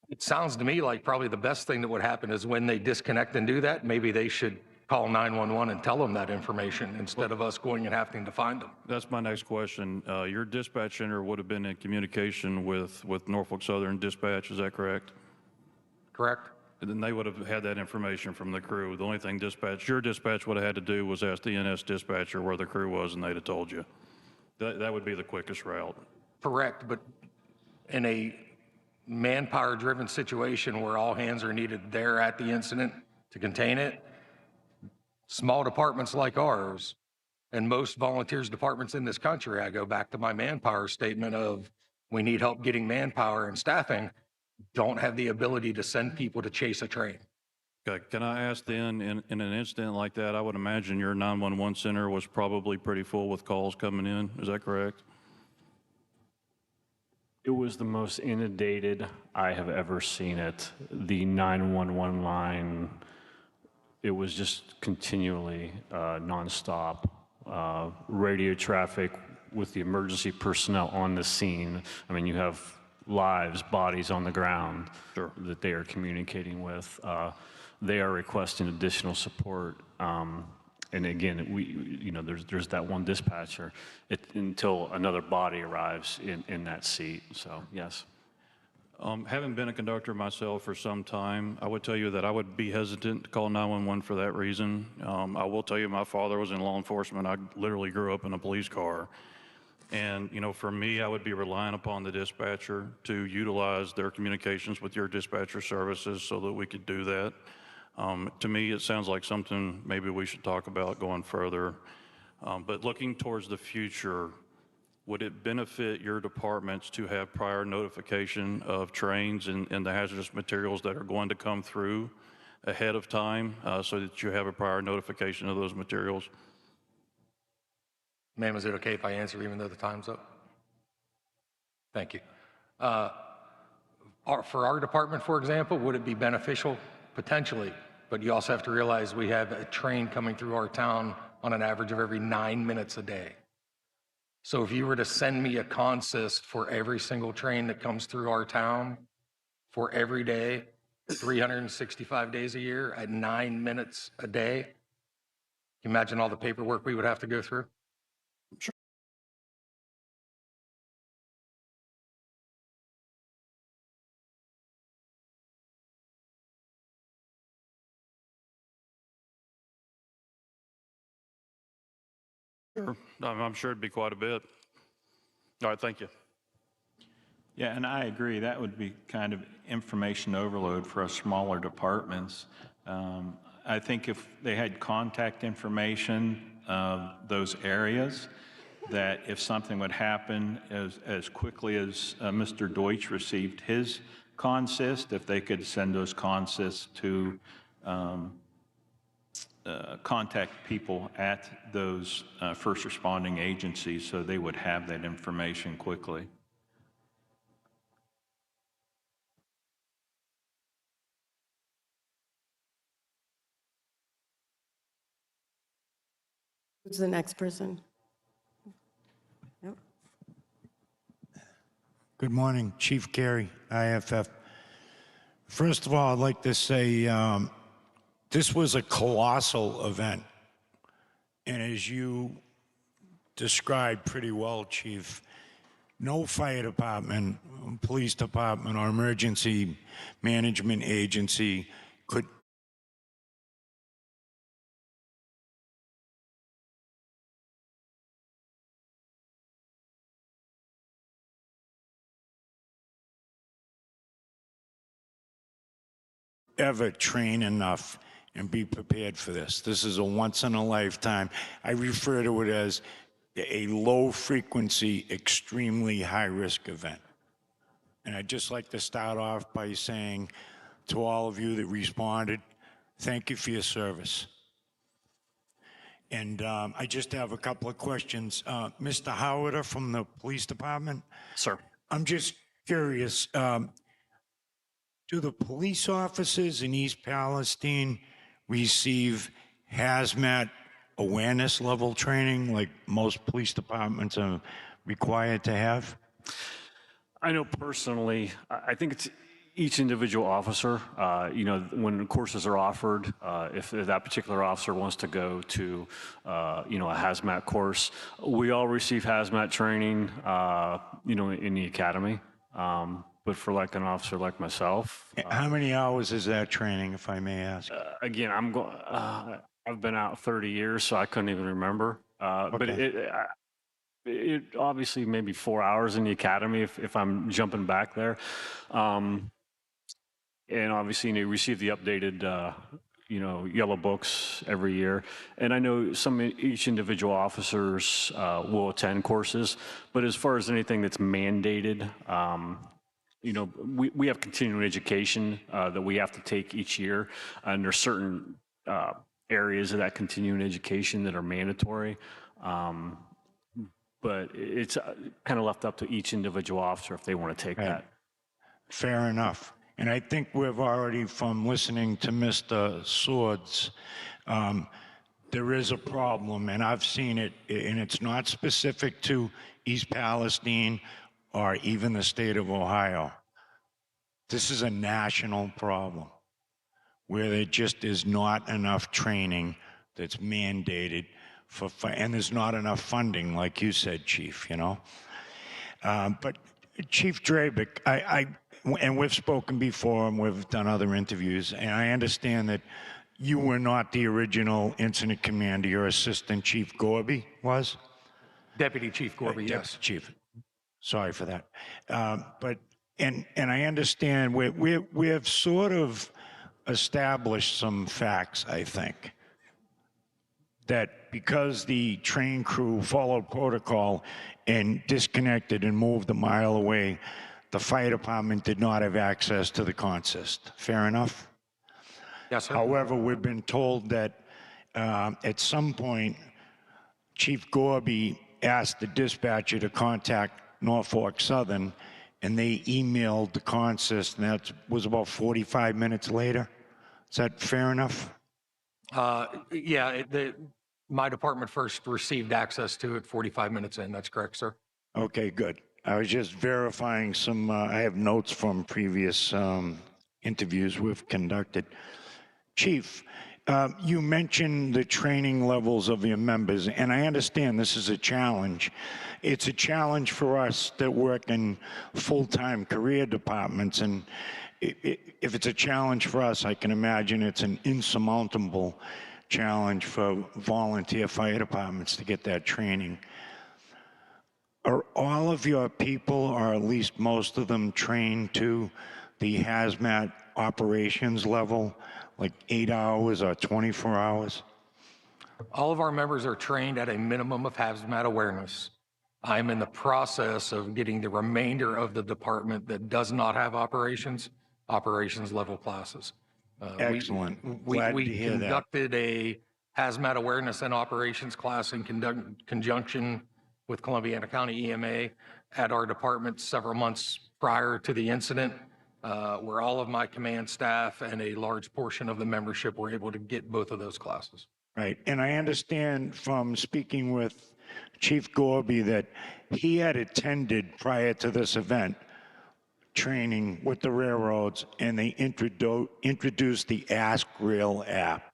It sounds to me like probably the best thing that would happen is when they disconnect and do that, maybe they should call 911 and tell them that information instead of us going and having to find them. That's my next question. Your dispatch center would have been in communication with Norfolk Southern Dispatch, is that correct? Correct. And then they would have had that information from the crew. The only thing your dispatch would have had to do was ask the NS dispatcher where the crew was, and they'd have told you. That would be the quickest route. Correct, but in a manpower-driven situation where all hands are needed there at the incident to contain it, small departments like ours, and most volunteers departments in this country, I go back to my manpower statement of we need help getting manpower and staffing, don't have the ability to send people to chase a train. Okay, can I ask then, in an incident like that, I would imagine your 911 center was probably pretty full with calls coming in, is that correct? It was the most inundated I have ever seen it. The 911 line, it was just continually nonstop. Radio traffic with the emergency personnel on the scene. I mean, you have lives, bodies on the ground that they are communicating with. They are requesting additional support. And again, there's that one dispatcher until another body arrives in that seat. So yes. Having been a conductor myself for some time, I would tell you that I would be hesitant to call 911 for that reason. I will tell you my father was in law enforcement. I literally grew up in a police car. And, for me, I would be relying upon the dispatcher to utilize their communications with your dispatcher services so that we could do that. To me, it sounds like something maybe we should talk about going further. But looking towards the future, would it benefit your departments to have prior notification of trains and the hazardous materials that are going to come through ahead of time so that you have a prior notification of those materials? Ma'am, is it okay if I answer even though the time's up? Thank you. For our department, for example, would it be beneficial? Potentially, but you also have to realize we have a train coming through our town on an average of every 9 minutes a day. So if you were to send me a consist for every single train that comes through our town for every day, 365 days a year at 9 minutes a day, can you imagine all the paperwork we would have to go through? Sure. I'm sure it'd be quite a bit. All right, thank you. Yeah, and I agree. That would be kind of information overload for us smaller departments. I think if they had contact information of those areas, that if something would happen as quickly as Mr. Deutsch received his consist, if they could send those consists to contact people at those first responding agencies so they would have that information quickly. Who's the next person? Yep. Good morning, Chief Carey, IFF. First of all, I'd like to say this was a colossal event. And as you described pretty well, Chief, no fire department, police department, or emergency management agency could ever train enough and be prepared for this. This is a once in a lifetime. I refer to it as a low frequency, extremely high risk event. And I'd just like to start off by saying to all of you that responded, thank you for your service. And I just have a couple of questions. Mr. Howard from the police department. Sir. I'm just curious, do the police officers in East Palestine receive hazmat awareness level training like most police departments are required to have? I know personally, I think it's each individual officer, you know, when courses are offered, if that particular officer wants to go to, you know, a hazmat course, we all receive hazmat training, you know, in the academy. But for like an officer like myself. How many hours is that training, if I may ask? Again, I've been out 30 years, so I couldn't even remember. But it obviously maybe 4 hours in the academy if I'm jumping back there. And obviously, you receive the updated, you know, yellow books every year. And I know each individual officers will attend courses, but as far as anything that's mandated, you know, we have continuing education that we have to take each year, and there's certain areas of that continuing education that are mandatory. But it's kind of left up to each individual officer if they want to take that. Fair enough. And I think we've already, from listening to Mr. Swords, there is a problem, and I've seen it, and it's not specific to East Palestine or even the state of Ohio. This is a national problem where there just is not enough training that's mandated and there's not enough funding, like you said, Chief, you know. But Chief Drabick, and we've spoken before and we've done other interviews, and I understand that you were not the original incident commander. Your assistant, Chief Gorby, was? Deputy Chief Gorby, yes. Chief. Sorry for that. And I understand we have sort of established some facts, I think, that because the train crew followed protocol and disconnected and moved a mile away, the fire department did not have access to the consist. Fair enough? Yes, sir. However, we've been told that at some point, Chief Gorby asked the dispatcher to contact Norfolk Southern, and they emailed the consist, and that was about 45 minutes later. Is that fair enough? Yeah, my department first received access to it 45 minutes in. That's correct, sir. Okay, good. I was just verifying some, I have notes from previous interviews we've conducted. Chief, you mentioned the training levels of your members, and I understand this is a challenge. It's a challenge for us that work in full-time career departments, and if it's a challenge for us, I can imagine it's an insurmountable challenge for volunteer fire departments to get that training. Are all of your people, or at least most of them, trained to the hazmat operations level, like 8 hours or 24 hours? All of our members are trained at a minimum of hazmat awareness. I'm in the process of getting the remainder of the department that does not have operations level classes. Excellent. We Glad to hear that. conducted a hazmat awareness and operations class in conjunction with Columbiana County EMA at our department several months prior to the incident, where all of my command staff and a large portion of the membership were able to get both of those classes. Right, and I understand from speaking with Chief Gorby that he had attended prior to this event training with the railroads, and they introduced the Ask Rail app.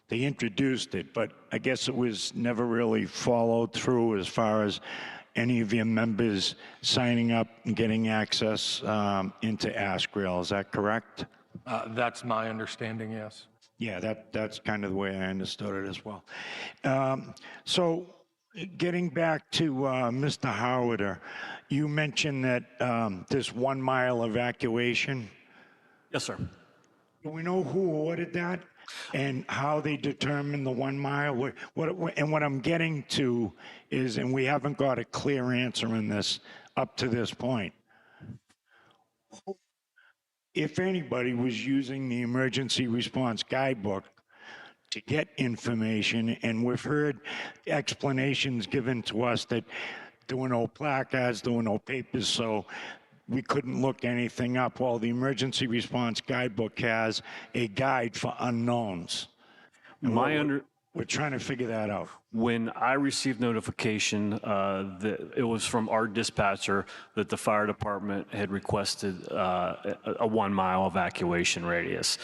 They introduced it, but I guess it was never really followed through as far as any of your members signing up and getting access into Ask Rail. Is that correct? That's my understanding, yes. Yeah, that's kind of the way I understood it as well. So getting back to Mr. Howard, you mentioned that this 1 mile evacuation Yes, sir. Do we know who ordered that and how they determined the 1 mile? What I'm getting to is, and we haven't got a clear answer in this up to this point, if anybody was using the emergency response guidebook to get information, and we've heard explanations given to us that there were no placards, there were no papers, so we couldn't look anything up. Well, the emergency response guidebook has a guide for unknowns. And we're trying to figure that out. When I received notification that it was from our dispatcher that the fire department had requested a 1 mile evacuation radius.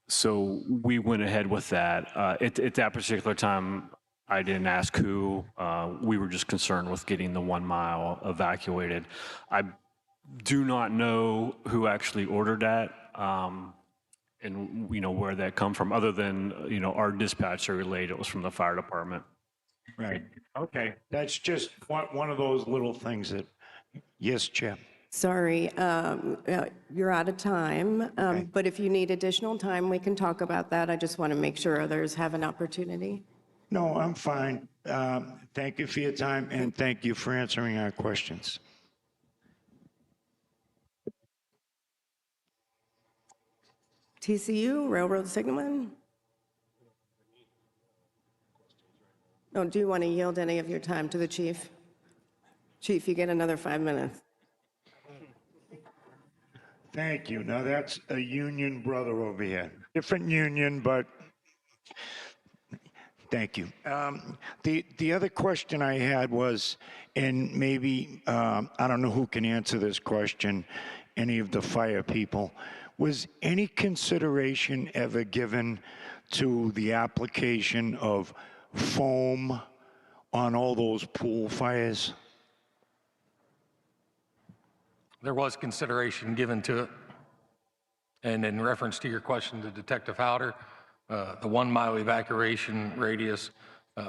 So we went ahead with that. At that particular time, I didn't ask who. We were just concerned with getting the 1 mile evacuated. I do not know who actually ordered that. And where that come from, other than our dispatcher relayed it was from the fire department. Right. Okay. That's just one of those little things that. Yes, Chair. Sorry, you're out of time, but if you need additional time, we can talk about that. I just want to make sure others have an opportunity. No, I'm fine. Thank you for your time, and thank you for answering our questions. TCU, Railroad Signalman? Oh, do you want to yield any of your time to the chief? Chief, you get another 5 minutes. Thank you. Now that's a union brother over here. Different union, but thank you. The other question I had was, and maybe, I don't know who can answer this question, any of the fire people, was any consideration ever given to the application of foam on all those pool fires? There was consideration given to it. And in reference to your question to Detective Howder, the 1 mile evacuation radius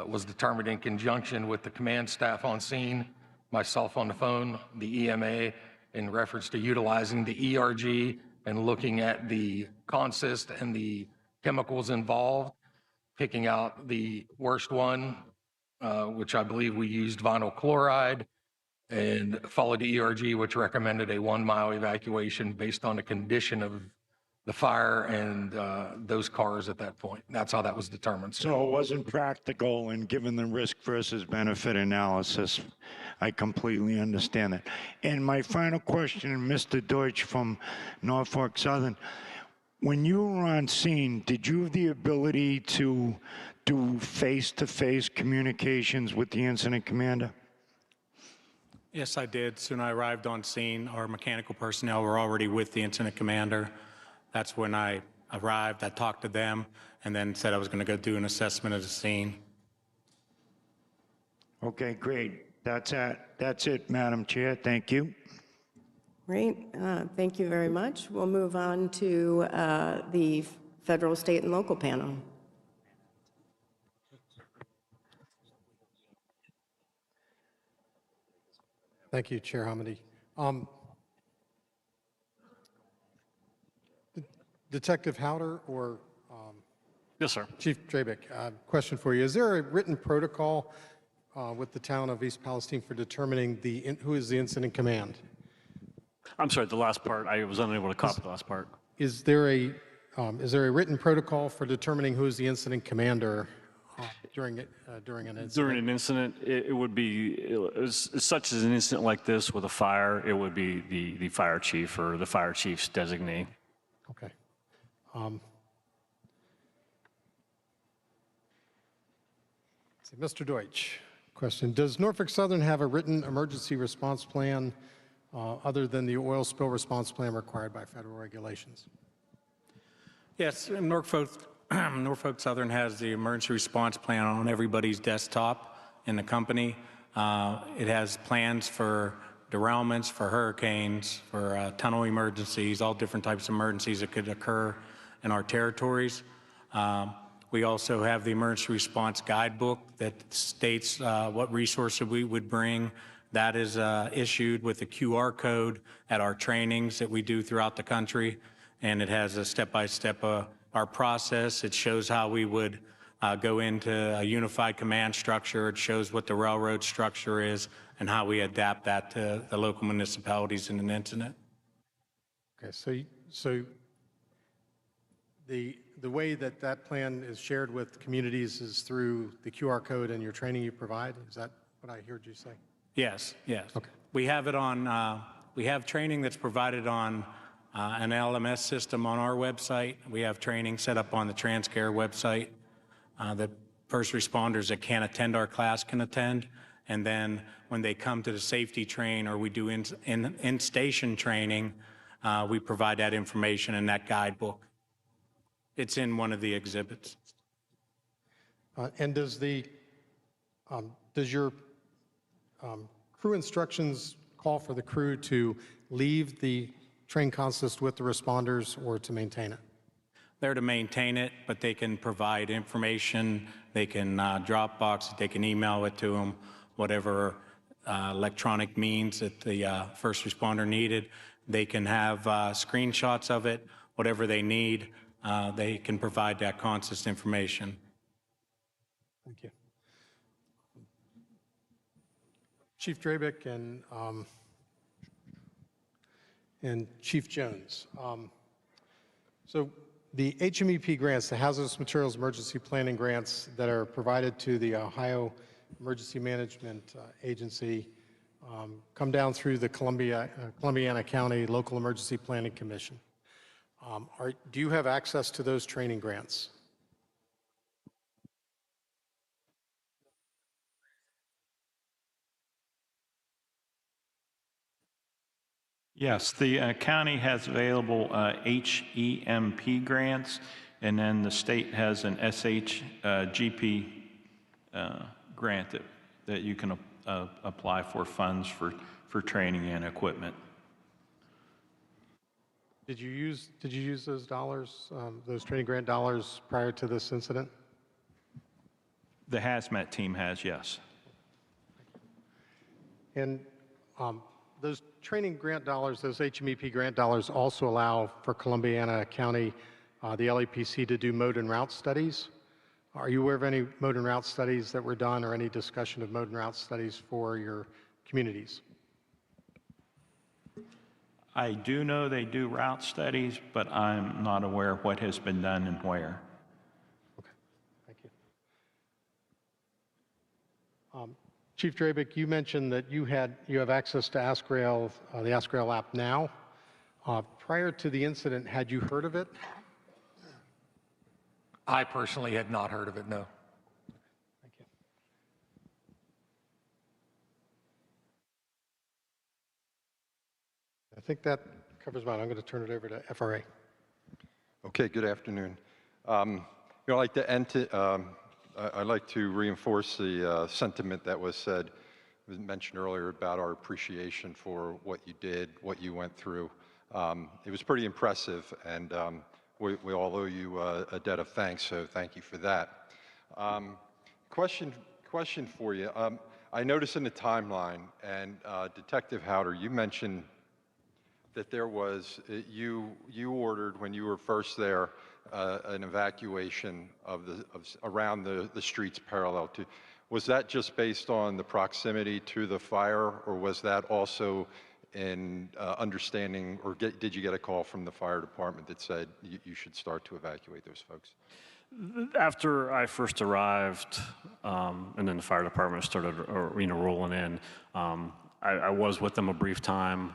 was determined in conjunction with the command staff on scene, myself on the phone, the EMA, in reference to utilizing the ERG and looking at the consist and the chemicals involved, picking out the worst one, which I believe we used vinyl chloride, and followed the ERG, which recommended a 1 mile evacuation based on the condition of the fire and those cars at that point. That's how that was determined. So it wasn't practical, and given the risk versus benefit analysis, I completely understand that. And my final question, Mr. Deutsch from Norfolk Southern, when you were on scene, did you have the ability to do face-to-face communications with the incident commander? Yes, I did. Soon I arrived on scene, our mechanical personnel were already with the incident commander. That's when I arrived. I talked to them and then said I was going to go do an assessment of the scene. Okay, great. That's it, Madam Chair. Thank you. Great. Thank you very much. We'll move on to the federal, state, and local panel. Thank you, Chair Hamady. Detective Howder or yes, sir. Chief Drabick, question for you. Is there a written protocol with the town of East Palestine for determining who is the incident command? I'm sorry, the last part, I was unable to copy the last part. Is there a written protocol for determining who is the incident commander during an incident? During an incident, it would be, such as an incident like this with a fire, it would be the fire chief or the fire chief's designee. Okay. Mr. Deutsch, question. Does Norfolk Southern have a written emergency response plan other than the oil spill response plan required by federal regulations? Yes, Norfolk Southern has the emergency response plan on everybody's desktop in the company. It has plans for derailments, for hurricanes, for tunnel emergencies, all different types of emergencies that could occur in our territories. We also have the emergency response guidebook that states what resources we would bring. That is issued with a QR code at our trainings that we do throughout the country. and it has a step-by-step our process. It shows how we would go into a unified command structure. It shows what the railroad structure is and how we adapt that to the local municipalities in an incident. Okay, so the way that that plan is shared with communities is through the QR code and your training you provide? Is that what I heard you say? Yes, yes. Okay. We have it on, we have training that's provided on an LMS system on our website. We have training set up on the TransCare website that first responders that can't attend our class can attend. And then when they come to the safety train or we do in-station training, we provide that information in that guidebook. It's in one of the exhibits. And does your crew instructions call for the crew to leave the train consist with the responders or to maintain it? They're to maintain it, but they can provide information. They can Dropbox it, they can email it to them, whatever electronic means that the first responder needed. They can have screenshots of it, whatever they need. They can provide that consist information. Thank you. Chief Drabick and Chief Jones. So the HMEP grants, the Hazardous Materials Emergency Planning grants that are provided to the Ohio Emergency Management Agency come down through the Columbiana County Local Emergency Planning Commission. Do you have access to those training grants? Yes, the county has available HEMP grants, and then the state has an SHGP grant that you can apply for funds for training and equipment. Did you use those dollars, those training grant dollars prior to this incident? The hazmat team has, yes. And those training grant dollars, those HMEP grant dollars also allow for Columbiana County, the LAPC to do mode and route studies. Are you aware of any mode and route studies that were done or any discussion of mode and route studies for your communities? I do know they do route studies, but I'm not aware of what has been done and where. Okay, thank you. Chief Drabick, you mentioned that you have access to AskRail, the AskRail app now. Prior to the incident, had you heard of it? I personally had not heard of it, no. Thank you. I think that covers mine. I'm going to turn it over to FRA. Okay, good afternoon. I'd like to reinforce the sentiment that was mentioned earlier about our appreciation for what you did, what you went through. It was pretty impressive, and we all owe you a debt of thanks, so thank you for that. Question for you. I noticed in the timeline, and Detective Howder, you mentioned that there was, you ordered when you were first there, an evacuation around the streets parallel to. Was that just based on the proximity to the fire, or was that also in understanding, or did you get a call from the fire department that said you should start to evacuate those folks? After I first arrived, and then the fire department started, rolling in, I was with them a brief time,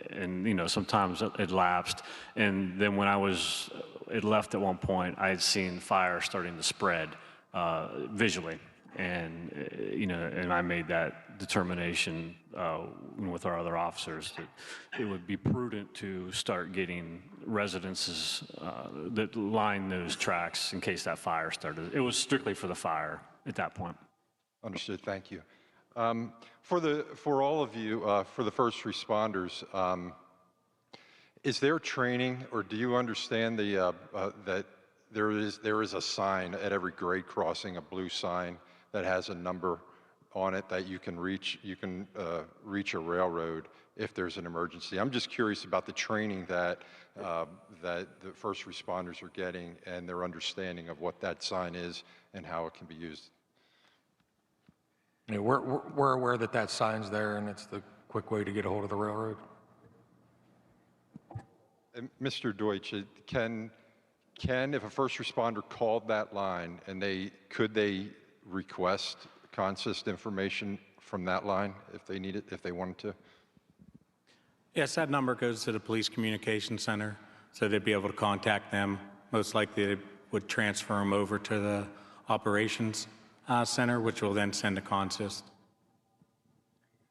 and sometimes it lapsed, and then when it left at one point, I had seen fire starting to spread visually, and and I made that determination with our other officers that it would be prudent to start getting residences that line those tracks in case that fire started. It was strictly for the fire at that point. Understood. Thank you. For all of you, for the first responders, is there training, or do you understand that there is a sign at every grade crossing, a blue sign that has a number on it that you can reach a railroad if there's an emergency. I'm just curious about the training that that the first responders are getting and their understanding of what that sign is and how it can be used. Yeah, we're aware that that sign's there, and it's the quick way to get a hold of the railroad. And Mr. Deutsch, can if a first responder called that line and could they request consist information from that line if they need it, if they wanted to? Yes, that number goes to the Police Communication Center, so they'd be able to contact them. Most likely they would transfer them over to the Operations Center, which will then send a consist.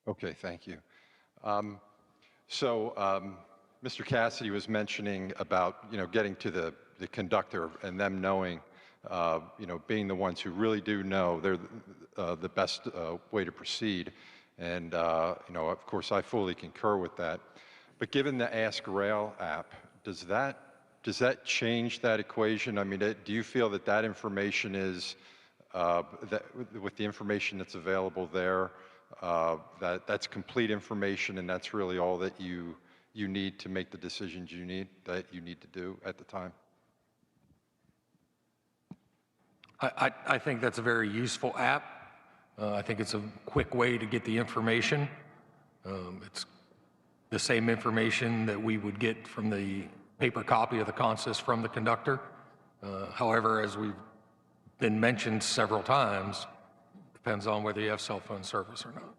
Okay, thank you. Mr. Cassidy was mentioning about, getting to the conductor and them knowing, being the ones who really do know they're the best way to proceed. And, of course, I fully concur with that. But given the Ask Rail app, does that change that equation? I mean, do you feel that information is, with the information that's available there, that's complete information and that's really all that you need to make the decisions you need to do at the time? I think that's a very useful app. I think it's a quick way to get the information. It's the same information that we would get from the paper copy of the consist from the conductor. However, as we've been mentioned several times, depends on whether you have cell phone service or not.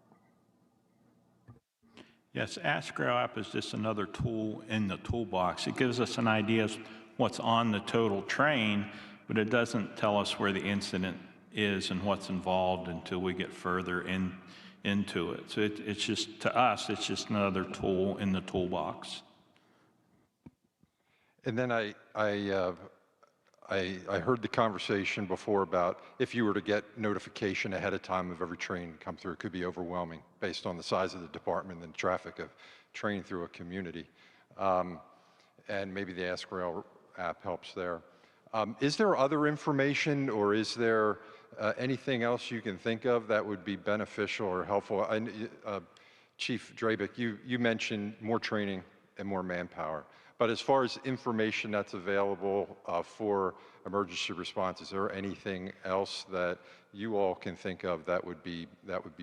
Yes, Ask Rail app is just another tool in the toolbox. It gives us an idea of what's on the total train, but it doesn't tell us where the incident is and what's involved until we get further into it. So it's just, to us, it's just another tool in the toolbox. And then I heard the conversation before about if you were to get notification ahead of time of every train come through, it could be overwhelming based on the size of the department and the traffic of train through a community. And maybe the Ask Rail app helps there. Is there other information or is there anything else you can think of that would be beneficial or helpful? Chief Drabick, you mentioned more training and more manpower. But as far as information that's available for emergency response, is there anything else that you all can think of that would be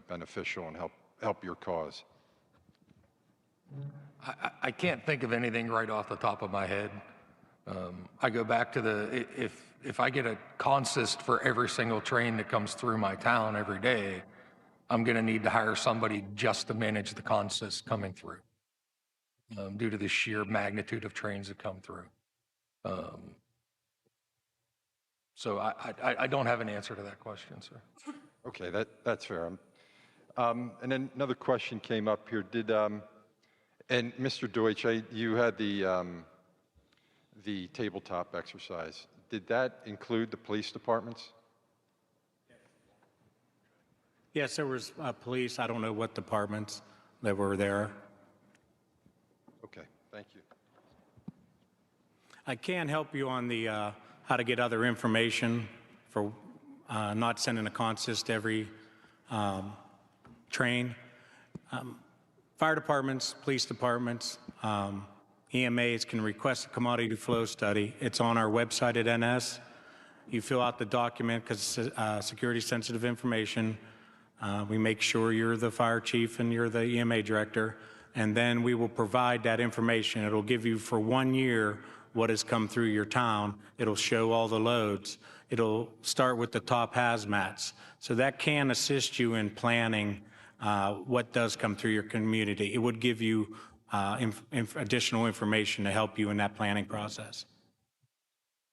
beneficial and help your cause? I can't think of anything right off the top of my head. I go back to if I get a consist for every single train that comes through my town every day, I'm going to need to hire somebody just to manage the consist coming through. Due to the sheer magnitude of trains that come through. So I don't have an answer to that question, sir. Okay, that's fair. And then another question came up here. And Mr. Deutsch, you had the tabletop exercise. Did that include the police departments? Yes, there was police. I don't know what departments that were there. Okay, thank you. I can help you on the how to get other information for not sending a consist every train. Fire departments, police departments, EMAs can request a commodity flow study. It's on our website at NS. You fill out the document because it's security sensitive information. We make sure you're the fire chief and you're the EMA director. And then we will provide that information. It'll give you for 1 year what has come through your town. It'll show all the loads. It'll start with the top hazmats. So that can assist you in planning what does come through your community. It would give you additional information to help you in that planning process.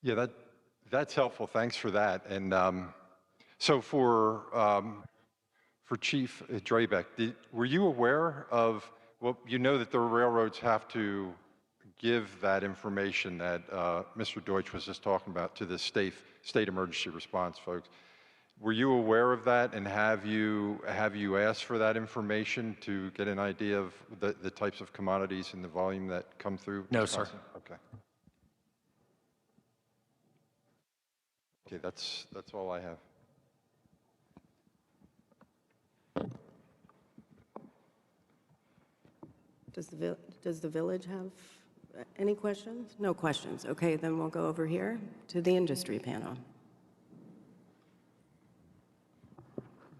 Yeah, that's helpful. Thanks for that. And so for Chief Drabeck, were you aware of, well, you know that the railroads have to give that information that Mr. Deutsch was just talking about to the state emergency response folks. Were you aware of that, and have you asked for that information to get an idea of the types of commodities and the volume that come through? No, sir. Okay. Okay, that's all I have. Does the village have any questions? No questions. Okay, then we'll go over here to the industry panel.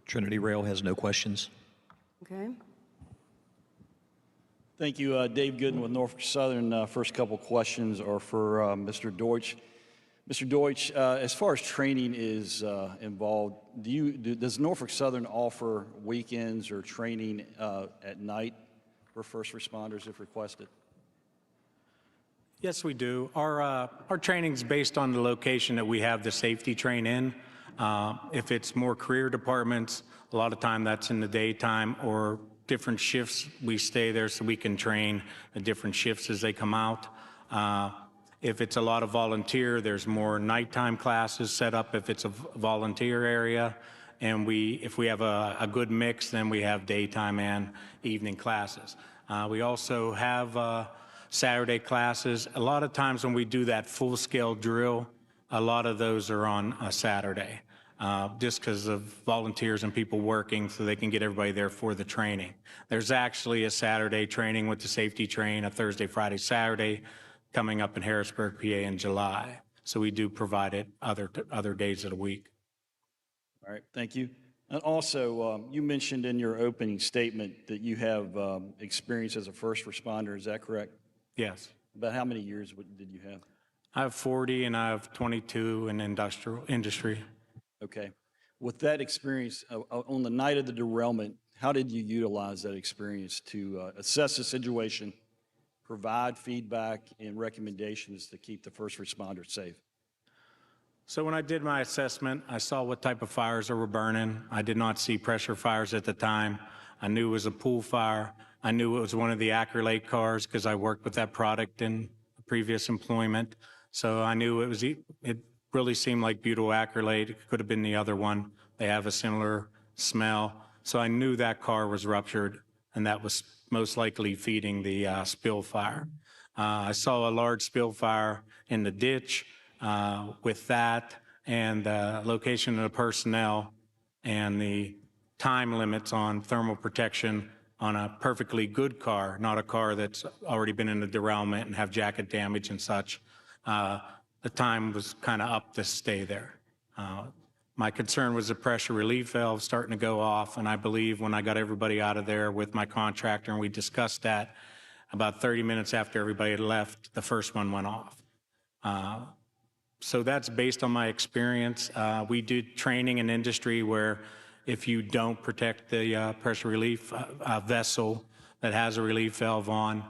Trinity Rail has no questions. Okay. Thank you. Dave Gooden with Norfolk Southern. First couple questions are for Mr. Deutsch. Mr. Deutsch, as far as training is involved, does Norfolk Southern offer weekends or training at night for first responders if requested? Yes, we do. Our training is based on the location that we have the safety train in. If it's more career departments, a lot of time that's in the daytime, or different shifts, we stay there so we can train the different shifts as they come out. If it's a lot of volunteer, there's more nighttime classes set up if it's a volunteer area. And if we have a good mix, then we have daytime and evening classes. We also have Saturday classes. A lot of times when we do that full-scale drill, a lot of those are on a Saturday, just because of volunteers and people working so they can get everybody there for the training. There's actually a Saturday training with the safety train, a Thursday, Friday, Saturday, coming up in Harrisburg, PA in July. So we do provide it other days of the week. All right, thank you. And also, you mentioned in your opening statement that you have experience as a first responder. Is that correct? Yes. About how many years did you have? I have 40 and I have 22 in industry. Okay. With that experience, on the night of the derailment, how did you utilize that experience to assess the situation, provide feedback and recommendations to keep the first responders safe? So when I did my assessment, I saw what type of fires were burning. I did not see pressure fires at the time. I knew it was a pool fire. I knew it was one of the Acrylate cars because I worked with that product in previous employment. So I knew it really seemed like butyl acrylate. It could have been the other one. They have a similar smell. So I knew that car was ruptured, and that was most likely feeding the spill fire. I saw a large spill fire in the ditch. With that and the location of the personnel and the time limits on thermal protection on a perfectly good car, not a car that's already been in a derailment and have jacket damage and such, the time was kind of up to stay there. My concern was the pressure relief valve starting to go off, and I believe when I got everybody out of there with my contractor and we discussed that, about 30 minutes after everybody had left, the first one went off. So that's based on my experience. We do training in industry where if you don't protect the pressure relief vessel that has a relief valve on,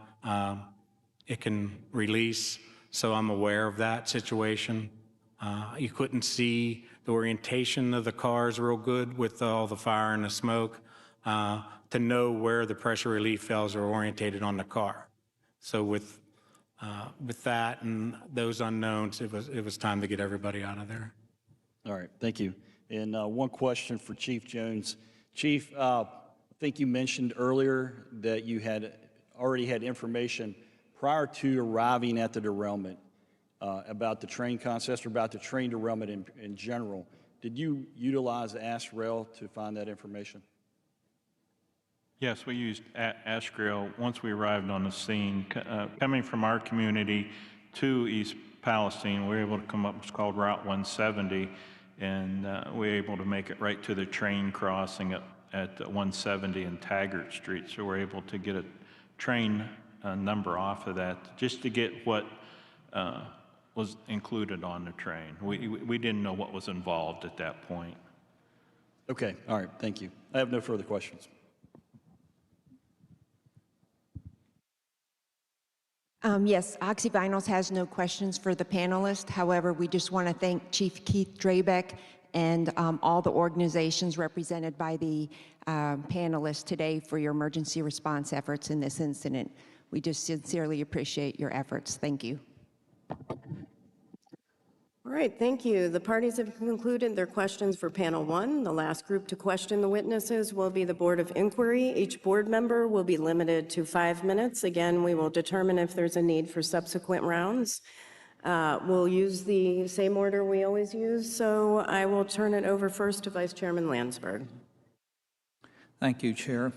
it can release. So I'm aware of that situation. You couldn't see the orientation of the cars real good with all the fire and the smoke to know where the pressure relief valves are orientated on the car. So with that and those unknowns, it was time to get everybody out of there. All right, thank you. And one question for Chief Jones. Chief, I think you mentioned earlier that you had already had information prior to arriving at the derailment about the train consist or about the train derailment in general. Did you utilize AskRail to find that information? Yes, we used AskRail once we arrived on the scene. Coming from our community to East Palestine, we were able to come up with what's called Route 170, and we were able to make it right to the train crossing at 170 and Taggart Street. So we're able to get a train number off of that just to get what was included on the train. We didn't know what was involved at that point. Okay, all right, thank you. I have no further questions. Yes, Oxyvinyls has no questions for the panelists. However, we just want to thank Chief Keith Drabeck and all the organizations represented by the panelists today for your emergency response efforts in this incident. We just sincerely appreciate your efforts. Thank you. All right, thank you. The parties have concluded their questions for panel one. The last group to question the witnesses will be the Board of Inquiry. Each board member will be limited to 5 minutes. Again, we will determine if there's a need for subsequent rounds. We'll use the same order we always use, so I will turn it over first to Vice Chairman Landsberg. Thank you, Chair.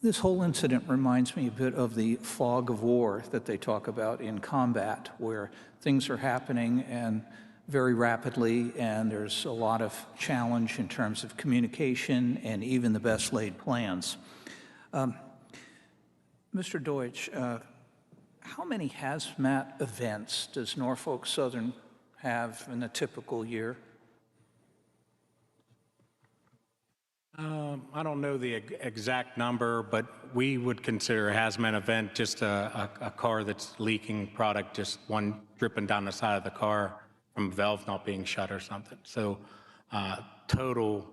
This whole incident reminds me a bit of the fog of war that they talk about in combat, where things are happening and very rapidly, and there's a lot of challenge in terms of communication and even the best laid plans. Mr. Deutsch, how many hazmat events does Norfolk Southern have in a typical year? I don't know the exact number, but we would consider a hazmat event just a car that's leaking product, just one dripping down the side of the car from a valve not being shut or something. So total,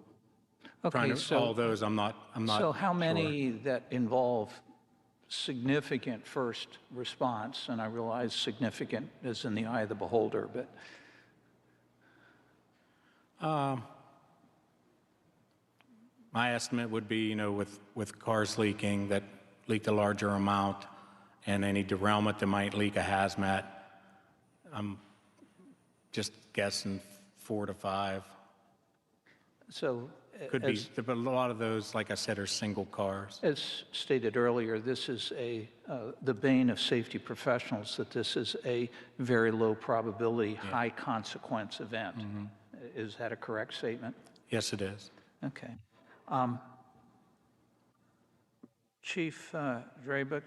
Okay, all those, I'm not So how sure. many that involve significant first response? And I realize significant is in the eye of the beholder, but my estimate would be, with cars leaking that leaked a larger amount and any derailment that might leak a hazmat, I'm just guessing 4 to 5. so Could be, but a lot of those, like I said, are single cars. as stated earlier, this is the bane of safety professionals, that this is a very low probability, high consequence event. Is that a correct statement? Yes, it is. Okay. Chief Drabeck,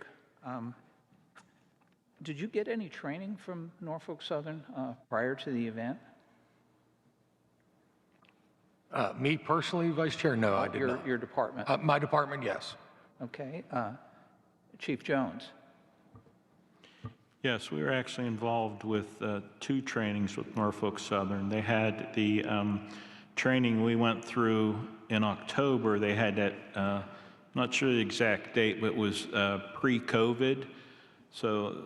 did you get any training from Norfolk Southern prior to the event? Me personally, Vice Chair, no, I did not. Your department? My department, yes. Okay. Chief Jones? Yes, we were actually involved with 2 trainings with Norfolk Southern. They had the training we went through in October. They had that, not sure the exact date, but it was pre-COVID. So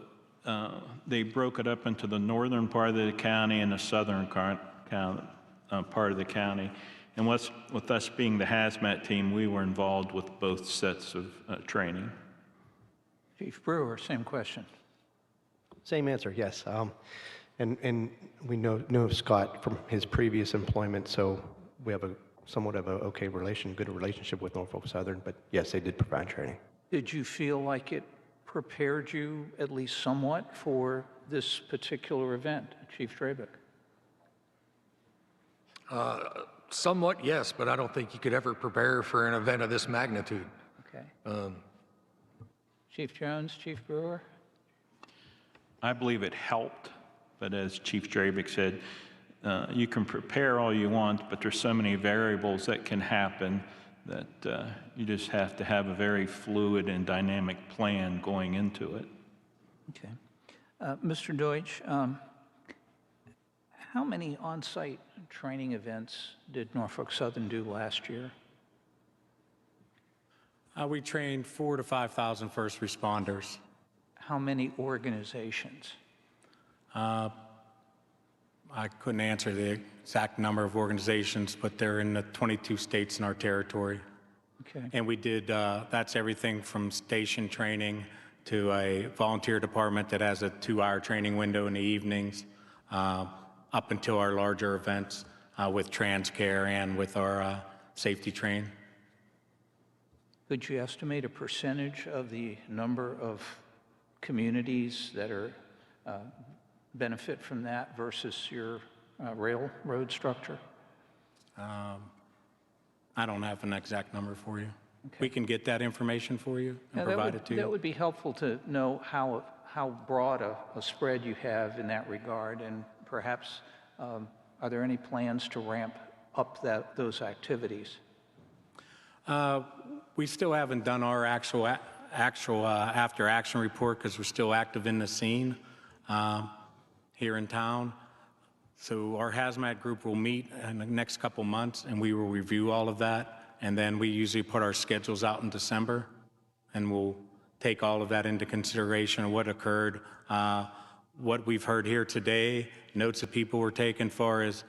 they broke it up into the northern part of the county and the southern part of the county. And with us being the hazmat team, we were involved with both sets of training. Chief Brewer, same question. Same answer, yes. And we know Scott from his previous employment, so we have somewhat of a good relationship with Norfolk Southern, but yes, they did provide training. Did you feel like it prepared you at least somewhat for this particular event, Chief Drabeck? Somewhat, yes, but I don't think you could ever prepare for an event of this magnitude. Okay. Chief Jones, Chief Brewer? I believe it helped, but as Chief Drabeck said, you can prepare all you want, but there's so many variables that can happen that you just have to have a very fluid and dynamic plan going into it. Okay. Mr. Deutsch, how many on-site training events did Norfolk Southern do last year? We trained 4,000 to 5,000 first responders. How many organizations? I couldn't answer the exact number of organizations, but they're in the 22 states in our territory. Okay. And we did, that's everything from station training to a volunteer department that has a 2-hour training window in the evenings, up until our larger events with TransCare and with our safety train. Could you estimate a percentage of the number of communities that are benefit from that versus your railroad structure? I don't have an exact number for you. Okay. We can get that information for you and provide it to you. That would be helpful to know how broad a spread you have in that regard, and perhaps are there any plans to ramp up those activities? We still haven't done our actual after action report because we're still active in the scene here in town. So our hazmat group will meet in the next couple months and we will review all of that. And then we usually put our schedules out in December and we'll take all of that into consideration, what occurred, what we've heard here today, notes that people were taking for as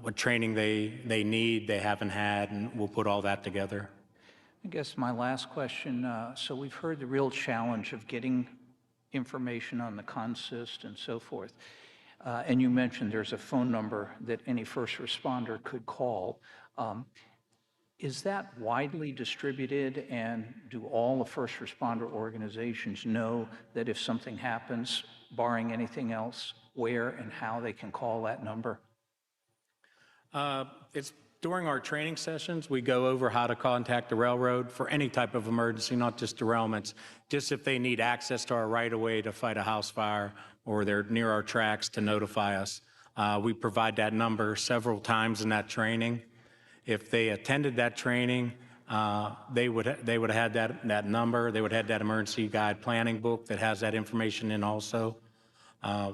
what training they need, they haven't had, and we'll put all that together. I guess my last question, so we've heard the real challenge of getting information on the consist and so forth. And you mentioned there's a phone number that any first responder could call. Is that widely distributed, and do all the first responder organizations know that if something happens, barring anything else, where and how they can call that number? It's during our training sessions, we go over how to contact the railroad for any type of emergency, not just derailments, just if they need access to our right-of-way to fight a house fire or they're near our tracks to notify us. We provide that number several times in that training. If they attended that training, they would have had that number. They would have had that emergency guide planning book that has that information in also.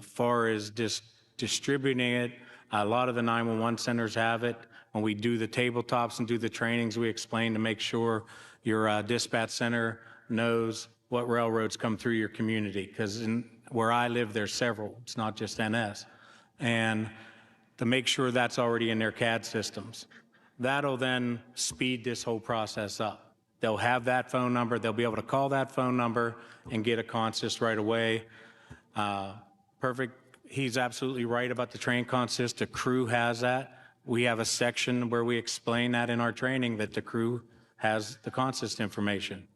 Far as just distributing it, a lot of the 911 centers have it. When we do the tabletops and do the trainings, we explain to make sure your dispatch center knows what railroads come through your community, because where I live, there's several. It's not just NS. And to make sure that's already in their CAD systems. That'll then speed this whole process up. They'll have that phone number. They'll be able to call that phone number and get a consist right away. Perfect. He's absolutely right about the train consist. The crew has that. We have a section where we explain that in our training, that the crew has the consist information.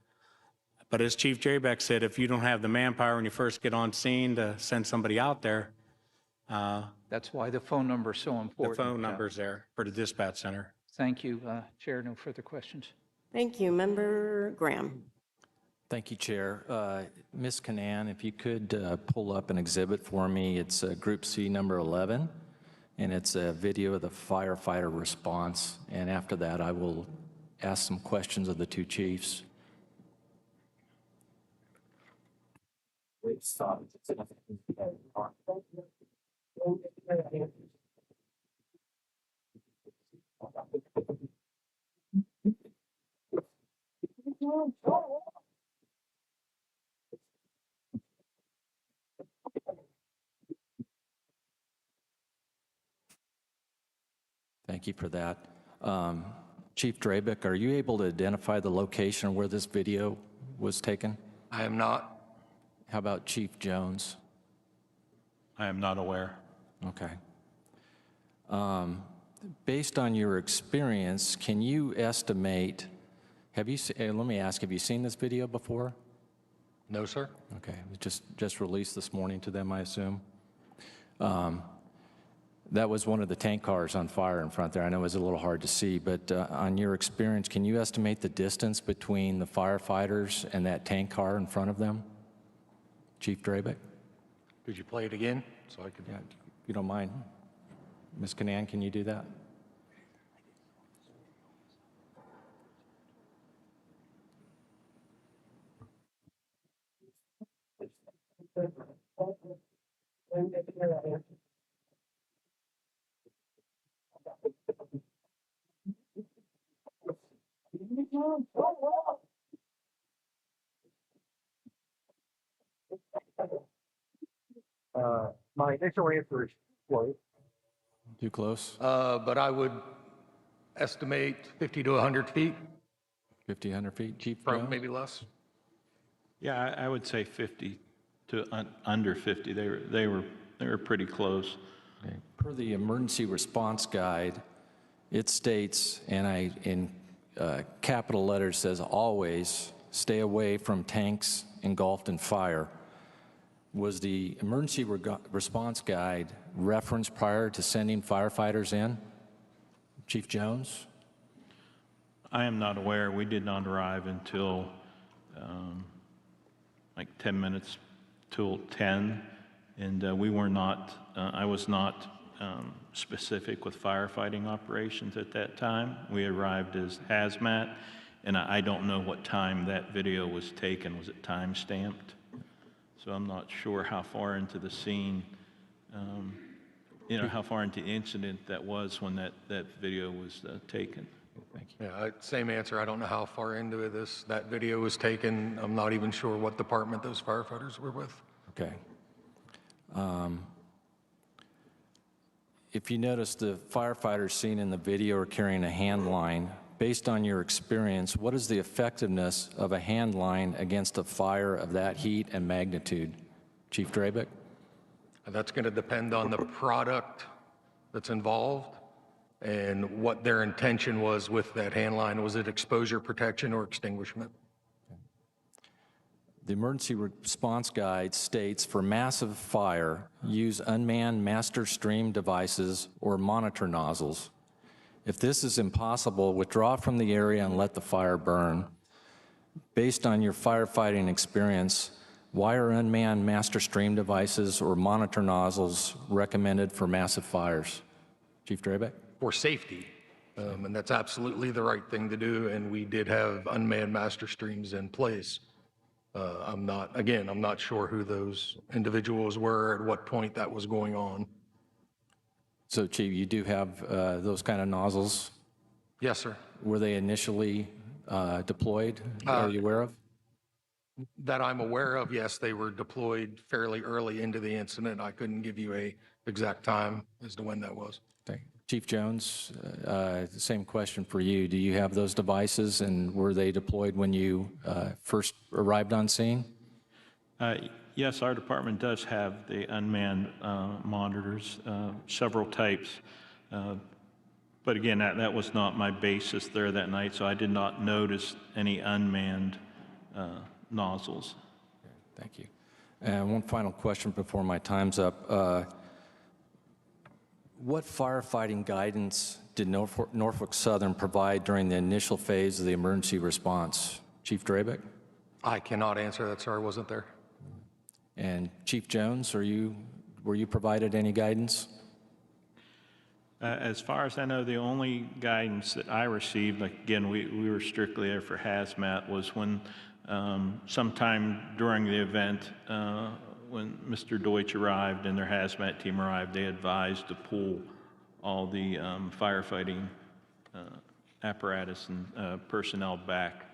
But as Chief Drabeck said, if you don't have the manpower when you first get on scene to send somebody out there, that's why the phone number is so important. the phone number's there for the dispatch center. Thank you, Chair. No further questions. Thank you. Member Graham. Thank you, Chair. Ms. Canan, if you could pull up an exhibit for me. It's Group C number 11, and it's a video of the firefighter response. And after that, I will ask some questions of the two chiefs. Thank you for that. Chief Drabeck, are you able to identify the location where this video was taken? I am not. How about Chief Jones? I am not aware. Okay. Based on your experience, can you estimate, let me ask, have you seen this video before? No, sir. Okay, it was just released this morning to them, I assume. That was one of the tank cars on fire in front there. I know it was a little hard to see, but on your experience, can you estimate the distance between the firefighters and that tank car in front of them? Chief Drabeck? Could you play it again so I could? Yeah, if you don't mind. Ms. Canan, can you do that? My initial answer is close. Too close? But I would estimate 50 to 100 feet. 50, 100 feet, Chief Probably Jones? maybe less. Yeah, I would say 50 to under 50. They were pretty close. Okay. Per the emergency response guide, it states, and in capital letters says, always stay away from tanks engulfed in fire. Was the emergency response guide referenced prior to sending firefighters in? Chief Jones? I am not aware. We did not arrive until like 10 minutes till 10, and we were not, I was not specific with firefighting operations at that time. We arrived as hazmat, and I don't know what time that video was taken. Was it time stamped? So I'm not sure how far into the scene, how far into the incident that was when that video was taken. Thank you. Yeah, same answer. I don't know how far into that video was taken. I'm not even sure what department those firefighters were with. Okay. If you notice, the firefighters seen in the video are carrying a hand line. Based on your experience, what is the effectiveness of a hand line against a fire of that heat and magnitude? Chief Drabeck? That's going to depend on the product that's involved. and what their intention was with that hand line. Was it exposure protection or extinguishment? The emergency response guide states for massive fire, use unmanned master stream devices or monitor nozzles. If this is impossible, withdraw from the area and let the fire burn. Based on your firefighting experience, why are unmanned master stream devices or monitor nozzles recommended for massive fires? Chief Drabeck? For safety, and that's absolutely the right thing to do, and we did have unmanned master streams in place. I'm not sure who those individuals were, at what point that was going on. So, Chief, you do have those kind of nozzles? Yes, sir. Were they initially deployed? Are you aware of? That I'm aware of, yes, they were deployed fairly early into the incident. I couldn't give you a exact time as to when that was. Okay. Chief Jones, same question for you. Do you have those devices, and were they deployed when you first arrived on scene? Yes, our department does have the unmanned monitors, several types. But again, that was not my basis there that night, so I did not notice any unmanned nozzles. Thank you. And one final question before my time's up. What firefighting guidance did Norfolk Southern provide during the initial phase of the emergency response? Chief Drabeck? I cannot answer that, sir. I wasn't there. And Chief Jones, were you provided any guidance? As far as I know, the only guidance that I received, like again, we were strictly there for hazmat, was when sometime during the event, when Mr. Deutsch arrived and their hazmat team arrived, they advised to pull all the firefighting apparatus and personnel back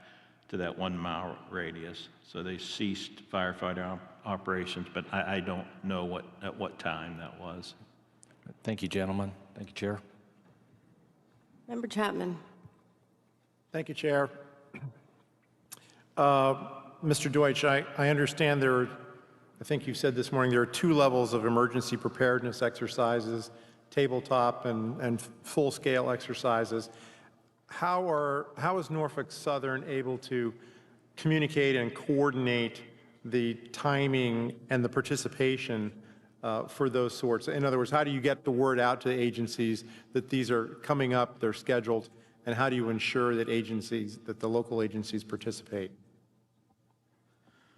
to that 1 mile radius. So they ceased firefighter operations, but I don't know at what time that was. Thank you, gentlemen. Thank you, Chair. Member Chapman. Thank you, Chair. Mr. Deutsch, I understand I think you said this morning, there are 2 levels of emergency preparedness exercises, tabletop and full-scale exercises. How is Norfolk Southern able to communicate and coordinate the timing and the participation for those sorts? In other words, how do you get the word out to agencies that these are coming up, they're scheduled, and how do you ensure that the local agencies participate?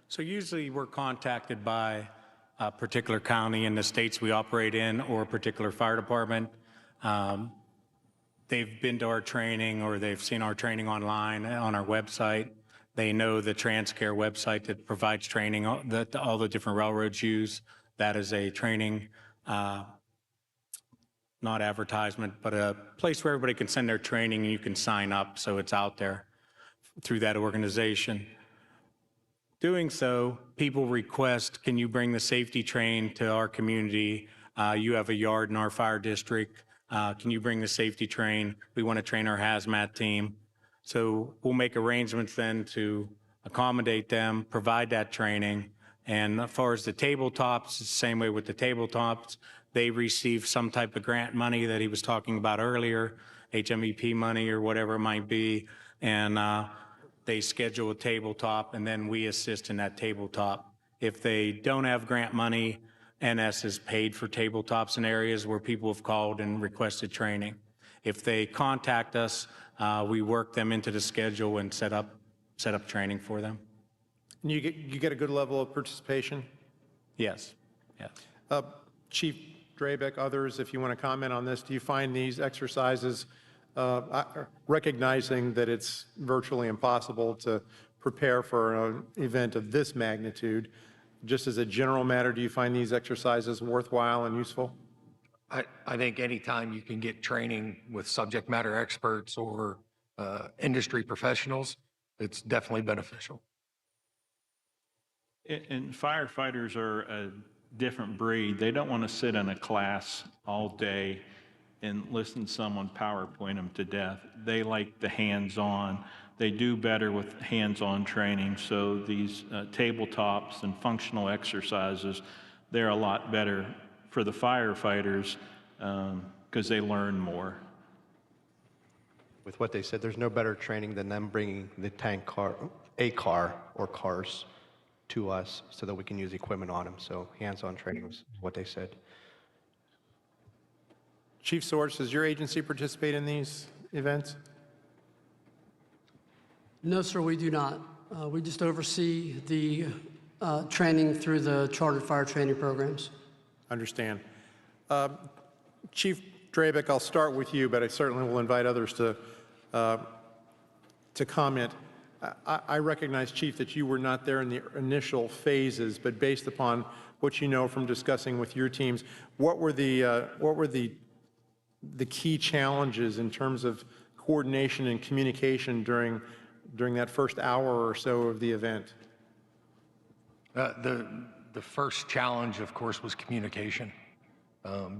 So usually we're contacted by a particular county in the states we operate in or a particular fire department. They've been to our training or they've seen our training online on our website. They know the TransCare website that provides training that all the different railroads use. That is a training, not advertisement, but a place where everybody can send their training and you can sign up, so it's out there through that organization. Doing so, people request, can you bring the safety train to our community? You have a yard in our fire district. Can you bring the safety train? We want to train our hazmat team. So we'll make arrangements then to accommodate them, provide that training. And as far as the tabletops, it's the same way with the tabletops. They receive some type of grant money that he was talking about earlier, HMEP money or whatever it might be. And they schedule a tabletop, and then we assist in that tabletop. If they don't have grant money, NS has paid for tabletops in areas where people have called and requested training. If they contact us, we work them into the schedule and set up training for them. And you get a good level of participation? Yes. Yes. Chief Drabeck, others, if you want to comment on this, do you find these exercises, recognizing that it's virtually impossible to prepare for an event of this magnitude, just as a general matter, do you find these exercises worthwhile and useful? I think anytime you can get training with subject matter experts or industry professionals, it's definitely beneficial. And firefighters are a different breed. They don't want to sit in a class all day and listen to someone PowerPoint them to death. They like the hands-on. They do better with hands-on training. So these tabletops and functional exercises, they're a lot better for the firefighters because they learn more. with what they said, there's no better training than them bringing the tank car, a car or cars to us so that we can use equipment on them. So hands-on training was what they said. Chief Swartz, does your agency participate in these events? No, sir, we do not. We just oversee the training through the chartered fire training programs. Understand. Chief Drabeck, I'll start with you, but I certainly will invite others to comment. I recognize, Chief, that you were not there in the initial phases, but based upon what you know from discussing with your teams, what were the key challenges in terms of coordination and communication during that first hour or so of the event? The first challenge, of course, was communication.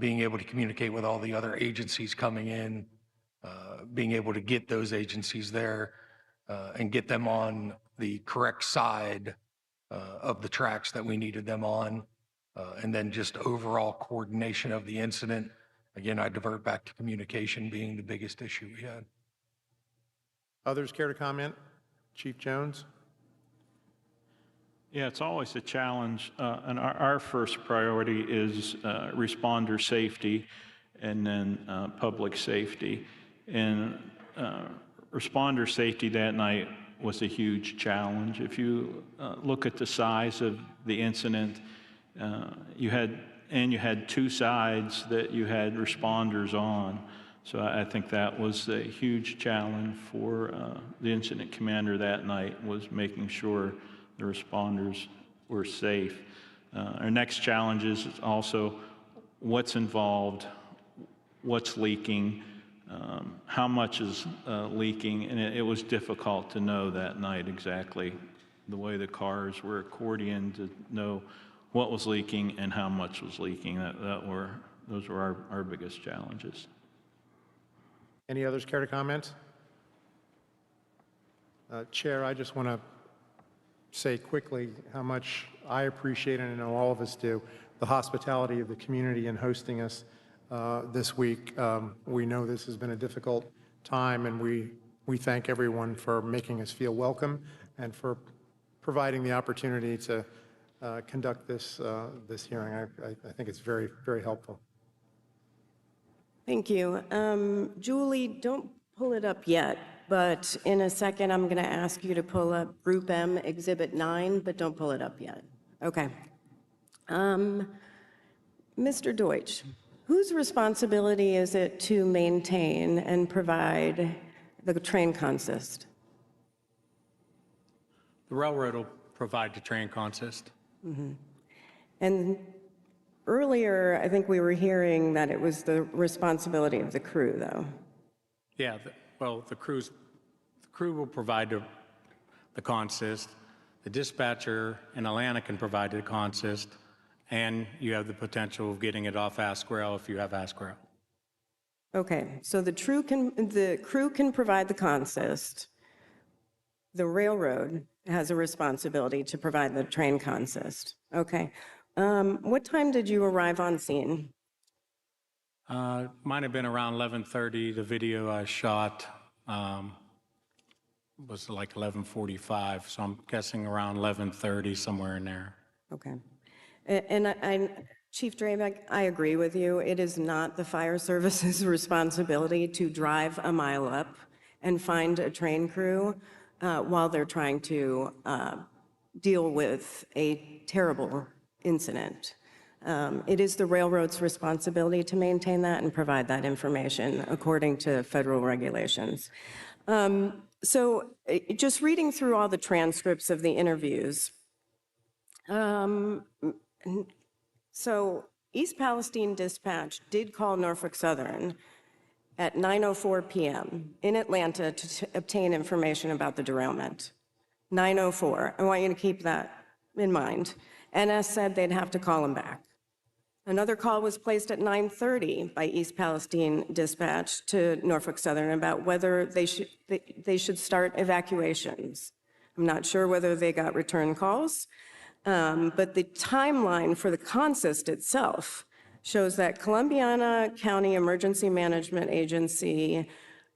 Being able to communicate with all the other agencies coming in, being able to get those agencies there and get them on the correct side of the tracks that we needed them on, and then just overall coordination of the incident. Again, I divert back to communication being the biggest issue we had. Others care to comment? Chief Jones? Yeah, it's always a challenge, and our first priority is responder safety and then public safety. And responder safety that night was a huge challenge. If you look at the size of the incident, you had two sides that you had responders on. So I think that was a huge challenge for the incident commander that night, was making sure the responders were safe. Our next challenge is also what's involved, what's leaking, how much is leaking, and it was difficult to know that night exactly the way the cars were accordioned to know what was leaking and how much was leaking. Those were our biggest challenges. Any others care to comment? Chair, I just want to say quickly how much I appreciate, and I know all of us do, the hospitality of the community in hosting us this week. We know this has been a difficult time, and we thank everyone for making us feel welcome and for providing the opportunity to conduct this hearing. I think it's very, very helpful. Thank you. Julie, don't pull it up yet, but in a second I'm going to ask you to pull up Group M, Exhibit 9, but don't pull it up yet. Okay. Mr. Deutsch, whose responsibility is it to maintain and provide the train consist? The railroad will provide the train consist. Mm-hmm. And earlier, I think we were hearing that it was the responsibility of the crew, though. Yeah, the crew will provide the consist. The dispatcher in Atlanta can provide the consist, and you have the potential of getting it off Ask Rail if you have Ask Rail. Okay, so the crew can provide the consist. The railroad has a responsibility to provide the train consist. Okay. What time did you arrive on scene? Might have been around 11:30. The video I shot was like 11:45, so I'm guessing around 11:30, somewhere in there. Okay. And Chief Drabeck, I agree with you. It is not the fire service's responsibility to drive a mile up and find a train crew while they're trying to deal with a terrible incident. It is the railroad's responsibility to maintain that and provide that information according to federal regulations. So just reading through all the transcripts of the interviews, so East Palestine Dispatch did call Norfolk Southern at 9:04 p.m. in Atlanta to obtain information about the derailment. 9:04. I want you to keep that in mind. NS said they'd have to call him back. Another call was placed at 9:30 by East Palestine Dispatch to Norfolk Southern about whether they should start evacuations. I'm not sure whether they got return calls, but the timeline for the consist itself shows that Columbiana County Emergency Management Agency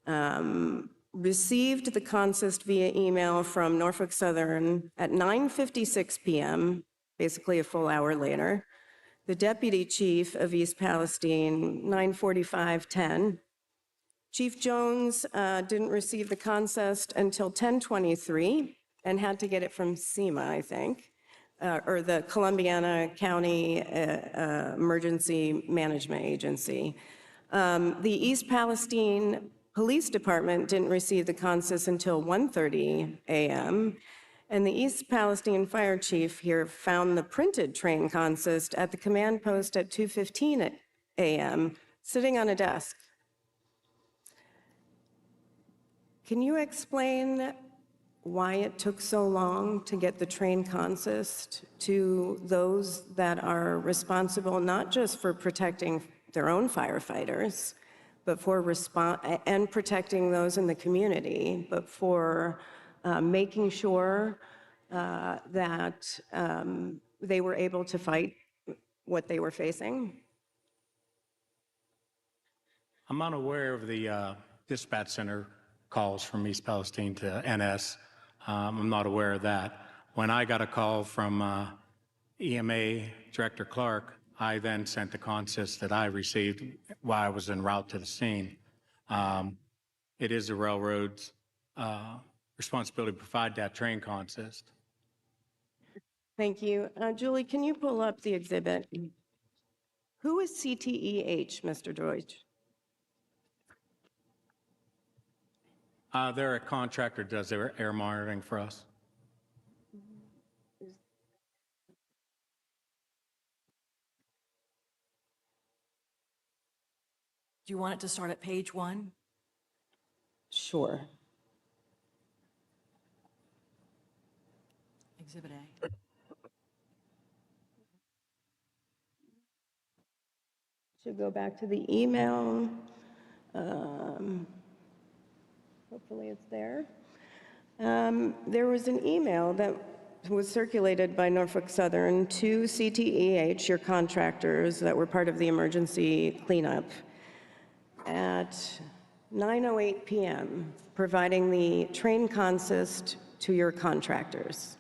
received the consist via email from Norfolk Southern at 9:56 p.m., basically a full hour later. The deputy chief of East Palestine, 9:45:10. Chief Jones didn't receive the consist until 10:23 and had to get it from SEMA, I think, or the Columbiana County Emergency Management Agency. The East Palestine Police Department didn't receive the consist until 1:30 a.m. And the East Palestine Fire Chief here found the printed train consist at the command post at 2:15 a.m., sitting on a desk. Can you explain why it took so long to get the train consist to those that are responsible not just for protecting their own firefighters, but for and protecting those in the community, but for making sure that they were able to fight what they were facing? I'm unaware of the dispatch center calls from East Palestine to NS. I'm not aware of that. When I got a call from EMA Director Clark, I then sent the consist that I received while I was en route to the scene. It is the railroad's responsibility to provide that train consist. Thank you. Julie, can you pull up the exhibit? Who is CTEH, Mr. Deutsch? They're a contractor that does their air monitoring for us. Do you want it to start at page 1? Sure. Exhibit A. Should go back to the email. Hopefully it's there. There was an email that was circulated by Norfolk Southern to CTEH, your contractors that were part of the emergency cleanup, at 9:08 p.m., providing the train consist to your contractors.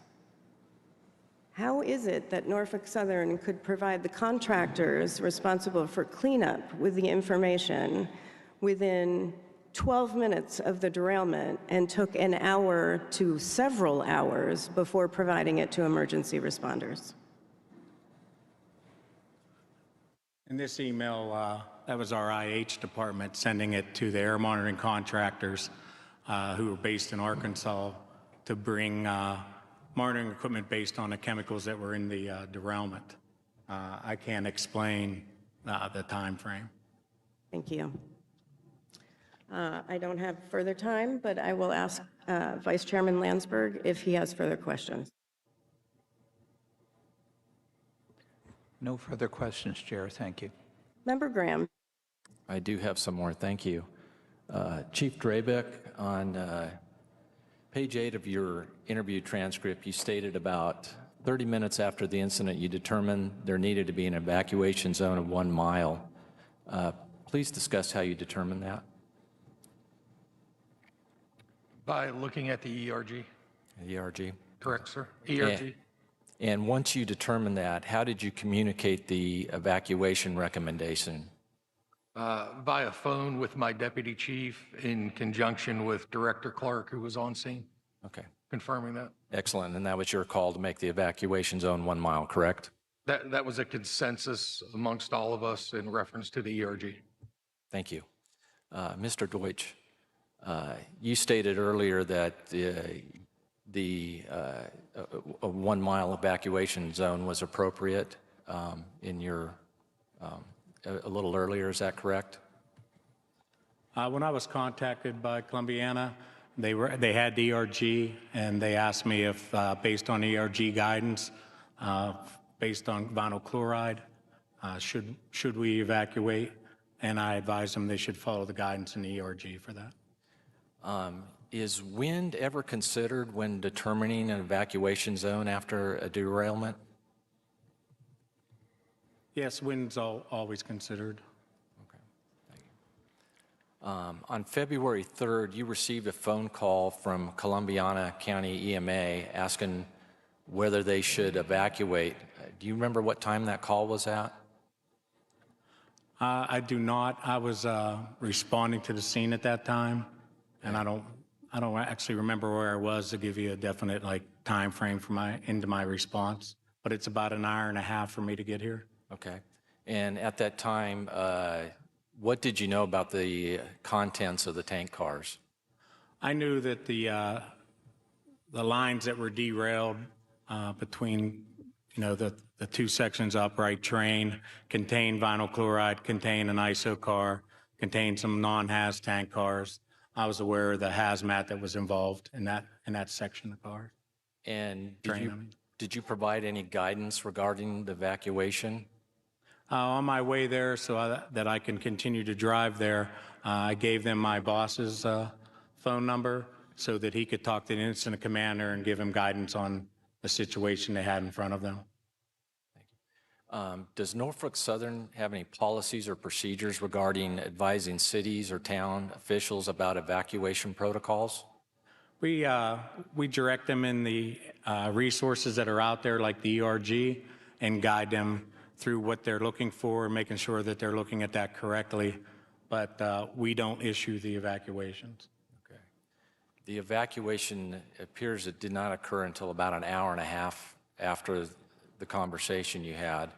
How is it that Norfolk Southern could provide the contractors responsible for cleanup with the information within 12 minutes of the derailment and took an hour to several hours before providing it to emergency responders? In this email, that was our IH department sending it to the air monitoring contractors who were based in Arkansas to bring monitoring equipment based on the chemicals that were in the derailment. I can't explain the time frame. Thank you. I don't have further time, but I will ask Vice Chairman Landsberg if he has further questions. No further questions, Chair. Thank you. Member Graham. I do have some more, thank you. Chief Drabeck, on page 8 of your interview transcript, you stated about 30 minutes after the incident, you determined there needed to be an evacuation zone of 1 mile. Please discuss how you determined that. By looking at the ERG. ERG? Correct, sir. ERG. And once you determined that, how did you communicate the evacuation recommendation? Via phone with my deputy chief in conjunction with Director Clark, who was on scene. Okay. Confirming that. Excellent. And that was your call to make the evacuation zone 1 mile, correct? That was a consensus amongst all of us in reference to the ERG. Thank you. Mr. Deutsch, you stated earlier that a 1 mile evacuation zone was appropriate in your, a little earlier, is that correct? When I was contacted by Columbiana, they had the ERG, and they asked me if, based on ERG guidance, based on vinyl chloride, should we evacuate? And I advised them they should follow the guidance in the ERG for that. Is wind ever considered when determining an evacuation zone after a derailment? Yes, wind's always considered. On February 3rd, you received a phone call from Columbiana County EMA asking whether they should evacuate. Do you remember what time that call was at? I do not. I was responding to the scene at that time, and I don't actually remember where I was to give you a definite time frame for my response. But it's about an hour and a half for me to get here. Okay. And at that time, what did you know about the contents of the tank cars? I knew that the lines that were derailed between the two sections upright train contained vinyl chloride, contained an ISO car, contained some non-haz tank cars. I was aware of the hazmat that was involved in that section of cars. And did you provide any guidance regarding the evacuation? On my way there, so that I can continue to drive there, I gave them my boss's phone number so that he could talk to the incident commander and give him guidance on the situation they had in front of them. Does Norfolk Southern have any policies or procedures regarding advising cities or town officials about evacuation protocols? We direct them in the resources that are out there, like the ERG, and guide them through what they're looking for, making sure that they're looking at that correctly. But we don't issue the evacuations. Okay. The evacuation appears it did not occur until about an hour and a half after the conversation you had.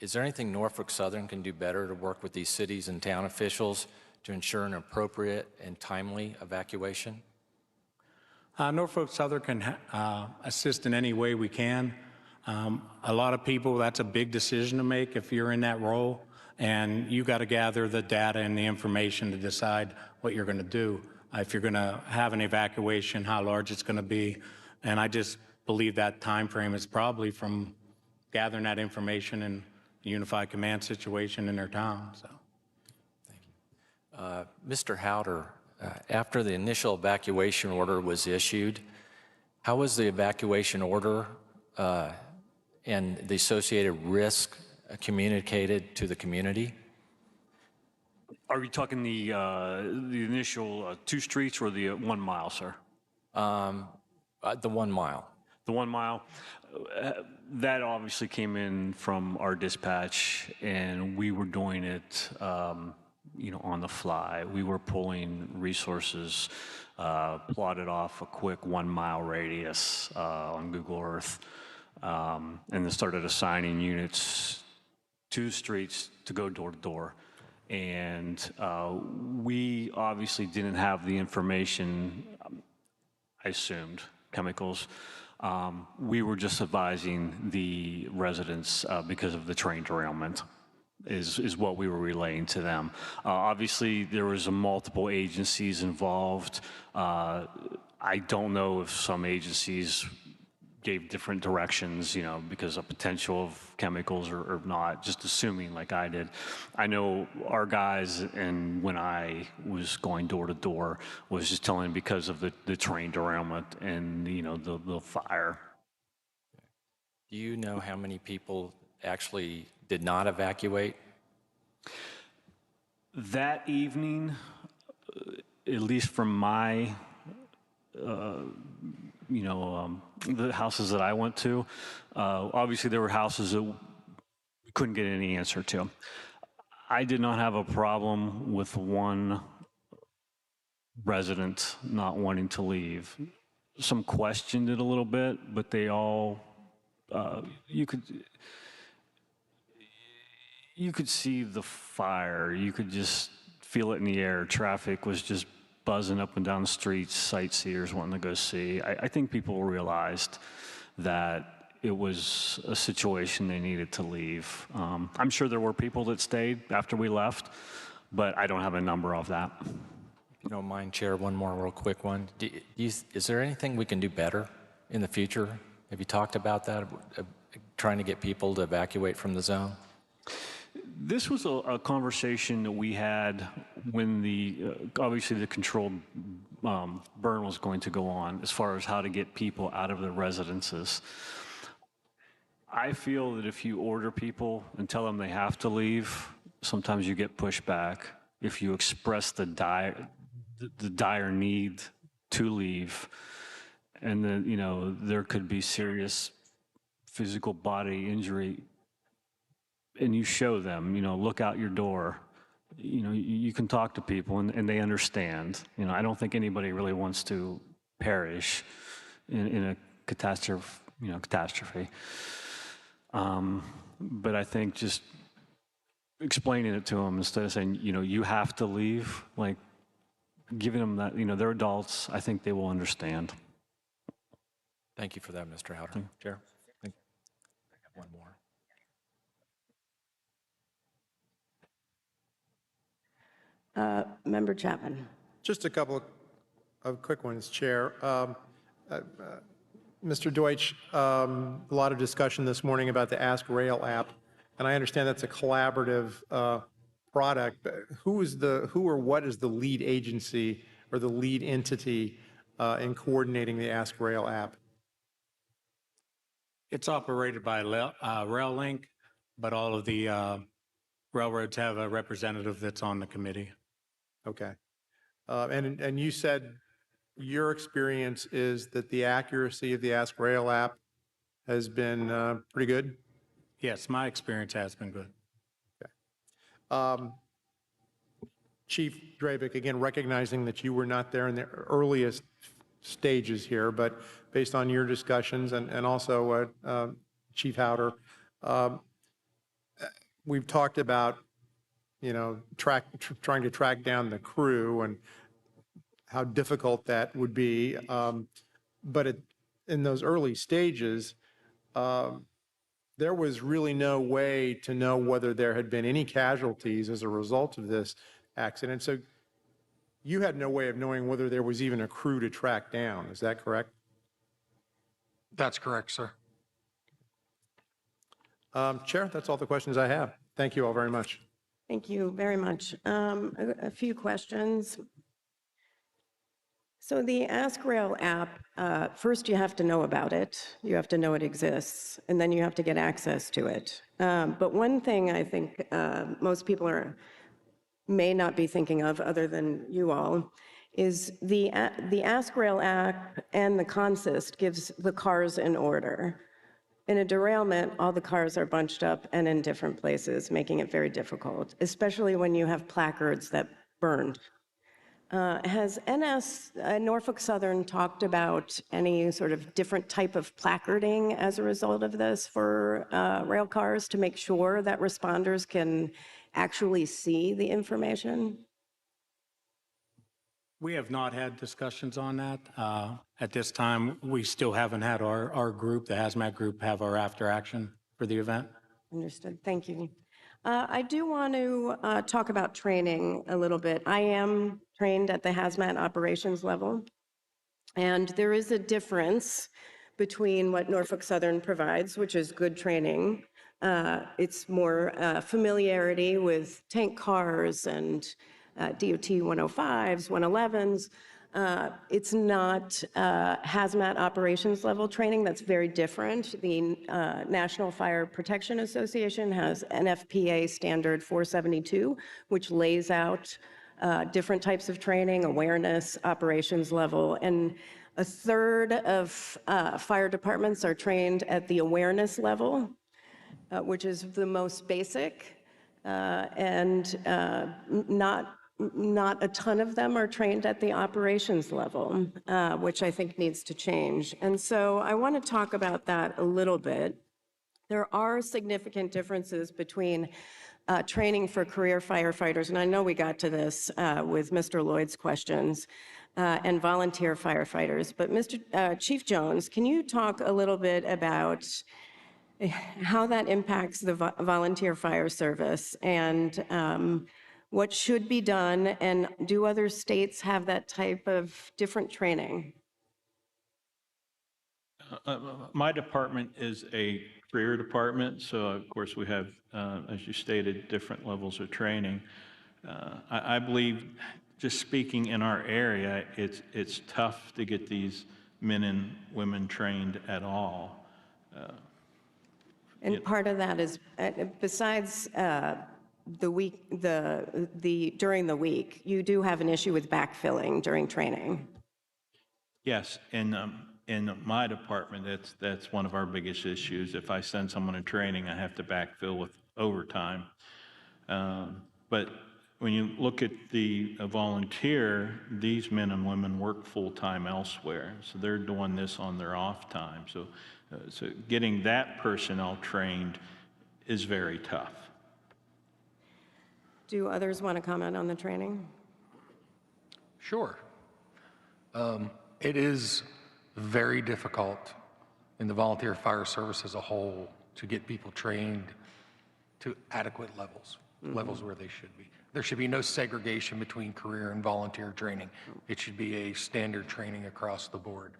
Is there anything Norfolk Southern can do better to work with these cities and town officials to ensure an appropriate and timely evacuation? Norfolk Southern can assist in any way we can. A lot of people, that's a big decision to make if you're in that role, and you got to gather the data and the information to decide what you're going to do. If you're going to have an evacuation, how large it's going to be, and I just believe that time frame is probably from gathering that information in the unified command situation in their town. So, Mr. Howder, after the initial evacuation order was issued, how was the evacuation order and the associated risk communicated to the community? Are we talking the initial 2 streets or the 1 mile, sir? The 1 mile. The 1 mile, that obviously came in from our dispatch, and we were doing it, on the fly. We were pulling resources, plotted off a quick 1 mile radius on Google Earth, and then started assigning units to streets to go door to door. And we obviously didn't have the information, I assumed, chemicals. We were just advising the residents because of the train derailment is what we were relaying to them. Obviously, there was multiple agencies involved. I don't know if some agencies gave different directions, because of potential of chemicals or not, just assuming like I did. I know our guys, and when I was going door to door, was just telling because of the train derailment and, the fire. Do you know how many people actually did not evacuate? That evening, at least from my the houses that I went to, obviously there were houses that we couldn't get any answer to. I did not have a problem with one resident not wanting to leave. Some questioned it a little bit, but they all, you could see the fire. You could just feel it in the air. Traffic was just buzzing up and down the streets, sightseers wanting to go see. I think people realized that it was a situation they needed to leave. I'm sure there were people that stayed after we left, but I don't have a number of that. If you don't mind, Chair, one more real quick one. Is there anything we can do better in the future? Have you talked about that, trying to get people to evacuate from the zone? This was a conversation that we had when obviously the controlled burn was going to go on, as far as how to get people out of their residences. I feel that if you order people and tell them they have to leave, sometimes you get pushback. if you express the dire need to leave, and then, you know, there could be serious physical body injury, and you show them, you know, look out your door, you know, you can talk to people and they understand. You know, I don't think anybody really wants to perish in a catastrophe. But I think just explaining it to them instead of saying, you know, you have to leave, like giving them that, you know, they're adults, I think they will understand. Thank you for that, Mr. Howder. Chair? I think I have one more. Member Chapman. Just a couple of quick ones, Chair. Mr. Deutsch, a lot of discussion this morning about the Ask Rail app, and I understand that's a collaborative product. But who or what is the lead agency or the lead entity in coordinating the Ask Rail app? It's operated by RailLink, but all of the railroads have a representative that's on the committee. Okay. And you said your experience is that the accuracy of the Ask Rail app has been pretty good? Yes, my experience has been good. Chief Drabek, again, recognizing that you were not there in the earliest stages here, but based on your discussions and also Chief Howder, we've talked about, you know, trying to track down the crew and how difficult that would be. But in those early stages, there was really no way to know whether there had been any casualties as a result of this accident. So you had no way of knowing whether there was even a crew to track down. Is that correct? That's correct, sir. Chair, that's all the questions I have. Thank you all very much. Thank you very much. A few questions. So the Ask Rail app, first you have to know about it. You have to know it exists, and then you have to get access to it. But one thing I think most people may not be thinking of, other than you all, is the Ask Rail app and the consist gives the cars in order. In a derailment, all the cars are bunched up and in different places, making it very difficult, especially when you have placards that burned. Has Norfolk Southern talked about any sort of different type of placarding as a result of this for rail cars to make sure that responders can actually see the information? We have not had discussions on that. At this time, we still haven't had our group, the hazmat group, have our after action for the event. Understood. Thank you. I do want to talk about training a little bit. I am trained at the hazmat operations level, and there is a difference between what Norfolk Southern provides, which is good training. It's more familiarity with tank cars and DOT 105s, 111s. It's not hazmat operations level training. That's very different. The National Fire Protection Association has NFPA standard 472, which lays out different types of training, awareness, operations level, and a third of fire departments are trained at the awareness level, which is the most basic, and not a ton of them are trained at the operations level, which I think needs to change. And so I want to talk about that a little bit. There are significant differences between training for career firefighters, and I know we got to this with Mr. Lloyd's questions, and volunteer firefighters. But Chief Jones, can you talk a little bit about how that impacts the volunteer fire service and what should be done, and do other states have that type of different training? My department is a career department, so of course we have, as you stated, different levels of training. I believe, just speaking in our area, it's tough to get these men and women trained at all. And part of that is, besides during the week, you do have an issue with backfilling during training. Yes, in my department, that's one of our biggest issues. If I send someone to training, I have to backfill with overtime. But when you look at the volunteer, these men and women work full-time elsewhere, so they're doing this on their off time. So getting that personnel trained is very tough. Do others want to comment on the training? Sure. It is very difficult in the volunteer fire service as a whole to get people trained to adequate levels, levels where they should be. There should be no segregation between career and volunteer training. It should be a standard training across the board.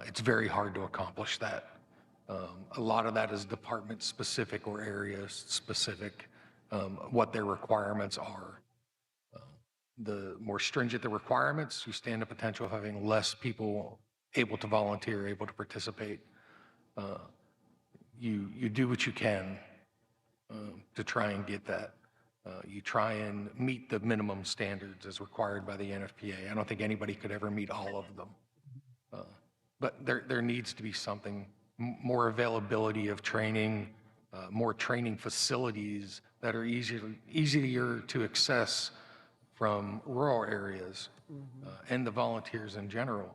It's very hard to accomplish that. A lot of that is department specific or area specific, what their requirements are. The more stringent the requirements, you stand a potential of having less people able to volunteer, able to participate. You do what you can to try and get that. You try and meet the minimum standards as required by the NFPA. I don't think anybody could ever meet all of them. But there needs to be something, more availability of training, more training facilities that are easier to access from rural areas and the volunteers in general.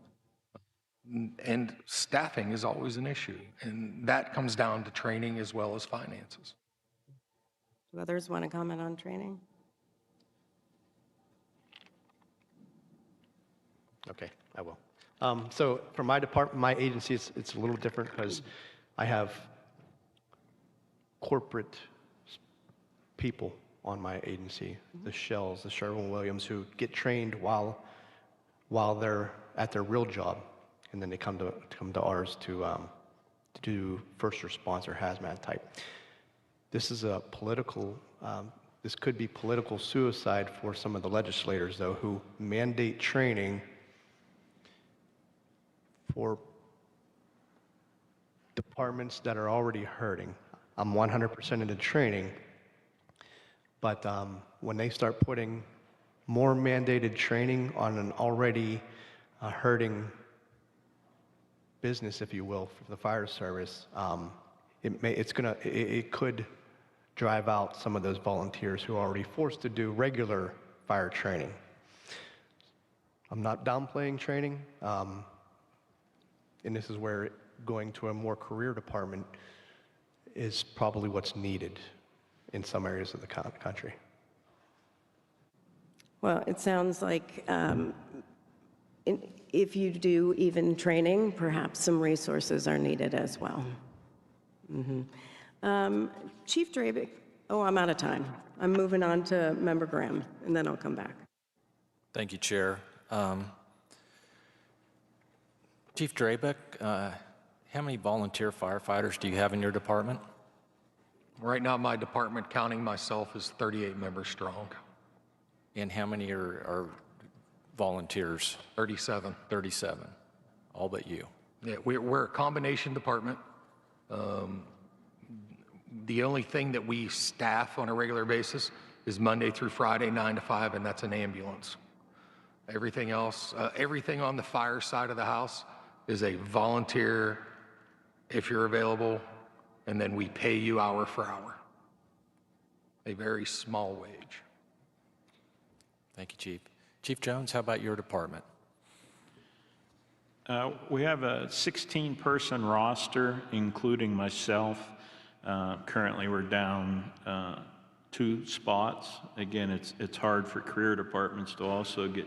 And staffing is always an issue, and that comes down to training as well as finances. Do others want to comment on training? Okay, I will. So for my department, my agency, it's a little different because I have corporate people on my agency, the Shells, the Sherwin-Williams, who get trained while they're at their real job, and then they come to ours to do first response or hazmat type. This is a political. This could be political suicide for some of the legislators, though, who mandate training for departments that are already hurting. I'm 100% into training, but when they start putting more mandated training on an already hurting business, if you will, for the fire service, it could drive out some of those volunteers who are already forced to do regular fire training. I'm not downplaying training, and this is where going to a more career department is probably what's needed in some areas of the country. Well, it sounds like if you do even training, perhaps some resources are needed as well. Chief Drabick, I'm out of time. I'm moving on to Member Graham, and then I'll come back. Thank you, Chair. Chief Drabick, how many volunteer firefighters do you have in your department? Right now, my department, counting myself, is 38 members strong. And how many are volunteers? 37. 37, all but you. Yeah, we're a combination department. The only thing that we staff on a regular basis is Monday through Friday, 9 to 5, and that's an ambulance. Everything else, everything on the fire side of the house is a volunteer if you're available, and then we pay you hour for hour. A very small wage. Thank you, Chief. Chief Jones, how about your department? We have a 16-person roster, including myself. Currently, we're down 2 spots. Again, it's hard for career departments to also get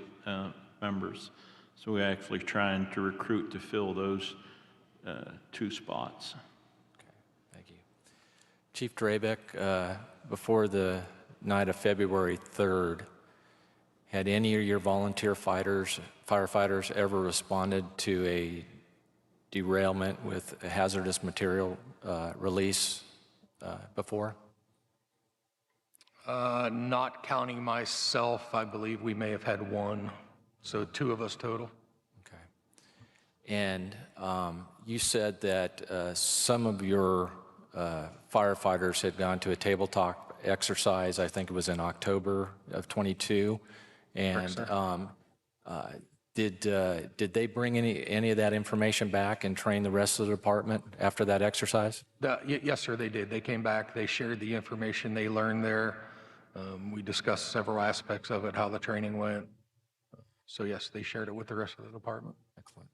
members. So we're actually trying to recruit to fill those 2 spots. Okay, thank you. Chief Drabick, before the night of February 3rd, had any of your volunteer firefighters ever responded to a derailment with a hazardous material release before? Not counting myself, I believe we may have had 1, so 2 of us total. Okay. And you said that some of your firefighters had gone to a tabletop exercise, I think it was in October of #22. And did they bring any of that information back and train the rest of the department after that exercise? Yes, sir, they did. They came back, they shared the information they learned there. We discussed several aspects of it, how the training went. So yes, they shared it with the rest of the department. Excellent.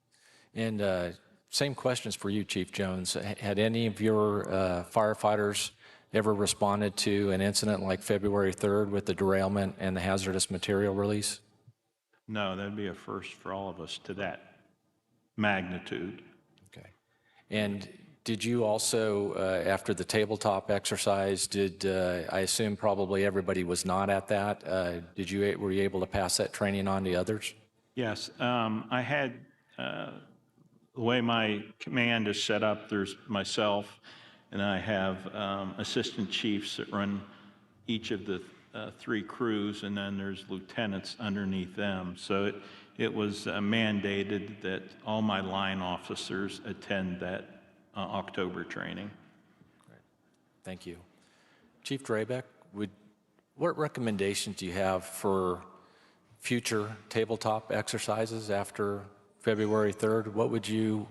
And same questions for you, Chief Jones. Had any of your firefighters ever responded to an incident like February 3rd with the derailment and the hazardous material release? No, that'd be a first for all of us to that magnitude. Okay. And did you also, after the tabletop exercise, I assume probably everybody was not at that, were you able to pass that training on to others? Yes, I had, the way my command is set up, there's myself, and I have assistant chiefs that run each of the 3 crews, and then there's lieutenants underneath them. So it was mandated that all my line officers attend that October training. Great. Thank you. Chief Drabek, what recommendations do you have for future tabletop exercises after February 3rd? What would you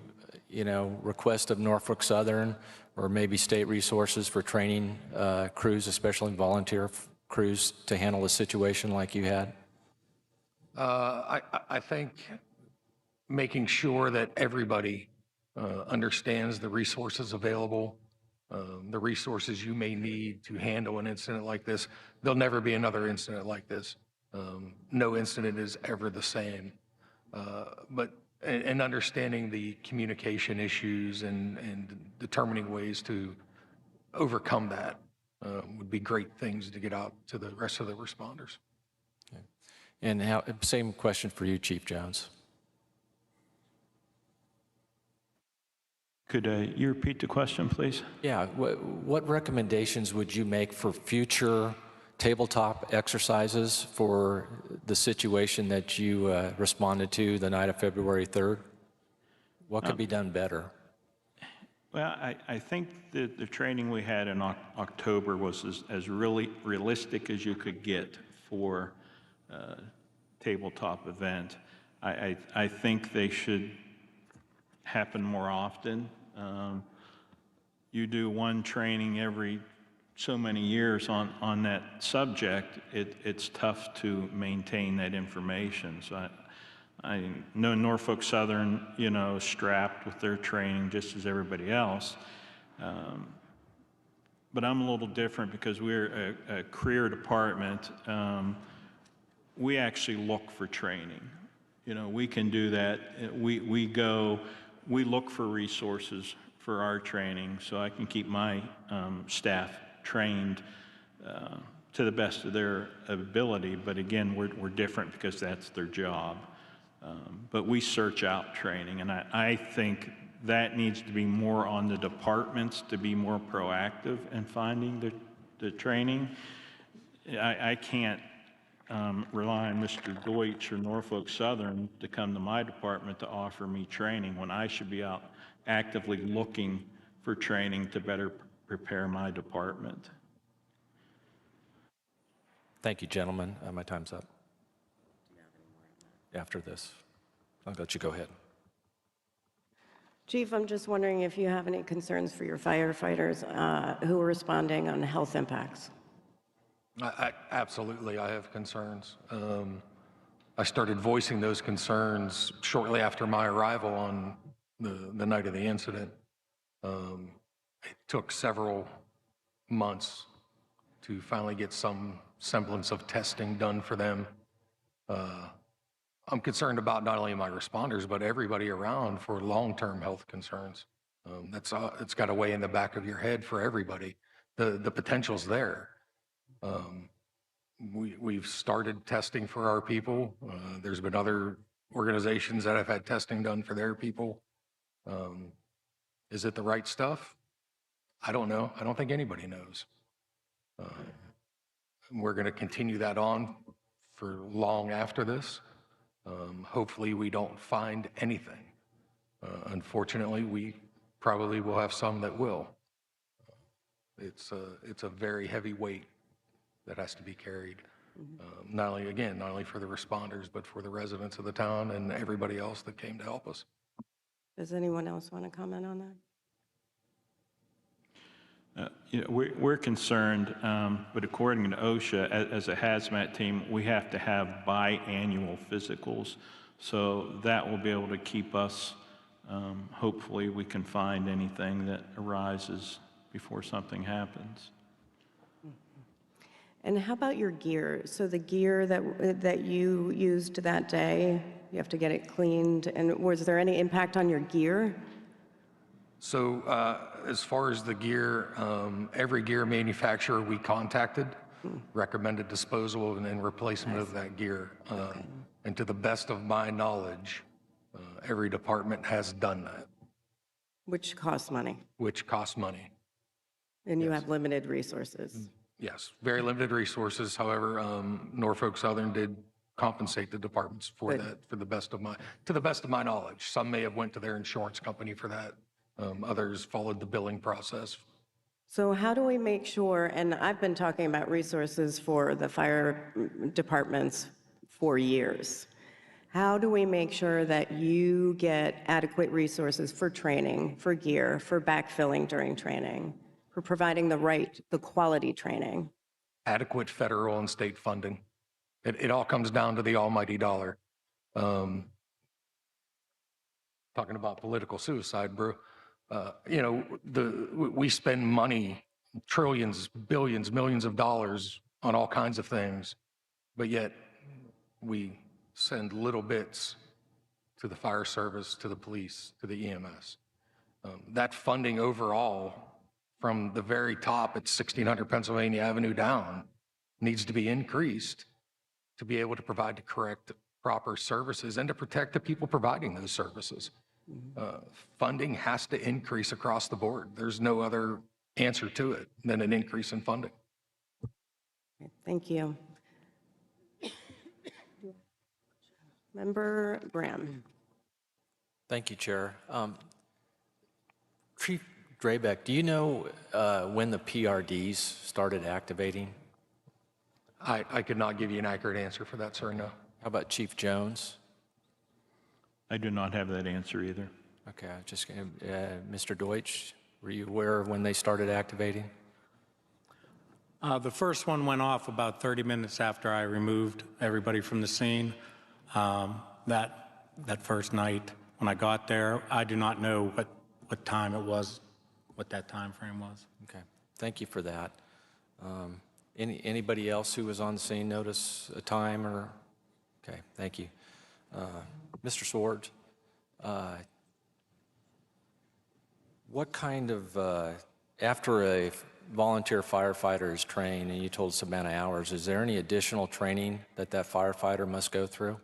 request of Norfolk Southern or maybe state resources for training crews, especially volunteer crews, to handle a situation like you had? I think making sure that everybody understands the resources available, the resources you may need to handle an incident like this. There'll never be another incident like this. No incident is ever the same. And understanding the communication issues and determining ways to overcome that would be great things to get out to the rest of the responders. Okay. And same question for you, Chief Jones. Could you repeat the question, please? Yeah. What recommendations would you make for future tabletop exercises for the situation that you responded to the night of February 3rd? What could be done better? Well, I think that the training we had in October was as really realistic as you could get for a tabletop event. I think they should happen more often. You do one training every so many years on that subject, it's tough to maintain that information. So I know Norfolk Southern, strapped with their training just as everybody else. But I'm a little different because we're a career department. We actually look for training. We can do that. We look for resources for our training so I can keep my staff trained to the best of their ability. But again, we're different because that's their job. But we search out training, and I think that needs to be more on the departments to be more proactive in finding the training. I can't rely on Mr. Deutsch or Norfolk Southern to come to my department to offer me training when I should be out actively looking for training to better prepare my department. Thank you, gentlemen. My time's up. After this, I'll let you go ahead. Chief, I'm just wondering if you have any concerns for your firefighters who are responding on health impacts. Absolutely, I have concerns. I started voicing those concerns shortly after my arrival on the night of the incident. It took several months to finally get some semblance of testing done for them. I'm concerned about not only my responders, but everybody around for long-term health concerns. It's got to weigh in the back of your head for everybody. The potential's there. We've started testing for our people. There's been other organizations that have had testing done for their people. Is it the right stuff? I don't know. I don't think anybody knows. We're going to continue that on for long after this. Hopefully we don't find anything. Unfortunately, we probably will have some that will. It's a very heavy weight that has to be carried. Not only, again, not only for the responders, but for the residents of the town and everybody else that came to help us. Does anyone else want to comment on that? We're concerned, but according to OSHA, as a hazmat team, we have to have biannual physicals. So that will be able to keep us, hopefully we can find anything that arises before something happens. And how about your gear? So the gear that you used that day, you have to get it cleaned, and was there any impact on your gear? So as far as the gear, every gear manufacturer we contacted recommended disposal and then replacement of that gear. And to the best of my knowledge, every department has done that. Which costs money. Which costs money. And you have limited resources. Yes, very limited resources. However, Norfolk Southern did compensate the departments for that, to the best of my knowledge. Some may have went to their insurance company for that. Others followed the billing process. So how do we make sure, and I've been talking about resources for the fire departments for years. How do we make sure that you get adequate resources for training, for gear, for backfilling during training, for providing the quality training? Adequate federal and state funding. It all comes down to the almighty dollar. Talking about political suicide, bro. We spend money, trillions, billions, millions of dollars on all kinds of things, but yet we send little bits to the fire service, to the police, to the EMS. That funding overall, from the very top at 1600 Pennsylvania Avenue down, needs to be increased to be able to provide the correct, proper services and to protect the people providing those services. Funding has to increase across the board. There's no other answer to it than an increase in funding. Thank you. Member Graham. Thank you, Chair. Chief Draybeck, do you know when the PRDs started activating? I could not give you an accurate answer for that, sir, no. How about Chief Jones? I do not have that answer either. Okay, Mr. Deutsch, were you aware of when they started activating? The first one went off about 30 minutes after I removed everybody from the scene. That first night when I got there, I do not know what time it was, what that time frame was. Okay, thank you for that. Anybody else who was on the scene notice a time or? Okay, thank you. Mr. Swords, what kind of, after a volunteer firefighter is trained, and you told us amount of hours, is there any additional training that firefighter must go through?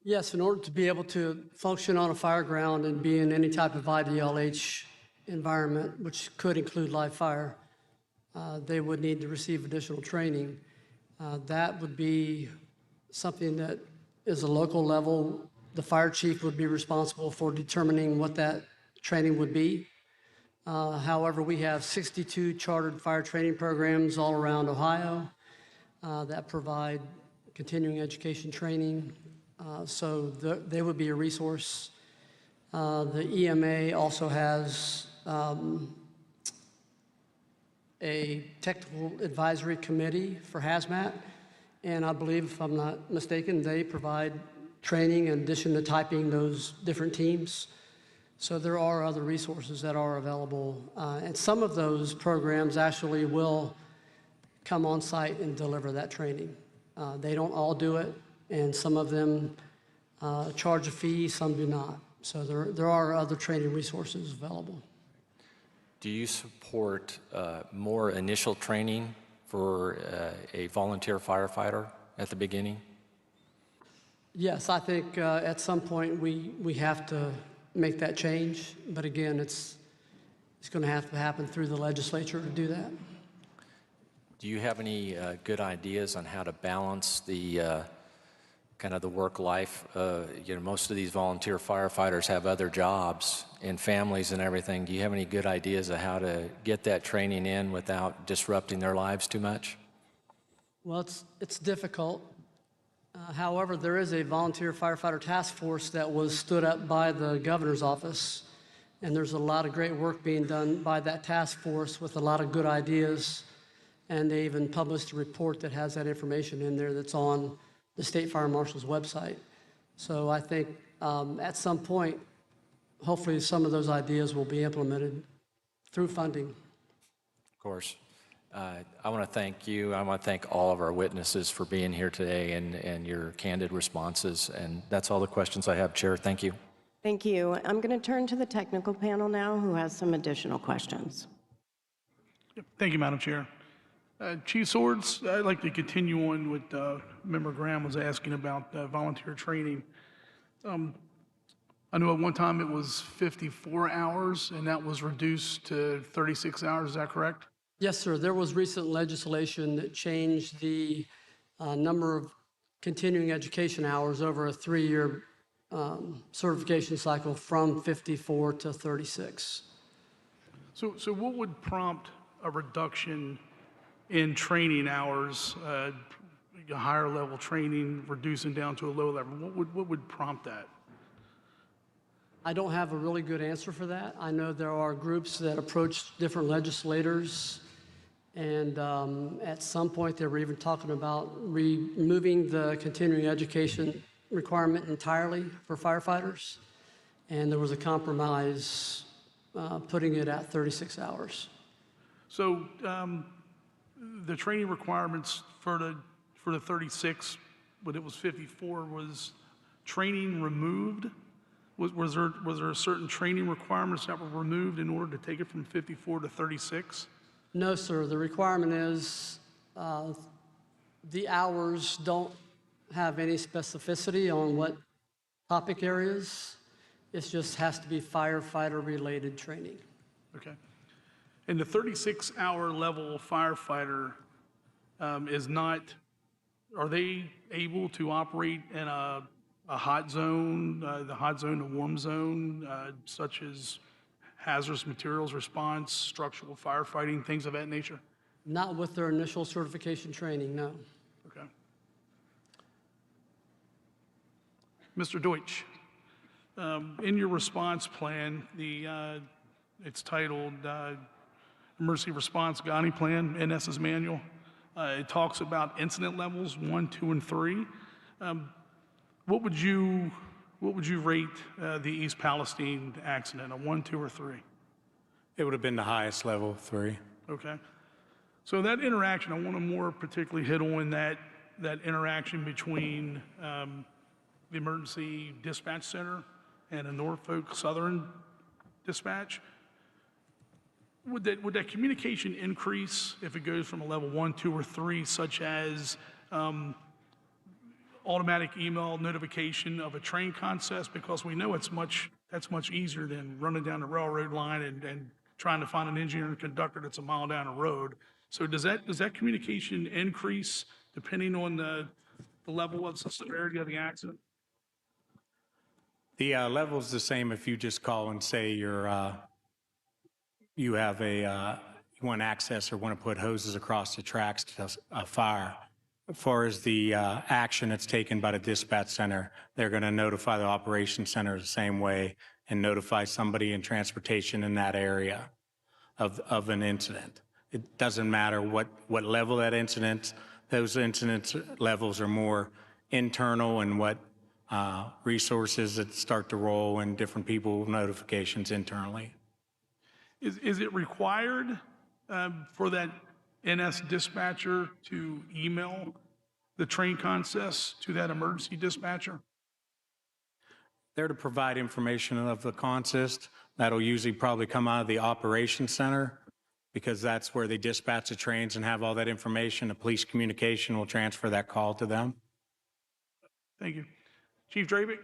Yes, in order to be able to function on a fire ground and be in any type of IDLH environment, which could include live fire, they would need to receive additional training. That would be something that is a local level. The fire chief would be responsible for determining what that training would be. However, we have 62 chartered fire training programs all around Ohio that provide continuing education training. So they would be a resource. The EMA also has a technical advisory committee for hazmat, and I believe, if I'm not mistaken, they provide training in addition to typing those different teams. So there are other resources that are available, and some of those programs actually will come on site and deliver that training. They don't all do it, and some of them charge a fee, some do not. So there are other training resources available. Do you support more initial training for a volunteer firefighter at the beginning? Yes, I think at some point we have to make that change, but again, it's going to have to happen through the legislature to do that. Do you have any good ideas on how to balance the kind of the work life. Most of these volunteer firefighters have other jobs and families and everything. Do you have any good ideas of how to get that training in without disrupting their lives too much? Well, it's difficult. However, there is a volunteer firefighter task force that was stood up by the governor's office, and there's a lot of great work being done by that task force with a lot of good ideas, and they even published a report that has that information in there that's on the State Fire Marshal's website. So I think at some point, hopefully some of those ideas will be implemented through funding. Of course. I want to thank you. I want to thank all of our witnesses for being here today and your candid responses. And that's all the questions I have, Chair. Thank you. Thank you. I'm going to turn to the technical panel now, who has some additional questions. Thank you, Madam Chair. Chief Swords, I'd like to continue on with Member Graham was asking about volunteer training. I know at one time it was 54 hours, and that was reduced to 36 hours. Is that correct? Yes, sir. There was recent legislation that changed the number of continuing education hours over a 3-year certification cycle from 54 to 36. So what would prompt a reduction in training hours, a higher level training, reducing down to a low level? What would prompt that? I don't have a really good answer for that. I know there are groups that approach different legislators, and at some point they were even talking about removing the continuing education requirement entirely for firefighters, and there was a compromise putting it at 36 hours. So the training requirements for the 36, when it was 54, was training removed? Was there a certain training requirements that were removed in order to take it from 54 to 36? No, sir. The requirement is the hours don't have any specificity on what topic areas. It just has to be firefighter-related training. Okay. And the 36-hour level firefighter is not, are they able to operate in a hot zone, the hot zone to warm zone, such as hazardous materials response, structural firefighting, things of that nature? Not with their initial certification training, no. Okay. Mr. Deutsch, in your response plan, it's titled Emergency Response Guiding Plan, NS's manual. It talks about incident levels 1, 2, and 3. What would you rate the East Palestine accident, a 1, 2, or 3? It would have been the highest level, 3. Okay. So that interaction, I want to more particularly hit on that interaction between the emergency dispatch center and a Norfolk Southern dispatch. Would that communication increase if it goes from a level 1, 2, or 3, such as automatic email notification of a train consist? Because we know that's much easier than running down the railroad line and trying to find an engineer and conductor that's a mile down the road. So does that communication increase depending on the level of the severity of the accident? The level's the same if you just call and say you have you want access or want to put hoses across the tracks to a fire. As far as the action that's taken by the dispatch center, they're going to notify the operations center the same way and notify somebody in transportation in that area of an incident. It doesn't matter what level that incident, those incident levels are more internal and what resources that start to roll and different people notifications internally. Is it required for that NS dispatcher to email the train consist to that emergency dispatcher? They're to provide information of the consist. That'll usually probably come out of the operations center because that's where they dispatch the trains and have all that information. The police communication will transfer that call to them. Thank you. Chief Drabick,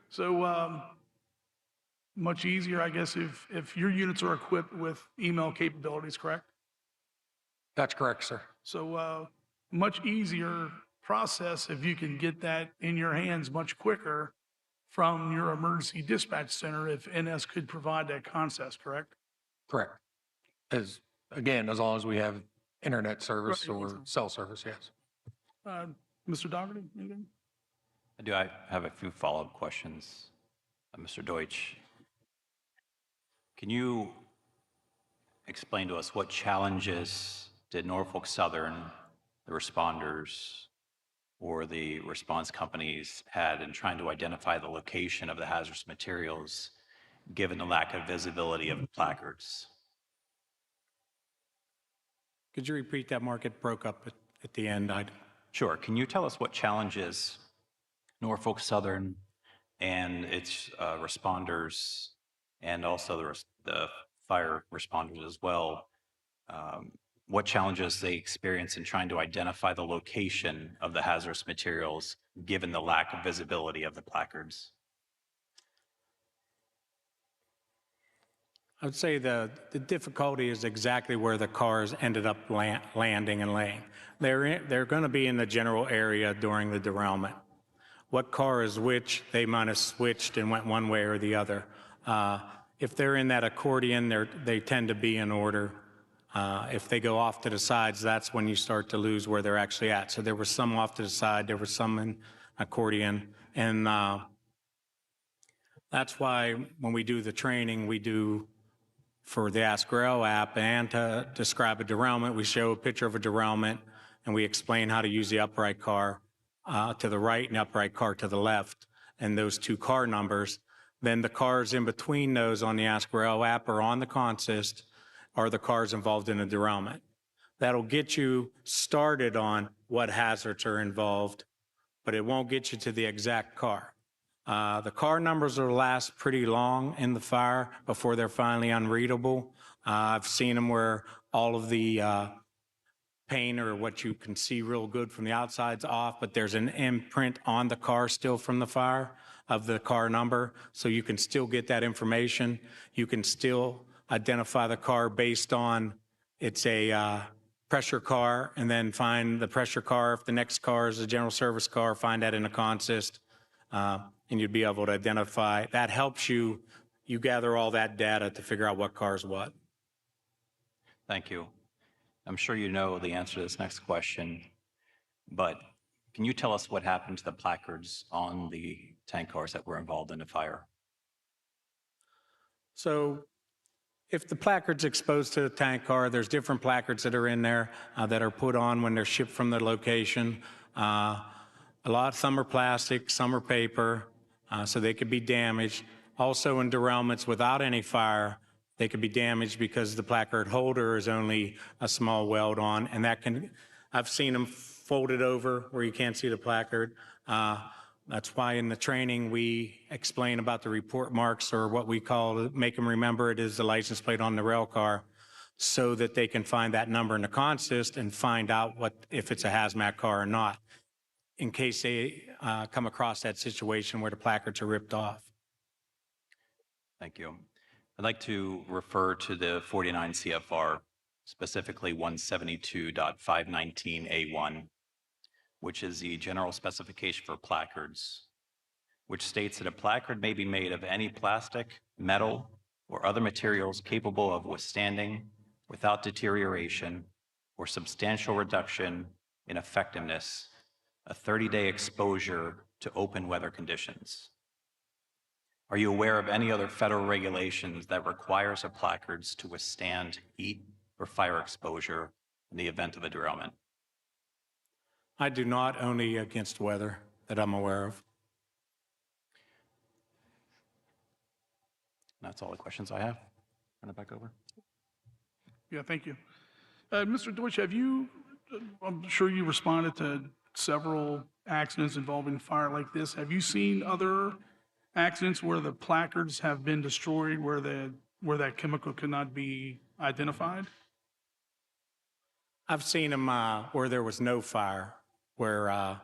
so much easier, I guess, if your units are equipped with email capabilities, correct? That's correct, sir. So much easier process if you can get that in your hands much quicker from your emergency dispatch center if NS could provide that access, correct? Correct. Again, as long as we have internet service Right. or cell service, yes. Mr. Dougherty, anything? I have a few follow-up questions. Mr. Deutsch, can you explain to us what challenges did Norfolk Southern, the responders, or the response companies had in trying to identify the location of the hazardous materials, given the lack of visibility of the placards? Could you repeat that, Mark? It broke up at the end. Sure. Can you tell us what challenges Norfolk Southern and its responders, and also the fire responders as well, what challenges they experience in trying to identify the location of the hazardous materials, given the lack of visibility of the placards? I would say the difficulty is exactly where the cars ended up landing and laying. They're going to be in the general area during the derailment. What car is which, they might have switched and went one way or the other. If they're in that accordion, they tend to be in order. If they go off to the sides, that's when you start to lose where they're actually at. So there was some off to the side, there was some in accordion, and that's why when we do the training, we do for the Ask Rail app and to describe a derailment, we show a picture of a derailment and we explain how to use the upright car to the right and upright car to the left, and those two car numbers. Then the cars in between those on the Ask Rail app or on the consist are the cars involved in a derailment. That'll get you started on what hazards are involved, but it won't get you to the exact car. The car numbers will last pretty long in the fire before they're finally unreadable. I've seen them where all of the paint or what you can see real good from the outside's off, but there's an imprint on the car still from the fire of the car number, so you can still get that information. You can still identify the car based on it's a pressure car, and then find the pressure car. If the next car is a general service car, find that in a consist, and you'd be able to identify. That helps you gather all that data to figure out what car is what. Thank you. I'm sure you know the answer to this next question, but can you tell us what happened to the placards on the tank cars that were involved in the fire? So if the placard's exposed to the tank car, there's different placards that are in there that are put on when they're shipped from the location. Some are plastic, some are paper, so they could be damaged. Also in derailments without any fire, they could be damaged because the placard holder is only a small weld on, and I've seen them folded over where you can't see the placard. That's why in the training we explain about the report marks, or what we call, make them remember it is the license plate on the rail car, so that they can find that number in the consist and find out if it's a hazmat car or not, in case they come across that situation where the placards are ripped off. Thank you. I'd like to refer to the 49 CFR, specifically 172.519A1, which is the general specification for placards, which states that a placard may be made of any plastic, metal, or other materials capable of withstanding, without deterioration or substantial reduction in effectiveness, a 30-day exposure to open weather conditions. Are you aware of any other federal regulations that requires a placards to withstand heat or fire exposure in the event of a derailment? I do not, only against weather that I'm aware of. That's all the questions I have. Turn it back over. Yeah, thank you. Mr. Deutsch, I'm sure you responded to several accidents involving fire like this. Have you seen other accidents where the placards have been destroyed, where that chemical could not be identified? I've seen them where there was no fire, where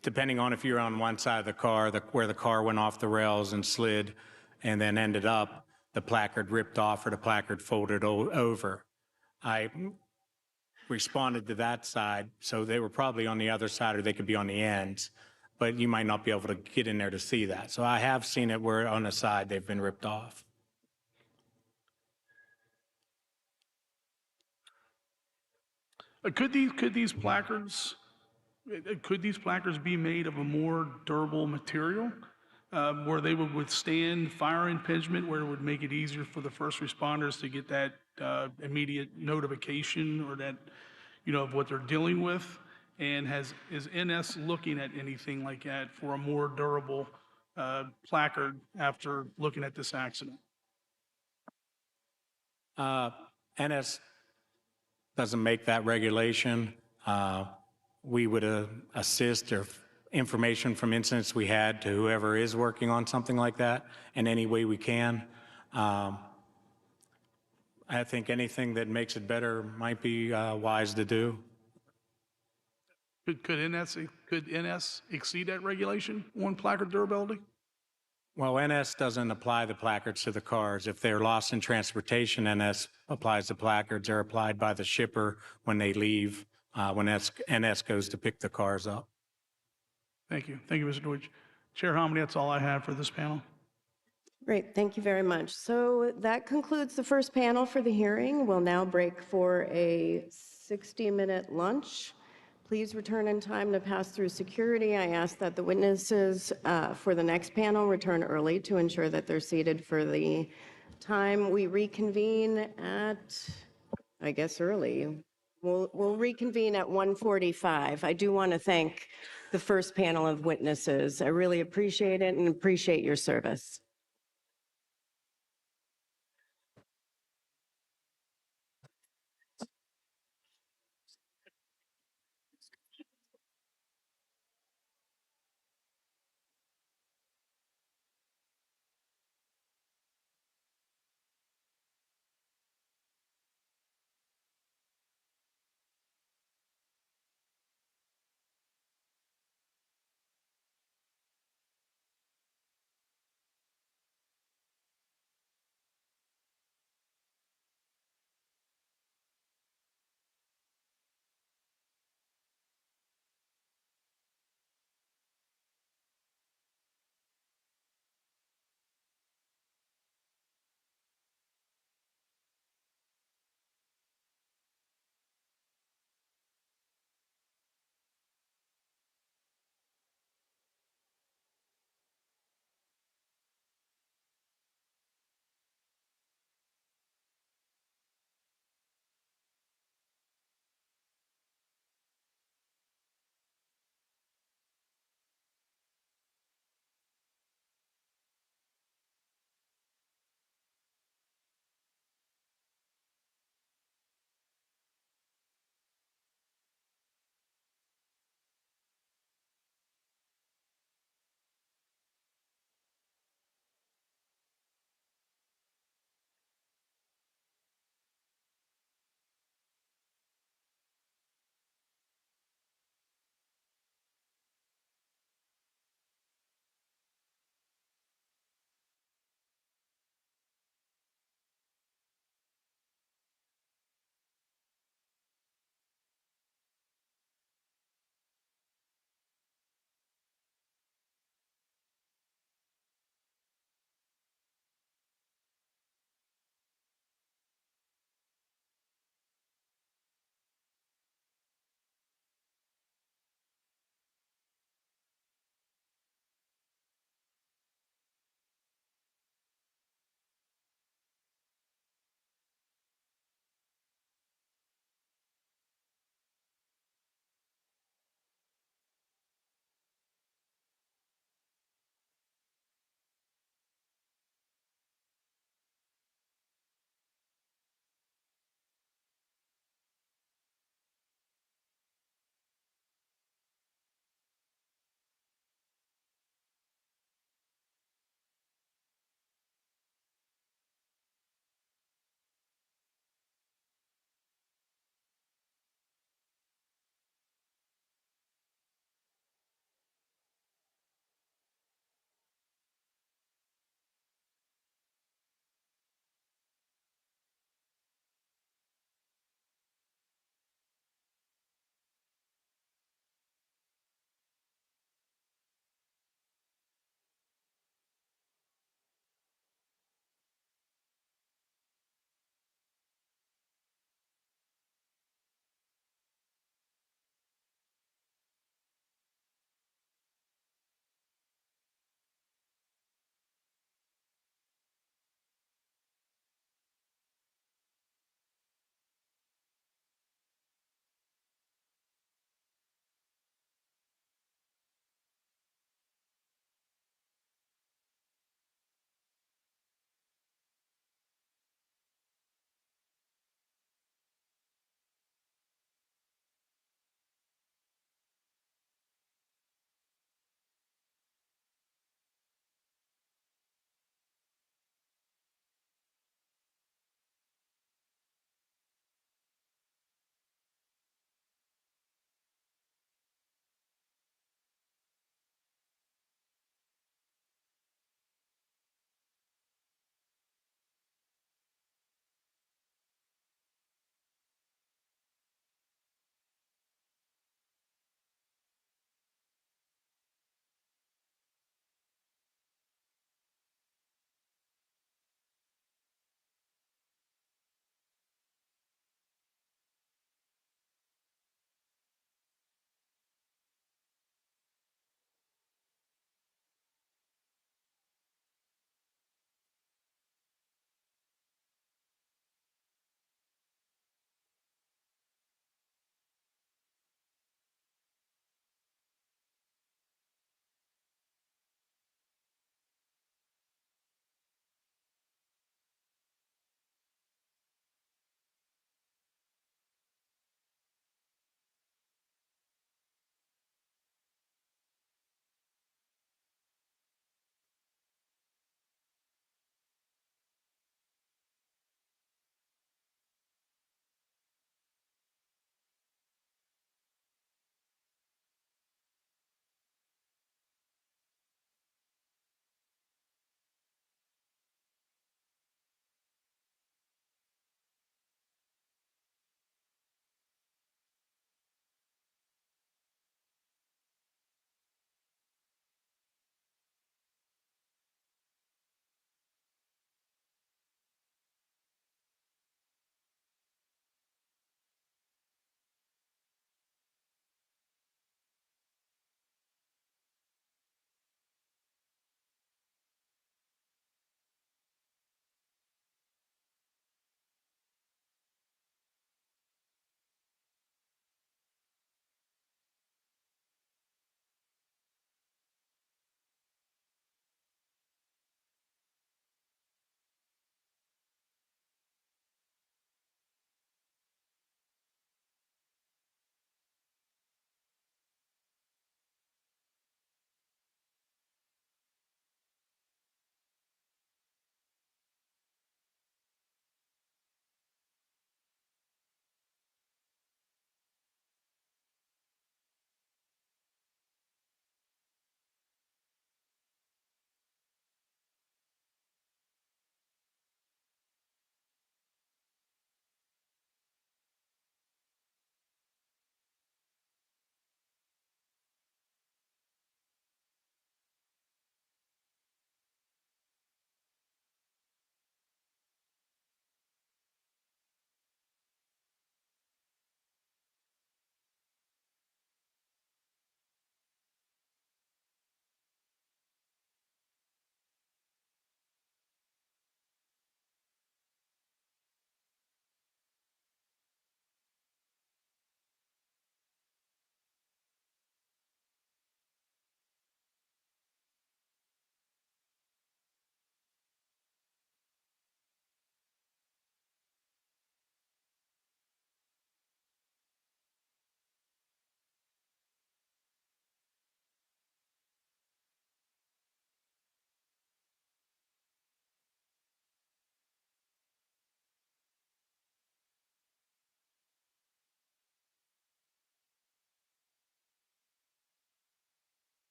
depending on if you're on one side of the car, where the car went off the rails and slid and then ended up, the placard ripped off or the placard folded over. responded to that side, so they were probably on the other side or they could be on the ends, but you might not be able to get in there to see that. So I have seen it where on the side they've been ripped off. Could these placards be made of a more durable material where they would withstand fire impingement, where it would make it easier for the first responders to get that immediate notification or that, of what they're dealing with? And is NS looking at anything like that for a more durable placard after looking at this accident? NS doesn't make that regulation. We would assist or information from incidents we had to whoever is working on something like that in any way we can. I think anything that makes it better might be wise to do. Could NS exceed that regulation on placard durability? Well, NS doesn't apply the placards to the cars. If they're lost in transportation, NS applies the placards. They're applied by the shipper when they leave, when NS goes to pick the cars up. Thank you. Thank you, Mr. Deutsch. Chair Hominy, that's all I have for this panel. Great, thank you very much. So that concludes the first panel for the hearing. We'll now break for a 60-minute lunch. Please return in time to pass through security. I ask that the witnesses for the next panel return early to ensure that they're seated for the time we reconvene at, I guess, early. We'll reconvene at 1:45. I do want to thank the first panel of witnesses. I really appreciate it and appreciate your service.